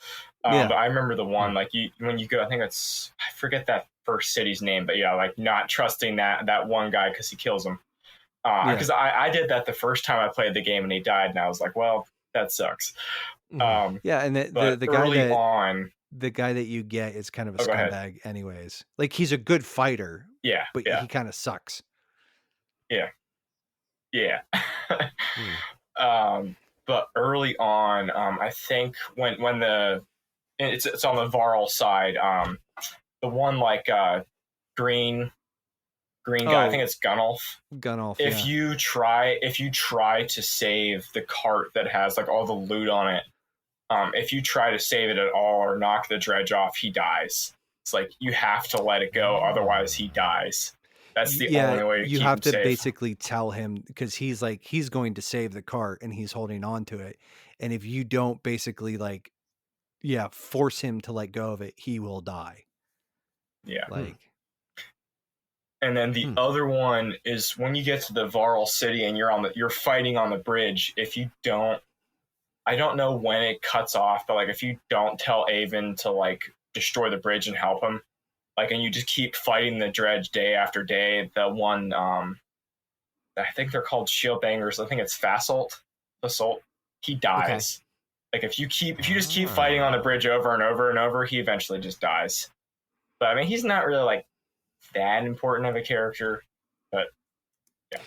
Yeah. But I remember the one, like when you go, I think it's, I forget that first city's name, but yeah, like not trusting that one guy because he kills him. Because I did that the first time I played the game and he died, and I was like, well, that sucks. Yeah, and the guy the guy that you get is kind of a scumbag anyways. Like he's a good fighter, but he kind of sucks. Yeah. But early on, I think when it's on the Varl side, the one like green guy, I think it's Gunnulf. If you try to save the cart that has like all the loot on it, if you try to save it at all or knock the dredge off, he dies. It's like you have to let it go, otherwise he dies. That's the Yeah, only way to you keep have him to safe. basically tell him, because he's like, he's going to save the cart and he's holding on to it. And if you don't basically like, force him to let go of it, he will die. Yeah. Like, And then the other one is when you get to the Varl city and you're fighting on the bridge. If you don't, I don't know when it cuts off, but like if you don't tell Avon to like destroy the bridge and help him, like, and you just keep fighting the dredge day after day, the one, I think they're called shield bangers. I think it's Fasolt. He dies. Like if you just keep fighting on the bridge over and over and over, he eventually just dies. But I mean, he's not really like that important of a character, but yeah.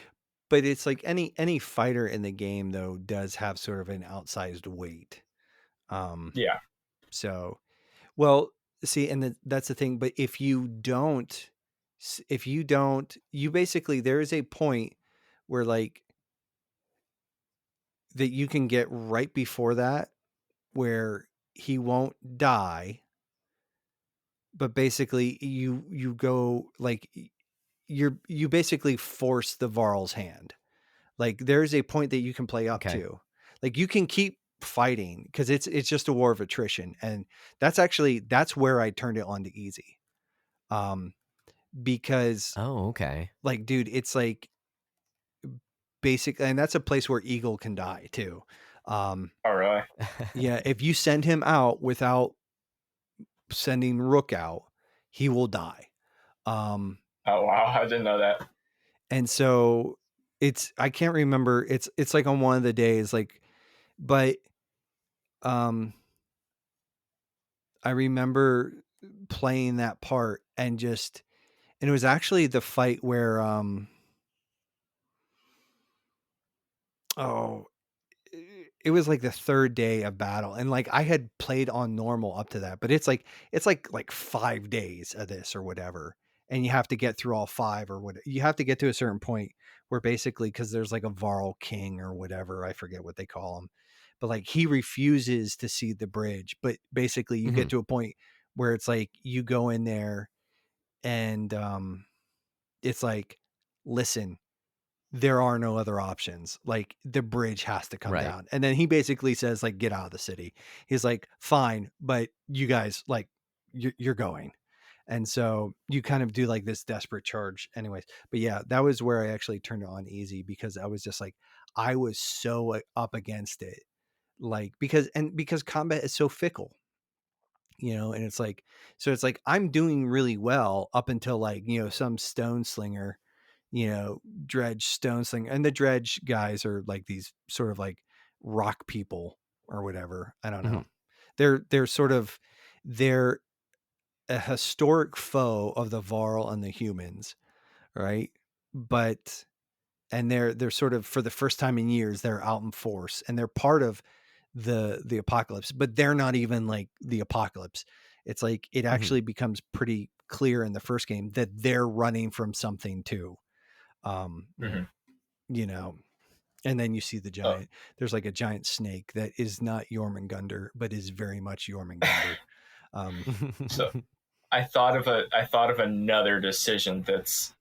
but it's like any fighter in the game though does have sort of an outsized weight. Yeah. So, well, see, and that's the thing. But if you don't, you basically, there is a point where like that you can get right before that where he won't die, but basically you go like you basically force the Varl's hand. Like there's a point that you can play up to. Like you can keep fighting because it's just a war of attrition, and that's where I turned it on to easy. Because like, dude, it's like basic, and that's a place where Eagle can die too. Oh really? Yeah, if you send him out without sending Rook out, he will die. Oh wow, I didn't know that. And so I can't remember, it's like on one of the days, like, but I remember playing that part and it was actually the fight where it was like the third day of battle, and like I had played on normal up to that, but it's like 5 days of this or whatever, and you have to get through all 5 or what, you have to get to a certain point where basically, because there's like a Varl king or whatever, I forget what they call him, but like he refuses to see the bridge, but basically you get to a point where it's like you go in there and it's like, listen, there are no other options. Like the bridge has to come down. And then he basically says like, get out of the city. He's like, fine, but you guys, like, you're going. And so you kind of do like this desperate charge anyways. But yeah, that was where I actually turned it on easy, because I was just like, I was so up against it. Like, because combat is so fickle, and it's like, so it's like, I'm doing really well up until like, some stone slinger, dredge stone slinger, and the dredge guys are like these sort of like rock people or whatever. I don't know. They're sort of, they're a historic foe of the Varl and the humans, right? But they're sort of, for the first time in years, they're out in force and they're part of the apocalypse, but they're not even like the apocalypse. It's like it actually becomes pretty clear in the first game that they're running from something too. And then you see the giant, there's like a giant snake that is not Jormungandr, but is very much Jormungandr. So I thought of another decision that's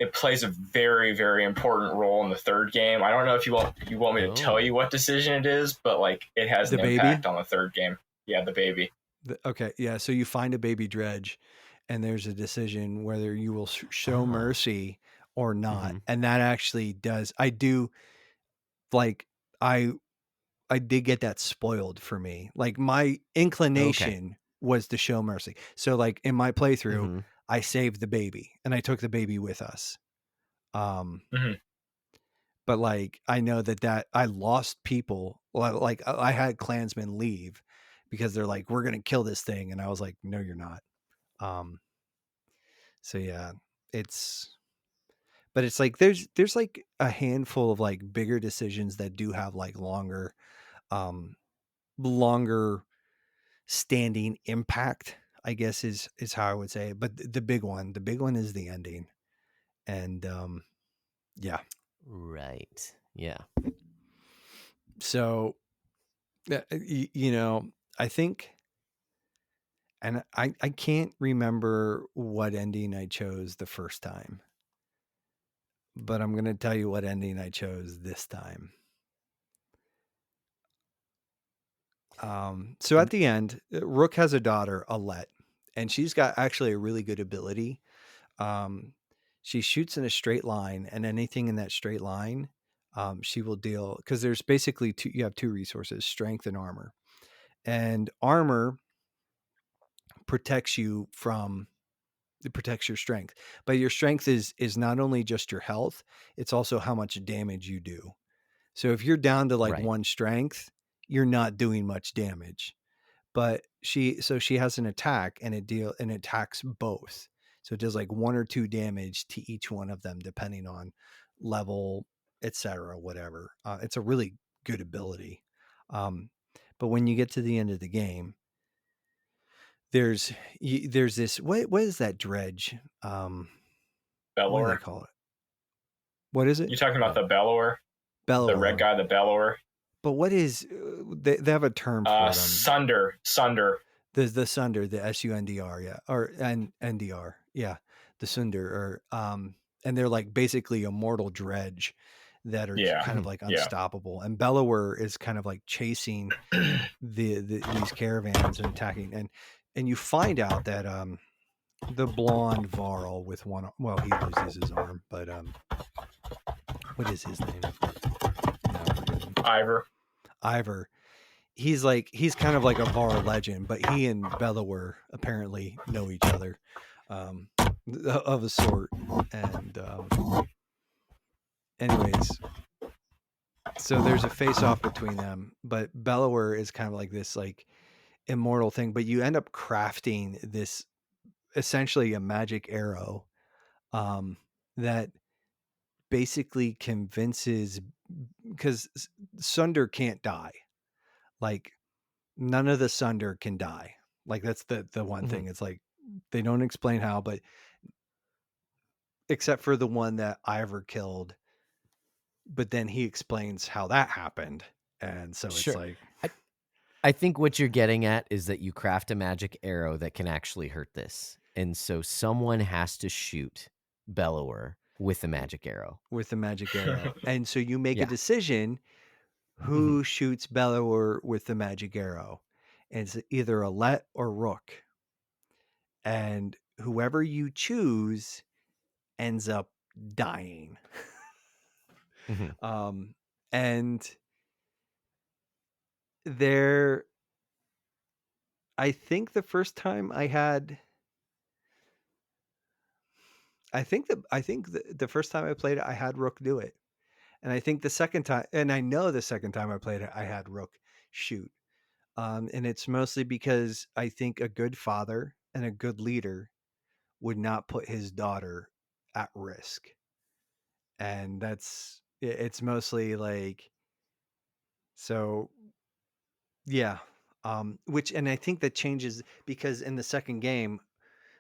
it plays a very, very important role in the third game. I don't know if you want me to tell you what decision it is, but like it has an impact on the third game. Yeah, the baby. Okay, yeah. So you find a baby dredge, and there's a decision whether you will show mercy or not, and that actually does. I do, like, I did get that spoiled for me. Like my inclination was to show mercy. So like in my playthrough, I saved the baby and I took the baby with us. But like, I know that I lost people. Like I had clansmen leave because they're like, we're going to kill this thing. And I was like, no, you're not. So yeah, but it's like, there's like a handful of like bigger decisions that do have like longer standing impact, I guess is how I would say it. But the big one is the ending. And yeah. Right. Yeah. So I think And I can't remember what ending I chose the first time, but I'm going to tell you what ending I chose this time. So at the end, Rook has a daughter, Alette, and she's got actually a really good ability. She shoots in a straight line, and anything in that straight line, she will deal, because there's basically you have two resources, strength and armor. And armor protects you from, it protects your strength, but your strength is not only just your health, it's also how much damage you do. So if you're down to like Right. one strength, you're not doing much damage. But she has an attack, and it attacks both. So it does like 1 or 2 damage to each one of them, depending on level, etc., whatever. It's a really good ability. But when you get to the end of the game, there's this, what is that dredge? What do they Bellower. call it? What is it? You talking about the Bellower? The red Bellower. guy, the Bellower. But what is they have a term for it? Sunder. The Sunder, the SUNDR, yeah, or NDR, yeah, the Sunder, or and they're like basically a mortal dredge that are kind of like unstoppable. And Bellower is kind of like chasing these caravans and attacking, and you find out that the blonde Varl with one, well, he loses his arm, but what is his name? Ivor. He's kind of like a Var legend, but he and Bellower apparently know each other, of a sort. And anyways, so there's a face-off between them, but Bellower is kind of like this like immortal thing, but you end up crafting this, essentially a magic arrow, that basically convinces, because Sunder can't die. Like, none of the Sunder can die. Like, that's the one thing. It's like they don't explain how, but except for the one that Ivor killed, but then he explains how that happened. And so it's like, I think what you're getting at is that you craft a magic arrow that can actually hurt this. And so someone has to shoot Bellower with the magic arrow. And so you make a decision who shoots Bellower with the magic arrow. And it's either Alette or Rook. And whoever you choose ends up dying. And there, I think the first time the first time I played it, I had Rook do it. And I think the second time, and I know the second time I played it, I had Rook shoot. And it's mostly because I think a good father and a good leader would not put his daughter at risk. And it's mostly like, so yeah. And I think that changes because in the second game,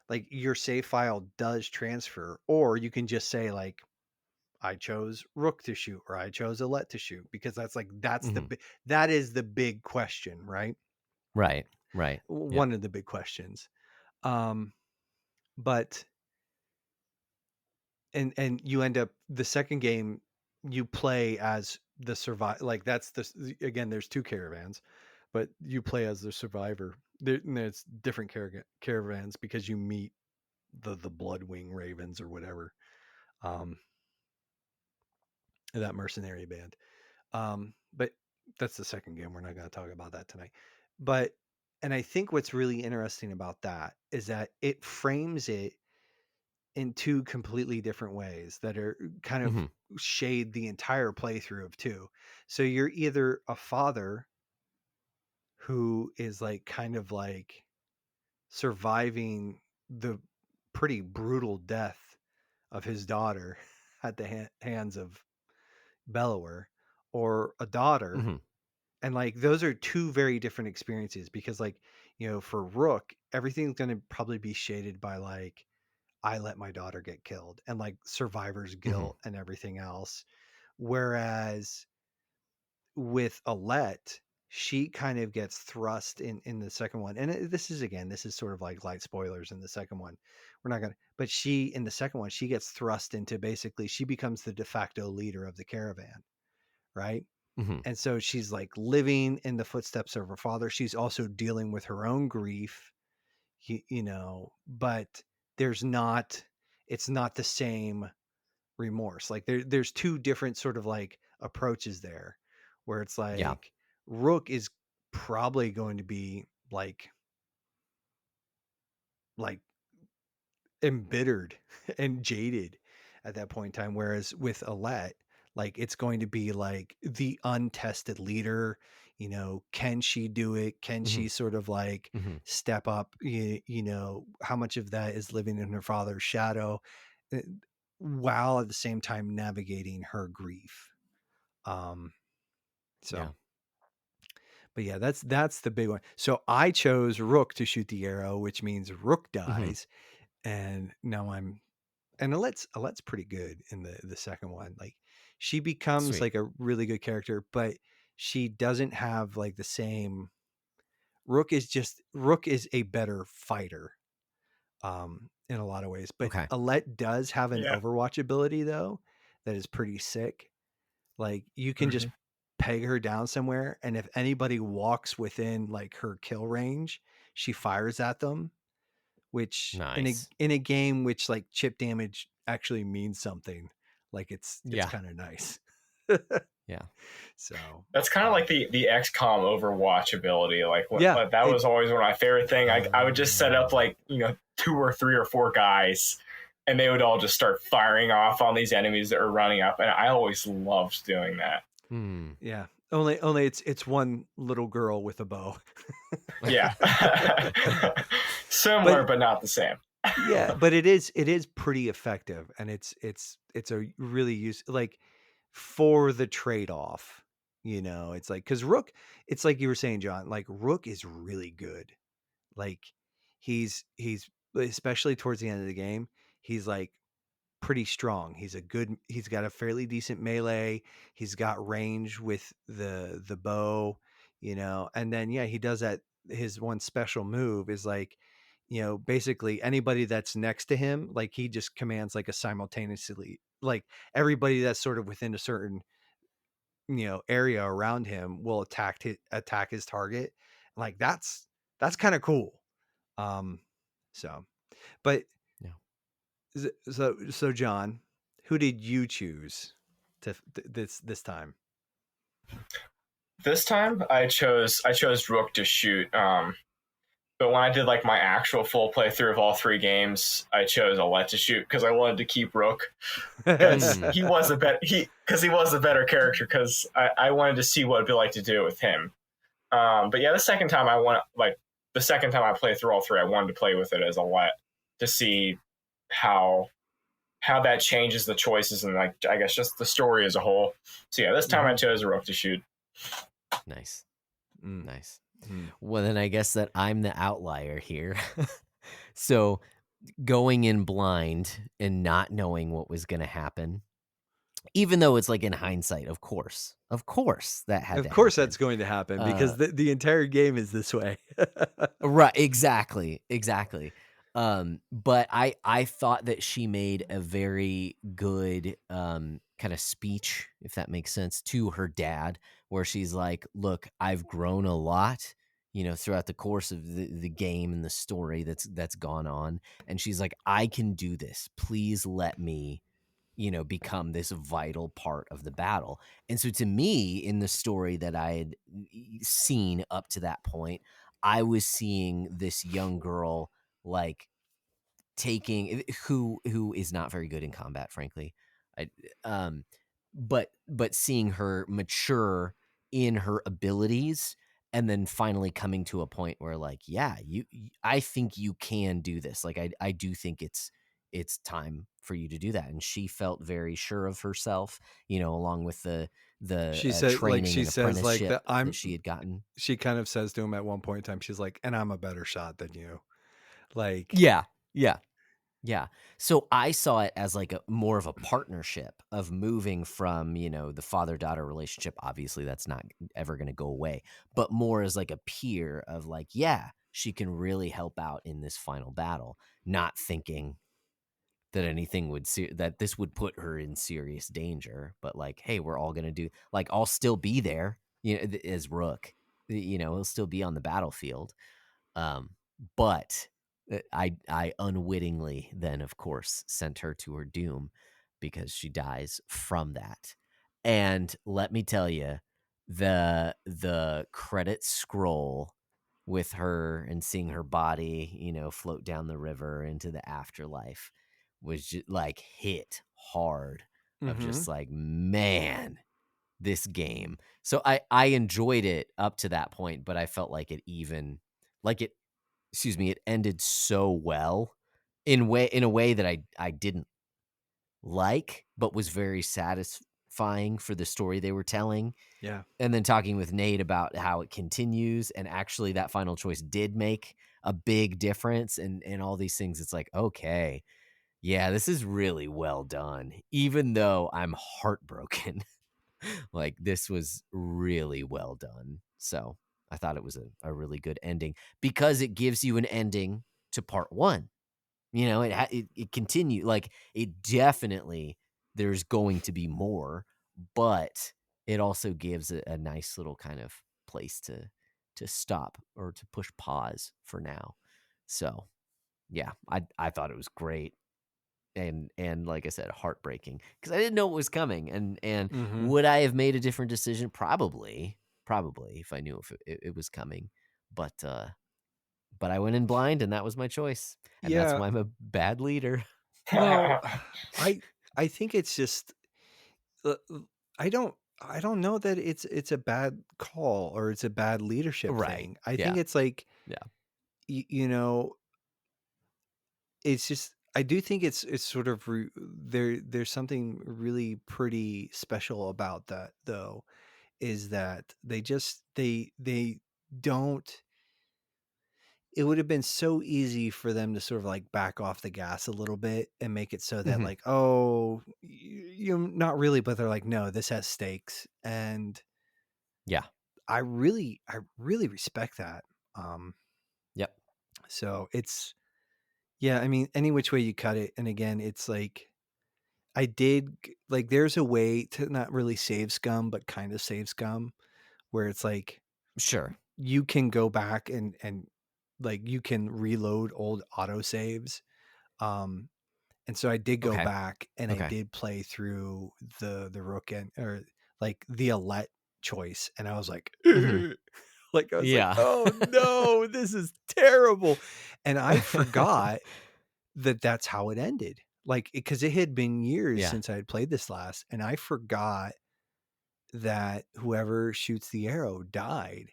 like your save file does transfer, or you can just say like, I chose Rook to shoot, or I chose Alette to shoot, because that is the big question, right? Right. One of the big questions. But and you end up, the second game you play as the survivor. Like again, there's 2 caravans, but you play as the survivor. There's different caravans because you meet the Bloodwing Ravens or whatever, that mercenary band. But that's the second game. We're not going to talk about that tonight. And I think what's really interesting about that is that it frames it in 2 completely different ways that are kind of shade the entire playthrough of 2. So you're either a father who is like kind of like surviving the pretty brutal death of his daughter at the hands of Bellower, or a daughter. And like those are 2 very different experiences, because like, for Rook, everything's going to probably be shaded by like, I let my daughter get killed, and like survivor's guilt and everything else. Whereas with Alette, she kind of gets thrust in the second one. And this is sort of like light spoilers in the second one. We're not going to, but in the second one, she gets thrust into, basically she becomes the de facto leader of the caravan. Right. Hmm. And so she's like living in the footsteps of her father. She's also dealing with her own grief, but it's not the same remorse. Like there's two different sort of like approaches there, where it's Yeah. like Rook is probably going to be like embittered and jaded at that point in time, whereas with Alette, like it's going to be like the untested leader. Can she do it? Can Mhm. she sort of like Hmm. step up? How much of that is living in her father's shadow, uh, while at the same time navigating her grief. So, Yeah. but yeah, that's the big one. So I chose Rook to shoot the arrow, which means Rook Mm-hmm. dies, and now and Alette's pretty good in the second one. Like she becomes Sweet. like a really good character, but she doesn't have like the same. Rook is a better fighter, in a lot of ways. But Okay. Alette does have an Yeah. Overwatch ability though that is pretty sick. Like you can just peg her down somewhere, and if anybody walks within like her kill range, she fires at them. Which Nice. in a game which like chip damage actually means something, like it's Yeah. kind of nice. Yeah. So That's kind of like the XCOM Overwatch ability. Like Yeah, that was always one of my favorite thing. I would just set up like 2 or 3 or 4 guys, and they would all just start firing off on these enemies that are running up, and I always loved doing that. Hmm. yeah. Only it's one little girl with a bow. Yeah. Similar, but not the same. Yeah, but it is pretty effective, and it's a really like for the trade-off. It's like, because Rook, it's like you were saying, John, like Rook is really good. Like he's especially towards the end of the game, he's like pretty strong. He's got a fairly decent melee. He's got range with the bow, and then he does that. His one special move is like, basically anybody that's next to him, like he just commands like a simultaneously, like everybody that's sort of within a certain area around him will attack his target. Like that's kind of cool. So, but so John, who did you choose to this time? This time I chose Rook to shoot. But when I did like my actual full playthrough of all 3 games, I chose Alette to shoot because I wanted to keep Rook, because he was a better character, because I wanted to see what it'd be like to do it with him. But yeah, the second time I played through all 3, I wanted to play with it as Alette to see how that changes the choices and like I guess just the story as a whole. So yeah, this time I chose Rook to shoot. Nice. Nice. Well, then I guess that I'm the outlier here. So going in blind and not knowing what was going to happen, even though it's like in hindsight, of course that had Of to course happen. that's going to happen, because the entire game is this way. Right. Exactly. But I thought that she made a very good kind of speech, if that makes sense, to her dad, where she's like, look, I've grown a lot, throughout the course of the game and the story that's gone on. And she's like, I can do this. Please let me, become this vital part of the battle. And so to me, in the story that I had seen up to that point, I was seeing this young girl like taking who is not very good in combat, frankly. I but seeing her mature in her abilities, and then finally coming to a point where like, yeah, I think you can do this. Like I do think it's time for you to do that. And she felt very sure of herself, along with the She said, training like she and says, like apprenticeship that she had gotten. she kind of says to him at one point in time, she's like, and I'm a better shot than you. Like, Yeah. Yeah. So I saw it as like a more of a partnership of moving from, the father-daughter relationship. Obviously, that's not ever going to go away, but more as like a peer of like, yeah, she can really help out in this final battle, not thinking that anything that this would put her in serious danger, but like, hey, we're all going to do, like, I'll still be there, as Rook, he'll still be on the battlefield. But I unwittingly then, of course, sent her to her doom because she dies from that. And let me tell you, the credit scroll with her and seeing her body, float down the river into the afterlife was just like hit hard of Mm-hmm. just like, man, this game. So I enjoyed it up to that point, but I felt like it ended so well in a way that I didn't like, but was very satisfying for the story they were telling. Yeah. And then talking with Nate about how it continues, and actually that final choice did make a big difference, and all these things. It's like, okay, yeah, this is really well done, even though I'm heartbroken. Like, this was really well done. So I thought it was a really good ending because it gives you an ending to part one. It continue, like, it definitely, there's going to be more, but it also gives a nice little kind of place to stop or to push pause for now. So yeah, I thought it was great. And like I said, heartbreaking because I didn't know it was coming. And Mm-hmm. would I have made a different decision? Probably, if I knew if it was coming. But I went in blind, and that was my choice, and that's Yeah. why I'm a bad leader. Well, I think it's just uh, I don't I don't know that it's a bad call or it's a bad leadership Right. thing. I think Yeah. it's like Yeah. you know, it's just I do think it's sort of there's something really pretty special about that though, is that they don't. It would have been so easy for them to sort of like back off the gas a little bit and make it so that Mhm. like, oh, you not really, but they're like, no, this has stakes, and Yeah. I really respect that. Um, Yep. so it's yeah, I mean, any which way you cut it, and again, it's like like there's a way to not really save scum, but kind of save scum, where it's like Sure. you can go back and like you can reload old autosaves. Um, and so I did go Okay. back and I Okay. did play through the Rook and or like the Alette choice, and I was like, Mhm. like I was like, Yeah. oh no, this is terrible, and I forgot that that's how it ended. Like because it had been years Yeah. since I had played this last, and I forgot that whoever shoots the arrow died.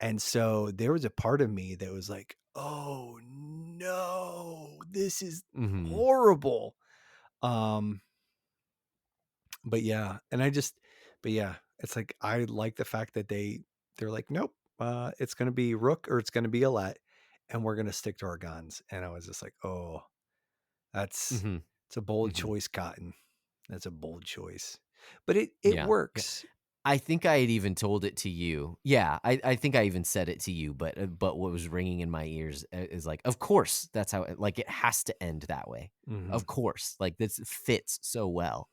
And so there was a part of me that was like, "Oh no, this is Mhm. horrible." Um, but yeah, and but yeah, it's like I like the fact that they're like, "Nope, it's gonna be Rook or it's gonna be Alette, and we're gonna stick to our guns." And I was just like, "Oh, that's Mhm. it's a bold Mhm. choice, Cotton. That's a bold choice." But it Yeah. Yeah. works. I think I had even told it to you. Yeah, I think I even said it to you, but what was ringing in my ears is like, of course, that's how like it has to end that way. Mhm. Of course, like this fits so well,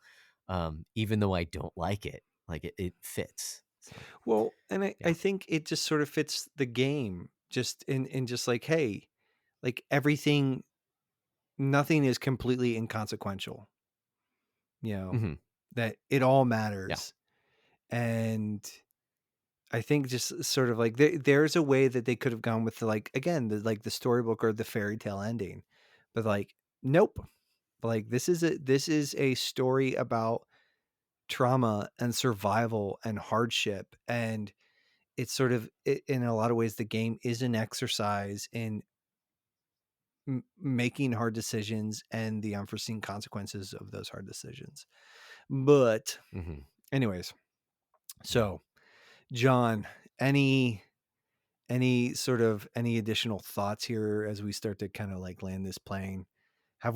even though I don't like it, like it fits. So Well, and I yeah. think it just sort of fits the game just in just like, hey, like everything, nothing is completely inconsequential, Hmm. that it all Yeah. matters. And I think just sort of like there's a way that they could have gone with the, like, again, the storybook or the fairy tale ending, but like, nope. Like this is a story about trauma and survival and hardship, and it's sort of in a lot of ways the game is an exercise in making hard decisions and the unforeseen consequences of those hard decisions. But Hmm. anyways, Yeah. so John, any any additional thoughts here as we start to kind of like land this plane? Have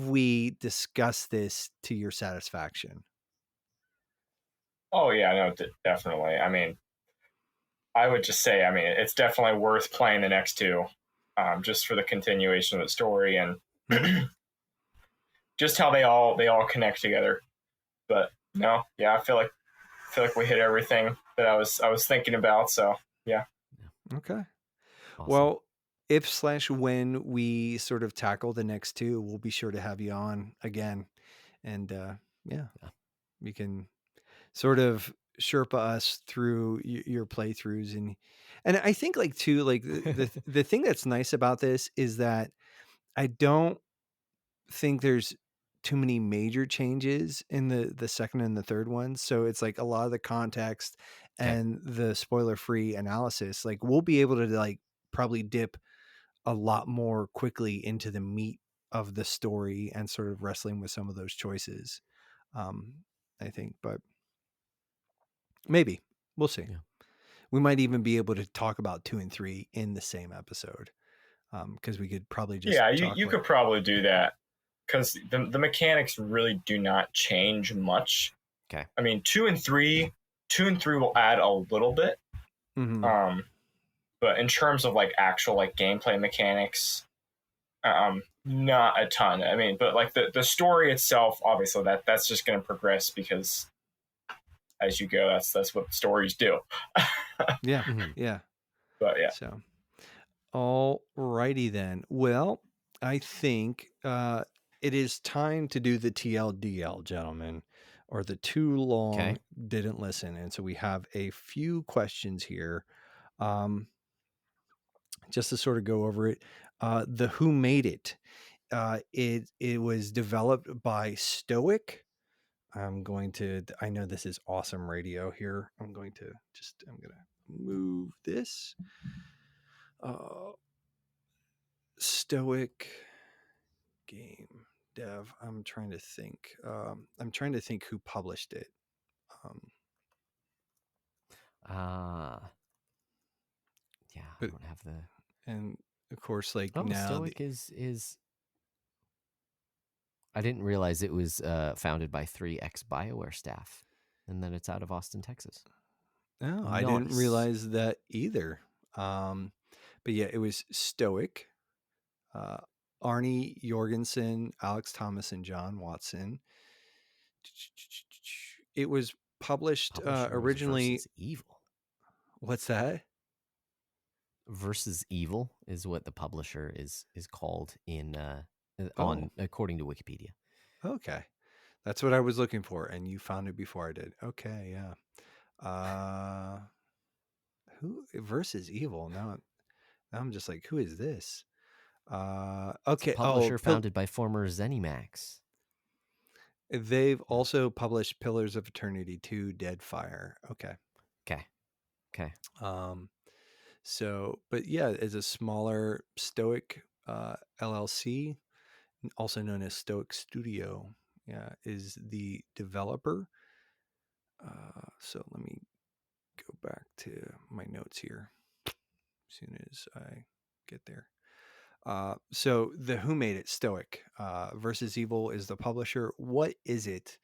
we discussed this to your satisfaction? Oh yeah, no, definitely. I mean, I would just say, I mean, it's definitely worth playing the next two, just for the continuation of the story and just how they all connect together. But no, yeah, I feel like we hit everything that I was thinking about. So yeah. Okay. Awesome. Well, if/when we sort of tackle the next two, we'll be sure to have you on again. And yeah, we can sort of Sherpa us through your playthroughs. And I think like too, like the thing that's nice about this is that I don't think there's too many major changes in the second and the third one. So it's like a lot of the context Okay. and the spoiler free analysis, like we'll be able to like probably dip a lot more quickly into the meat of the story and sort of wrestling with some of those choices. I think, but maybe we'll see. Yeah. We might even be able to talk about 2 and 3 in the same episode. Because we could probably just Yeah, talk you like, could probably do that because the mechanics really do not change much. Okay. I mean, 2 and 3 will add a little bit. mhm. But in terms of like actual like gameplay mechanics, not a ton. I mean, but like the story itself, obviously that's just going to progress because as you go, that's what stories do. Yeah, Mhm. yeah. But yeah, So, all righty then. Well, I think it is time to do the TLDL, gentlemen, or the too long Okay. didn't listen. And so we have a few questions here, just to sort of go over it. The Who Made It? It was developed by Stoic. I know this is awesome radio here. I'm going to move this. Stoic game dev. I'm trying to think. Who published it. Yeah, I But don't have the. and of course, like Oh, now, Stoic is. I didn't realize it was founded by 3 ex-BioWare staff, and then it's out of Austin, Texas. I didn't Nice. realize that either. But yeah, it was Stoic, Arnie Jorgensen, Alex Thomas, and John Watson. It was published Publisher was originally. Versus Evil. What's that? Versus Evil is what the publisher is called in Oh. according to Wikipedia. Okay. That's what I was looking for, and you found it before I did. Okay, yeah. Who versus Evil? Now I'm just like, who is this? It's a Okay. publisher founded by former ZeniMax. They've also published Pillars of Eternity 2, Deadfire. Okay. Okay. So, but yeah, as a smaller Stoic LLC, also known as Stoic Studio, yeah, is the developer. So let me go back to my notes here as soon as I get there. So the Who Made It? Stoic versus Evil is the publisher. What is it?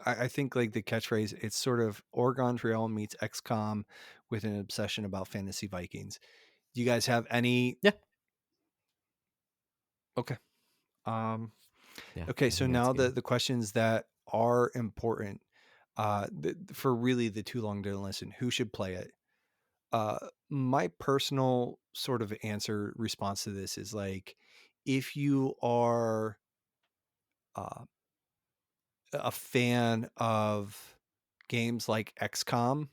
I think like the catchphrase, it's sort of Oregon Trail meets XCOM with an obsession about fantasy Vikings. Do you guys have any? Yeah. Okay. Yeah, Okay. I So think now that's good. the questions that are important for really the too long didn't listen. Who should play it? My personal sort of response to this is like, if you are a fan of games like XCOM,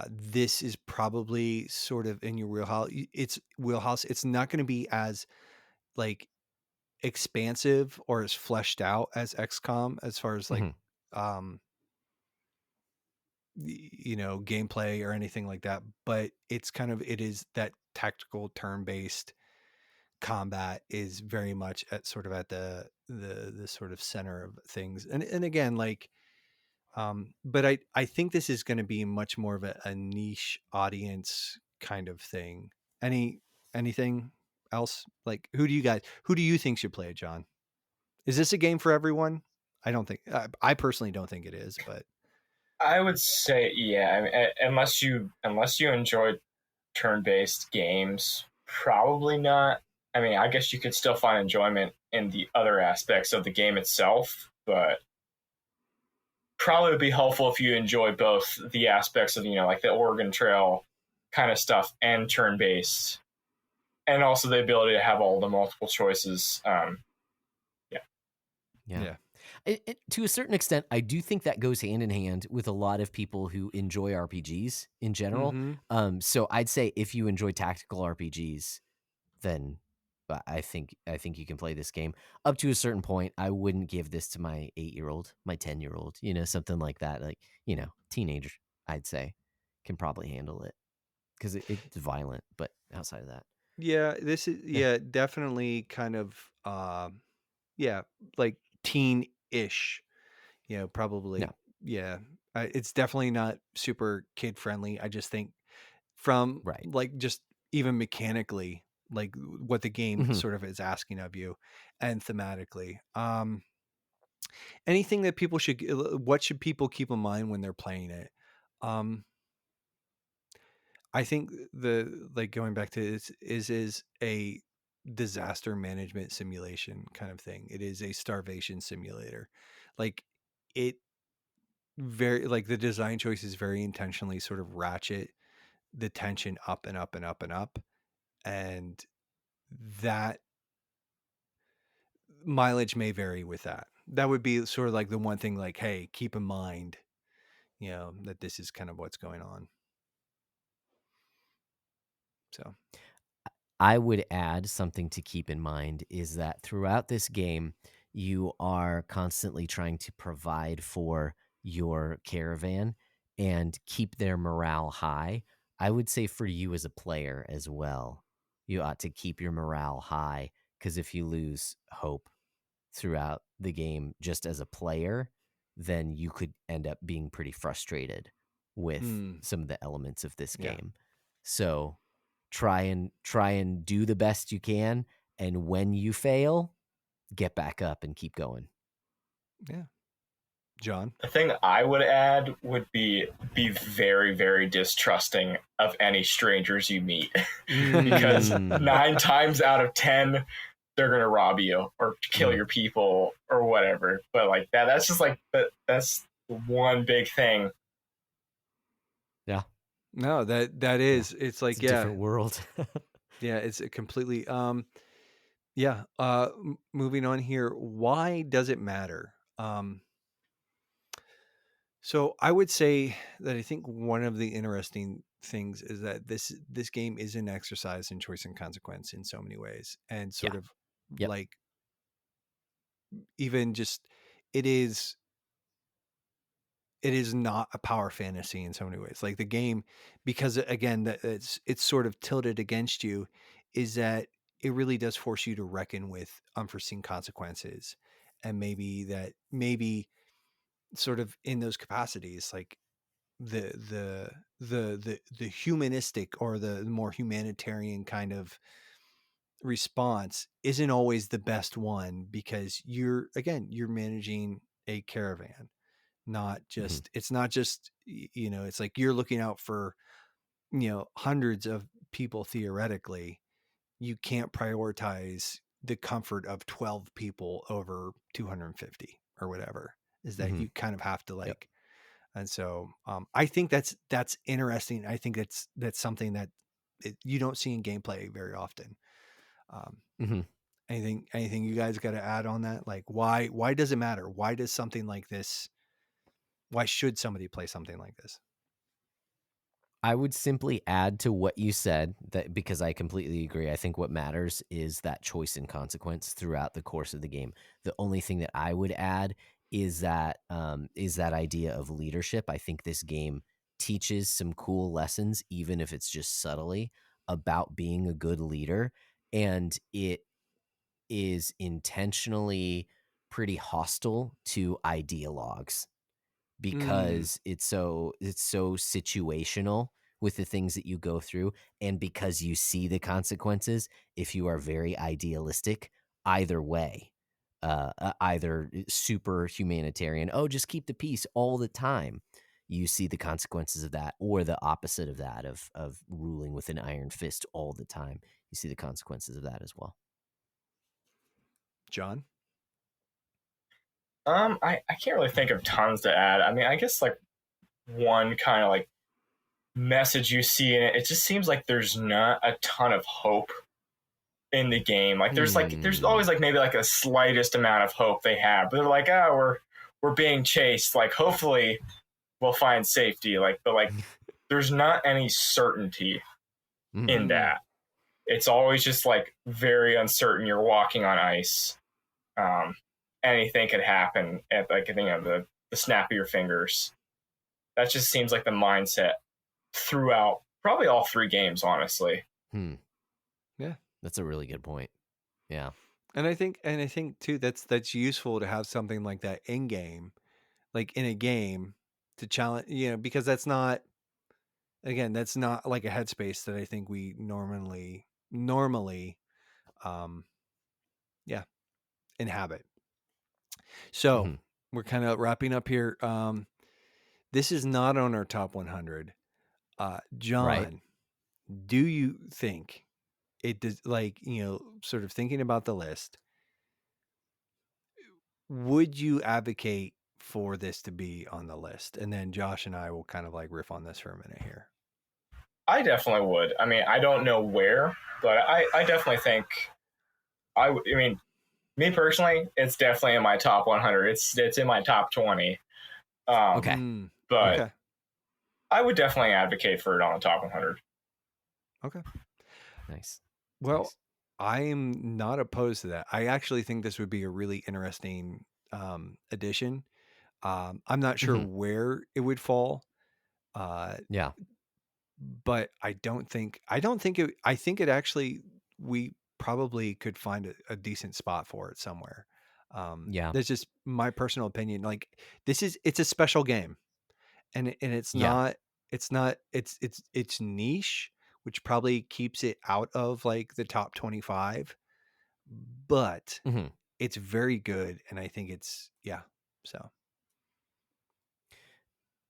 this is probably sort of in your wheelhouse. It's not going to be as like expansive or as fleshed out as XCOM as far as like, Mhm. gameplay or anything like that. But it is that tactical turn-based combat is very much at the sort of center of things. And again, like, but I think this is going to be much more of a niche audience kind of thing. Anything else? Like, who do you think should play it, John? Is this a game for everyone? I don't think. I personally don't think it is, but I would say, yeah. I mean, unless you enjoy turn-based games, probably not. I mean, I guess you could still find enjoyment in the other aspects of the game itself, but probably would be helpful if you enjoy both the aspects of, like the Oregon Trail kind of stuff and turn-based, and also the ability to have all the multiple choices. yeah. To a certain extent, I do think that goes hand in hand with a lot of people who enjoy RPGs in general. Mhm. So I'd say if you enjoy tactical RPGs, then I think you can play this game up to a certain point. I wouldn't give this to my 8-year-old, my 10-year-old, something like that. Like, teenager, I'd say, can probably handle it because it's violent. But outside of that, Yeah, this is definitely kind of yeah, like teen-ish. Probably. no, Yeah. It's definitely not super kid friendly. I just think from right. like just even mechanically, like what the game Mhm. sort of is asking of you, and thematically. Anything that people should what should people keep in mind when they're playing it? Um I think the like going back to this is a disaster management simulation kind of thing. It is a starvation simulator. Like it very like the design choices very intentionally sort of ratchet the tension up and up and up and up, and that mileage may vary with that. That would be sort of like the one thing, like, hey, keep in mind, that this is kind of what's going on. So I would add something to keep in mind is that throughout this game, you are constantly trying to provide for your caravan and keep their morale high. I would say for you as a player as well, you ought to keep your morale high because if you lose hope throughout the game just as a player, then you could end up being pretty frustrated with mm, some of the elements of this yeah. game. So try and do the best you can, and when you fail, get back up and keep going. Yeah. John? The thing I would add would be very, very distrusting of any strangers you meet because Mm. 9 times out of 10 they're gonna rob you or kill Mm. your people or whatever. But like that's just like that's one big thing. Yeah, No, that is it's like it's a different world. yeah, it's a completely yeah, moving on here. Why does it matter? So I would say that I think one of the interesting things is that this game is an exercise in choice and consequence in so many ways, and sort Yeah. of Yep. like even just it is it is not a power fantasy in so many ways. Like the game, because again, that it's sort of tilted against you, is that it really does force you to reckon with unforeseen consequences, and maybe sort of in those capacities, like the humanistic or the more humanitarian kind of response isn't always the best one, because you're managing a caravan, not Mhm. just it's not just it's like you're looking out for hundreds of people. Theoretically, you can't prioritize the comfort of 12 people over 250 or whatever, is that Mhm. you kind of have to Yep. like. And so I think that's interesting. I think that's something that you don't see in gameplay very often. Mhm. Anything you guys got to add on that? Like why does it matter? Why does something like this? Why should somebody play something like this? I would simply add to what you said that because I completely agree. I think what matters is that choice and consequence throughout the course of the game. The only thing that I would add is that idea of leadership. I think this game teaches some cool lessons, even if it's just subtly, about being a good leader, and it is intentionally pretty hostile to ideologues Mm, because it's so situational with the things that you go through, and because you see the consequences, if you are very idealistic, either way, either super humanitarian, oh, just keep the peace all the time, you see the consequences of that, or the opposite of that, of ruling with an iron fist all the time, you see the consequences of that as well. John? I can't really think of tons to add. I mean, I guess like one kind of like message you see in it, it just seems like there's not a ton of hope in the game. Like there's always like maybe like a slightest amount of hope they have, but they're like, oh, we're being chased. Like hopefully we'll find safety. Like, but like there's not any certainty in that. It's always just like very uncertain. You're walking on ice. Anything could happen at like the snap of your fingers. That just seems like the mindset throughout probably all 3 games, honestly. Yeah, That's a really good point. Yeah. and I think too that's useful to have something like that in game, like in a game, to challenge, because that's not like a headspace that I think we normally um yeah, inhabit. So we're kind of wrapping up here. This is not on our top 100. John, Right. do you think it does, like, sort of thinking about the list, would you advocate for this to be on the list? And then Josh and I will kind of like riff on this for a minute here. I definitely would. I mean, I don't know where, but I definitely think I mean, me personally, it's definitely in my top 100. It's in my top 20. Okay. But Okay. I would definitely advocate for it on the top 100. Okay. Nice. Well, Nice. I am not opposed to that. I actually think this would be a really interesting addition. I'm not sure where it would fall. Yeah. But I think it actually, we probably could find a decent spot for it somewhere. Yeah. That's just my personal opinion. Like, it's a special game, and it's Yeah. not it's niche, which probably keeps it out of like the top 25, but it's very good, and I think it's so.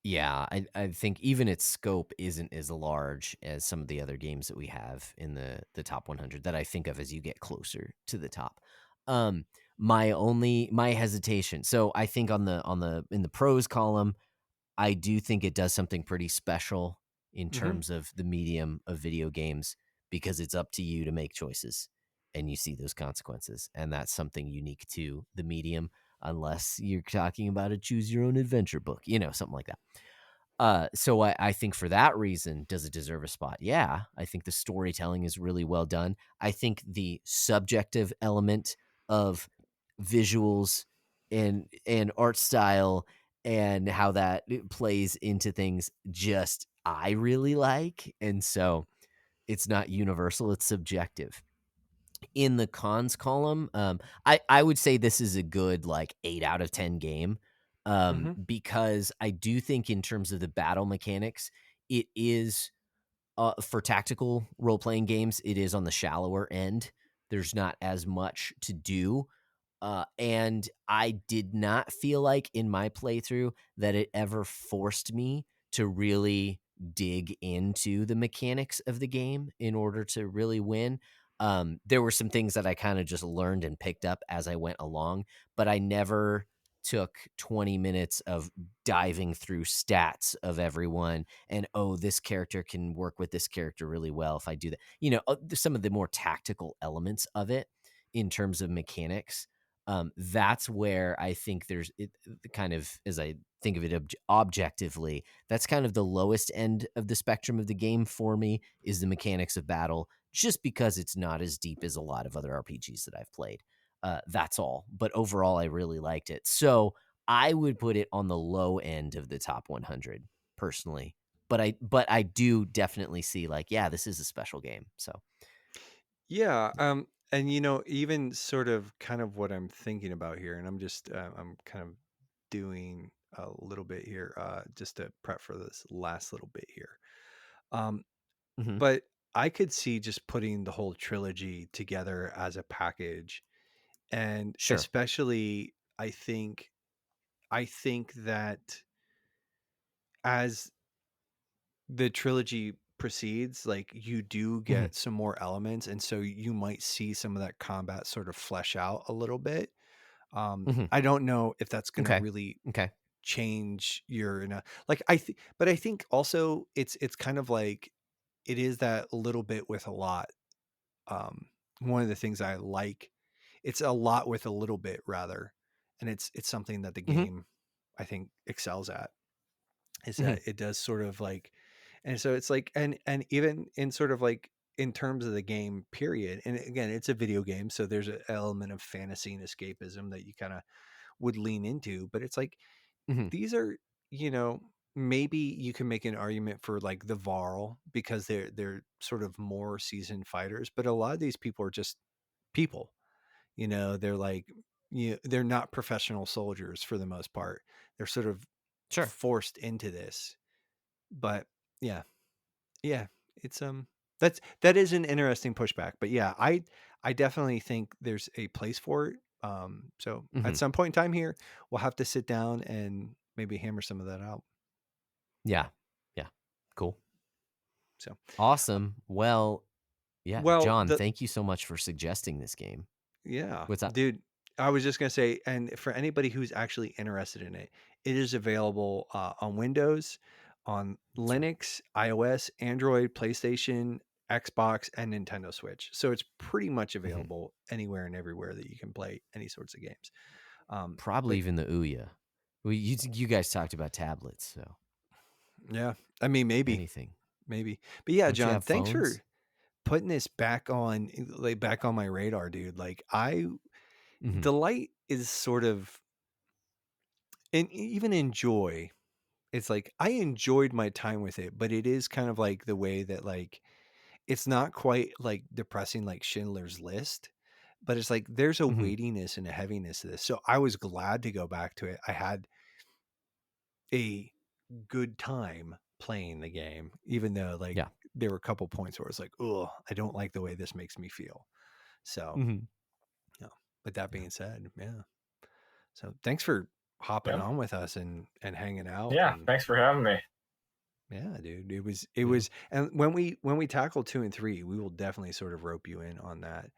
Yeah, I think even its scope isn't as large as some of the other games that we have in the top 100 that I think of as you get closer to the top. My hesitation. So I think in the pros column, I do think it does something pretty special in terms of the medium of video games, because it's up to you to make choices and you see those consequences, and that's something unique to the medium, unless you're talking about a choose your own adventure book, something like that. So I think for that reason, does it deserve a spot? Yeah, I think the storytelling is really well done. I think the subjective element of visuals and art style and how that plays into things, just I really like. And so it's not universal, it's subjective. In the cons column, I would say this is a good like 8 out of 10 game, because I do think in terms of the battle mechanics, it is for tactical role playing games, it is on the shallower end. There's not as much to do. And I did not feel like in my playthrough that it ever forced me to really dig into the mechanics of the game in order to really win. There were some things that I kind of just learned and picked up as I went along, but I never took 20 minutes of diving through stats of everyone and, oh, this character can work with this character really well if I do that. Some of the more tactical elements of it in terms of mechanics. That's where I think there's it kind of, as I think of it objectively, that's kind of the lowest end of the spectrum of the game for me, is the mechanics of battle, just because it's not as deep as a lot of other RPGs that I've played. That's all. But overall, I really liked it. So I would put it on the low end of the top 100 personally. But I do definitely see like, yeah, this is a special game. So Yeah, and even sort of kind of what I'm thinking about here, and I'm just I'm kind of doing a little bit here, just to prep for this last little bit here. Um, Mhm. but I could see just putting the whole trilogy together as a package, and Sure. especially I think that as the trilogy proceeds, like you do Mhm. get some more elements, and so you might see some of that combat sort of flesh out a little bit. Mhm. I don't know if that's going to Okay. really Okay. change your like but I think also it's kind of like it is that little bit with a lot. Um, one of the things I like, it's a lot with a little bit rather, and it's something that the Mhm. game I think excels at, is Mhm. that it does sort of like, and so it's like, and even in sort of like in terms of the game period, and again it's a video game, so there's an element of fantasy and escapism that you kind of would lean into, but it's like Mhm. these are, you know, maybe you can make an argument for like the Varl because they're sort of more seasoned fighters, but a lot of these people are just people, they're like, they're not professional soldiers for the most part. They're sort of Sure. forced into this. But yeah, yeah, it's that is an interesting pushback. But yeah, I definitely think there's a place for it. So at Mhm. some point in time here, we'll have to sit down and maybe hammer some of that out. Yeah. Yeah. Cool. So, Awesome. Well, yeah, well, John, thank you so much for suggesting this game. yeah, What's up? dude, I was just gonna say, and for anybody who's actually interested in it, it is available on Windows, on That's right. Linux, iOS, Android, PlayStation, Xbox, and Nintendo Switch. So it's pretty much Mhm. available anywhere and everywhere that you can play any sorts of games. Probably But even the Ouya. You guys talked about tablets, so yeah, I mean, anything. maybe, but yeah, Don't you John, have thanks phones? for putting this back on, like back on my radar, dude. Like Mhm. the light is sort of, and even enjoy. It's like I enjoyed my time with it, but it is kind of like the way that like it's not quite like depressing like Schindler's List, but it's like there's a Mhm. weightiness and a heaviness to this. So I was glad to go back to it. I had a good time playing the game, even though like Yeah. there were a couple points where I was like, oh, I don't like the way this makes me feel. So, Mhm. yeah. But that Yeah. being said, yeah. So thanks for hopping Yep. on with us and hanging out. Yeah. And Thanks for having me. yeah, dude, it Yeah. was, and when we tackle 2 and 3, we will definitely sort of rope you in on that.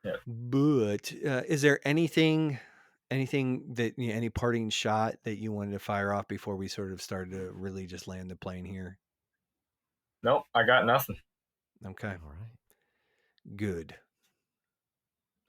Yeah. But is there anything that, any parting shot that you wanted to fire off before we sort of started to really just land the plane here? Nope. I got nothing. Okay, All right. good,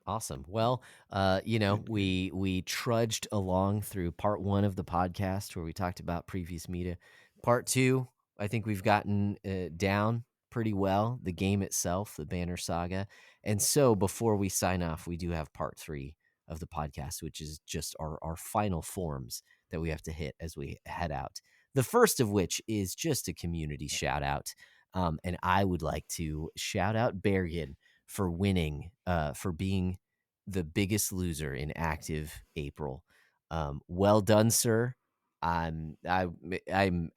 Awesome. Well, good. we trudged along through part 1 of the podcast where we talked about previous media. Part 2, I think we've gotten down pretty well, the game itself, the Banner Saga. And so before we sign off, we do have part 3 of the podcast, which is just our final forms that we have to hit as we head out. The first of which is just a community shout out. And I would like to shout out Bergen for winning, for being the biggest loser in active April. Well done, sir. I'm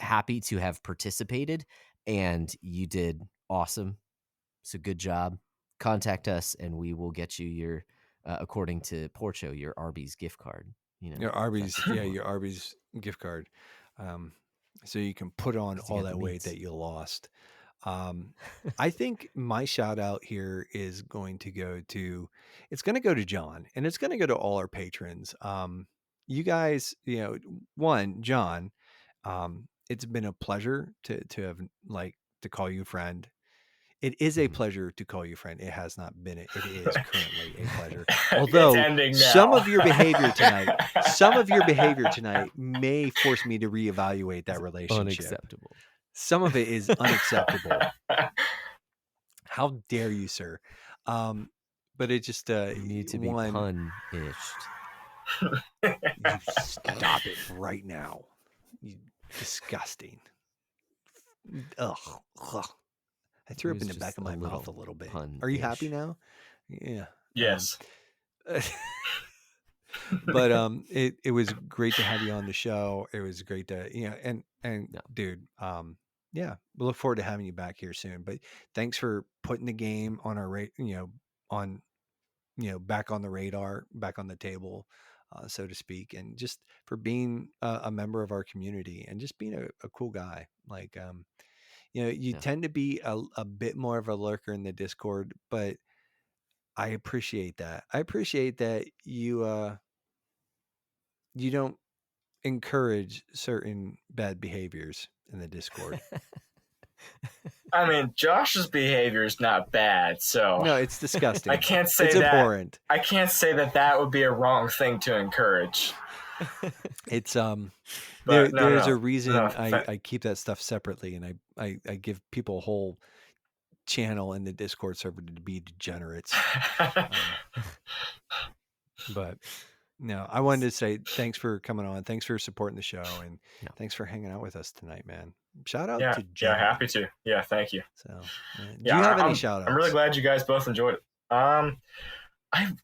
happy to have participated, and you did awesome. So good job. Contact us, and we will get you your, according to Porcho, your Arby's gift card. Your If that's Arby's, what you yeah, want. your Arby's gift card, um, so you can put on Because you all got the that weight meats. that you lost. Um, I think my shout out here is going to go to, it's going to go to John, and it's going to go to all our patrons. You guys, one, John, it's been a pleasure to have like to call you friend. It is a Mhm. pleasure to call you friend. It has not been. It is currently a pleasure. It's Although ending some now. of your behavior tonight may force me to reevaluate that It's relationship. unacceptable. Some of it is unacceptable. How dare you, sir? But it just You need to be one, pun-ished. you stop it right now. You disgusting. Ugh. Ugh. I It threw up was in the back just of a my mouth a little little bit. Are you happy pun-ish. now? Yeah. Yes. But it was great to have you on the show. It was great to, and No. dude, yeah, we look forward to having you back here soon. But thanks for putting the game on our on back on the radar, back on the table, so to speak, and just for being a member of our community and just being a cool guy. Like, you Yeah. tend to be a bit more of a lurker in the Discord, but I appreciate that. I appreciate that you don't encourage certain bad behaviors in the Discord. I mean, Josh's behavior is not bad, so No, it's disgusting. I can't say it's that. abhorrent. I can't say that would be a wrong thing to encourage. It's But there's no, a reason no, I keep that stuff separately, and I give people a whole channel in the Discord server to be degenerates. But no, I wanted to say thanks for coming on. Thanks for supporting the show, and thanks for hanging out with us tonight, man. Shout out to John. Yeah, happy to. Yeah, thank you. So, do you have any shout outs? I'm really glad you guys both enjoyed it. I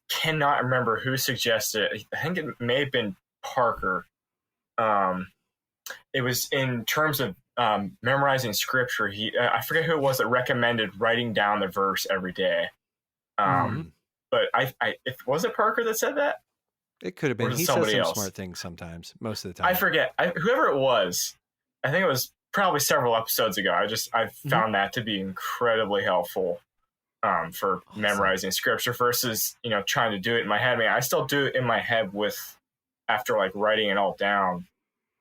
cannot remember who suggested it. I think it may have been Parker. It was in terms of memorizing scripture. I forget who it was that recommended writing down the verse every day. But was it Parker that said that? It could have been. He says some smart things sometimes, most of the time. I forget. Whoever it was, I think it was probably several episodes ago. I found that to be incredibly helpful for memorizing scripture versus trying to do it in my head. I mean, I still do it in my head after like writing it all down,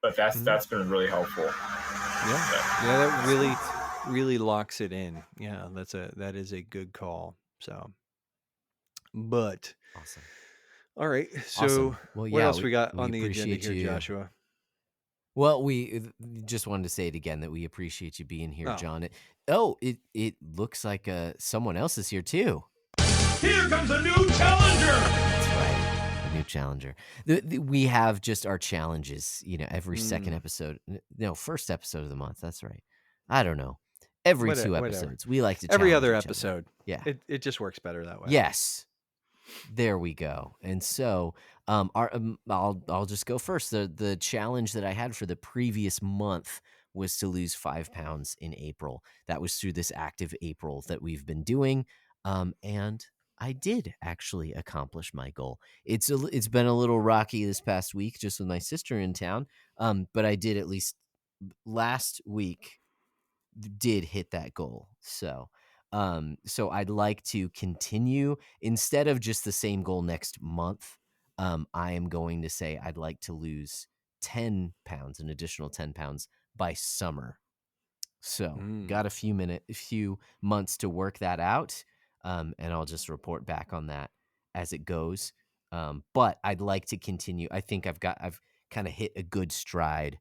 but that's been really helpful. Yeah, that really locks it in. Yeah, that is a good call. So, but awesome. All right. So, awesome. Well, what else we got on the agenda here, Joshua? Well, we just wanted to say it again that we appreciate you being here, John. It looks like someone else is here too. Here comes a new challenger. That's right, a new challenger. We have just our challenges, every second episode. No, first episode of the month. That's right. I don't know. Every 2 episodes, we like to every other challenge each episode. Yeah, it just works better that way. Yes. There we go. And so I'll just go first. The challenge that I had for the previous month was to lose 5 pounds in April. That was through this active April that we've been doing. And I did actually accomplish my goal. It's been a little rocky this past week just with my sister in town. But I did at least last week did hit that goal. So I'd like to continue instead of just the same goal next month. I am going to say I'd like to lose 10 pounds, an additional 10 pounds by summer. So got a few months to work that out. And I'll just report back on that as it goes. But I'd like to continue. I think I've kind of hit a good stride.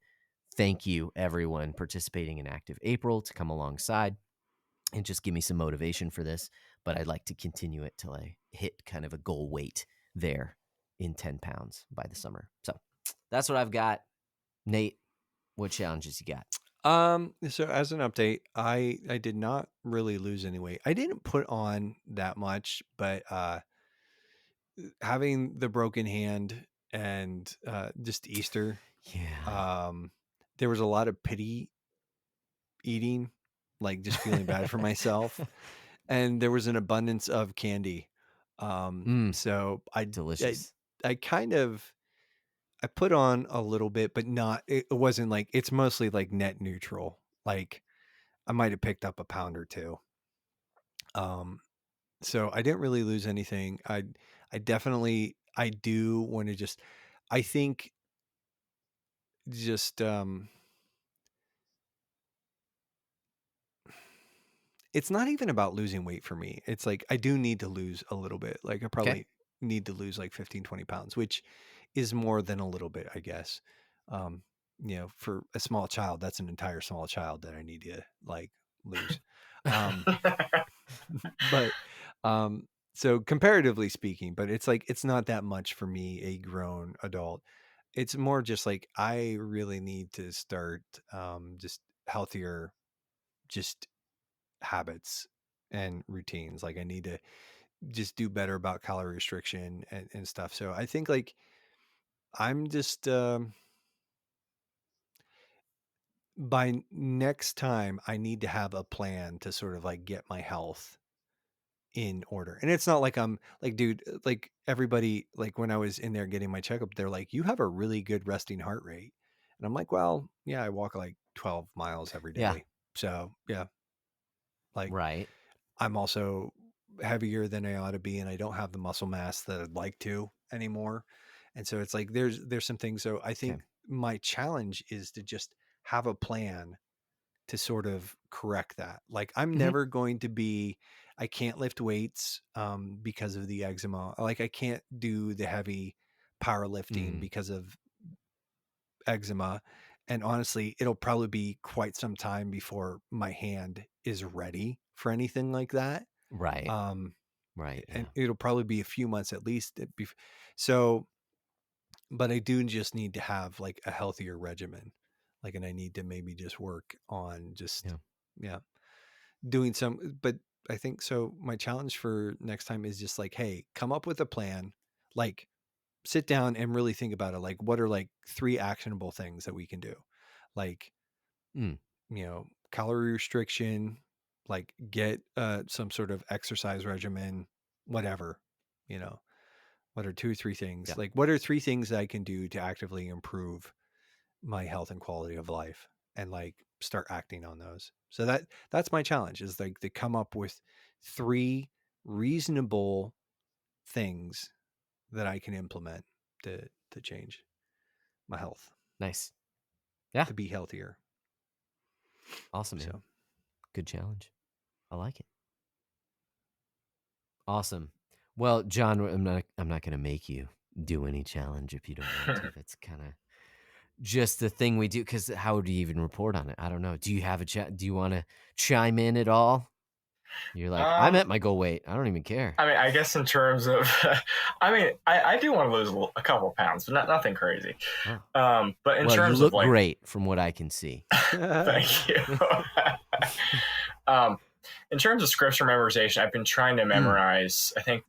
Thank you, everyone participating in Active April to come alongside and just give me some motivation for this. But I'd like to continue it till I hit kind of a goal weight there in 10 pounds by the summer. So that's what I've got. Nate, what challenges you got? So as an update, I did not really lose any weight. I didn't put on that much, but having the broken hand and just Easter, there was a lot of pity eating, like just feeling bad for myself, and there was an abundance of candy. So delicious. I kind of I put on a little bit, but not. It wasn't like it's mostly like net neutral. Like I might have picked up a pound or two. So I didn't really lose anything. I definitely I do want to just. I think just it's not even about losing weight for me. It's like I do need to lose a little bit. Like I probably need to lose like 15, 20 pounds, which is more than a little bit, I guess. For a small child, that's an entire small child that I need to like lose. But so comparatively speaking, but it's like it's not that much for me, a grown adult. It's more just like I really need to start just healthier just habits and routines. Like I need to just do better about calorie restriction and stuff. So I think like I'm just by next time I need to have a plan to sort of like get my health in order. And it's not like I'm like, dude, like everybody, like when I was in there getting my checkup, they're like, you have a really good resting heart rate. And I'm like, well, yeah, I walk like 12 miles every day. Yeah. So yeah, like Right. I'm also heavier than I ought to be, and I don't have the muscle mass that I'd like to anymore. And so it's like there's some things. So I think my challenge is to just have a plan to sort of correct that. Like I'm never going to be, I can't lift weights because of the eczema. Like I can't do the heavy powerlifting because of eczema. And honestly, it'll probably be quite some time before my hand is ready for anything like that. Right. Right. And it'll probably be a few months at least. So, but I do just need to have like a healthier regimen. Like, and I need to maybe just work on just, doing some, but I think so. My challenge for next time is just like, hey, come up with a plan, like sit down and really think about it. Like, what are like 3 actionable things that we can do? Like, you know, calorie restriction, like get some sort of exercise regimen, whatever, you know, what are 2 or 3 things? Like, what are 3 things that I can do to actively improve my health and quality of life, and like start acting on those. So that's my challenge, is like to come up with 3 reasonable things that I can implement to change my health. Nice. Yeah. To be healthier. Awesome, man. So. Good challenge. I like it. Awesome. Well, John, I'm not going to make you do any challenge if you don't want to. That's kind of just the thing we do, because how do you even report on it? I don't know. Do you have a chat? Do you want to chime in at all? You're like, I'm at my goal weight. I don't even care. I mean, I guess in terms of, I do want to lose a couple of pounds, but nothing crazy. Oh. But in terms you look of like, great from what I can see. Thank you. In terms of scripture memorization, I've been trying to memorize, I think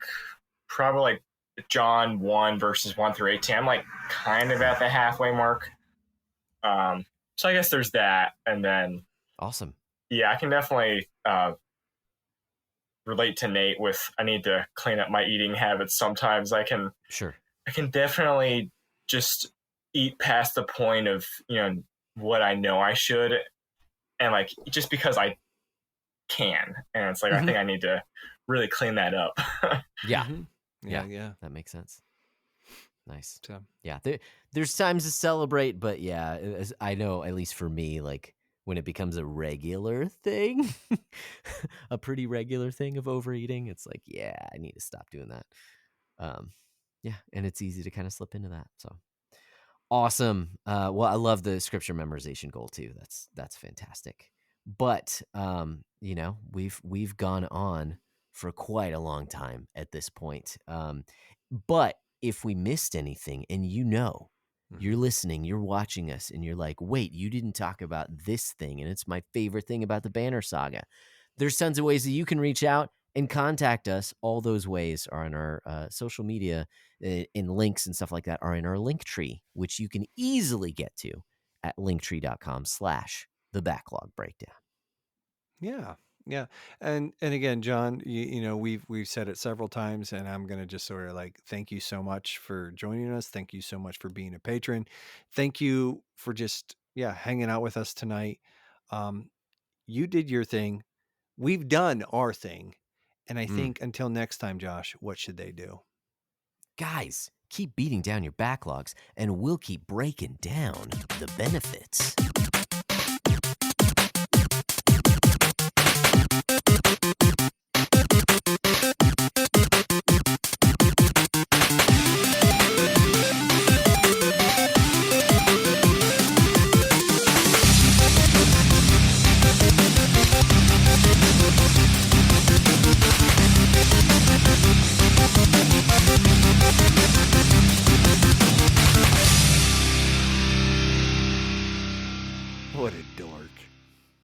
probably like John 1 verses 1 through 18. I'm like kind of at the halfway mark. So I guess there's that. And then awesome. Yeah, I can definitely relate to Nate with, I need to clean up my eating habits. Sometimes I can definitely just eat past the point of, you know, what I know I should. And like, just because I can. And it's like, I think I need to really clean that up. Yeah. Yeah. That makes sense. Nice. So. Yeah. There's times to celebrate, but yeah, I know, at least for me, like when it becomes a regular thing, a pretty regular thing of overeating, it's like, yeah, I need to stop doing that. Yeah. And it's easy to kind of slip into that. So awesome. Well, I love the scripture memorization goal too. That's fantastic. But, you know, we've gone on for quite a long time at this point. But if we missed anything, and you know, you're listening, you're watching us, and you're like, wait, you didn't talk about this thing, and it's my favorite thing about the Banner Saga. There's tons of ways that you can reach out and contact us. All those ways are in our social media, and links and stuff like that are in our link tree, which you can easily get to at linktree.com/the Backlog Breakdown. Yeah. And again, John, you know, we've said it several times, and I'm going to just sort of like, thank you so much for joining us. Thank you so much for being a patron. Thank you for just, hanging out with us tonight. You did your thing. We've done our thing. And I think until next time, Josh, what should they do? Guys, keep beating down your backlogs, and we'll keep breaking down the benefits. What a dork.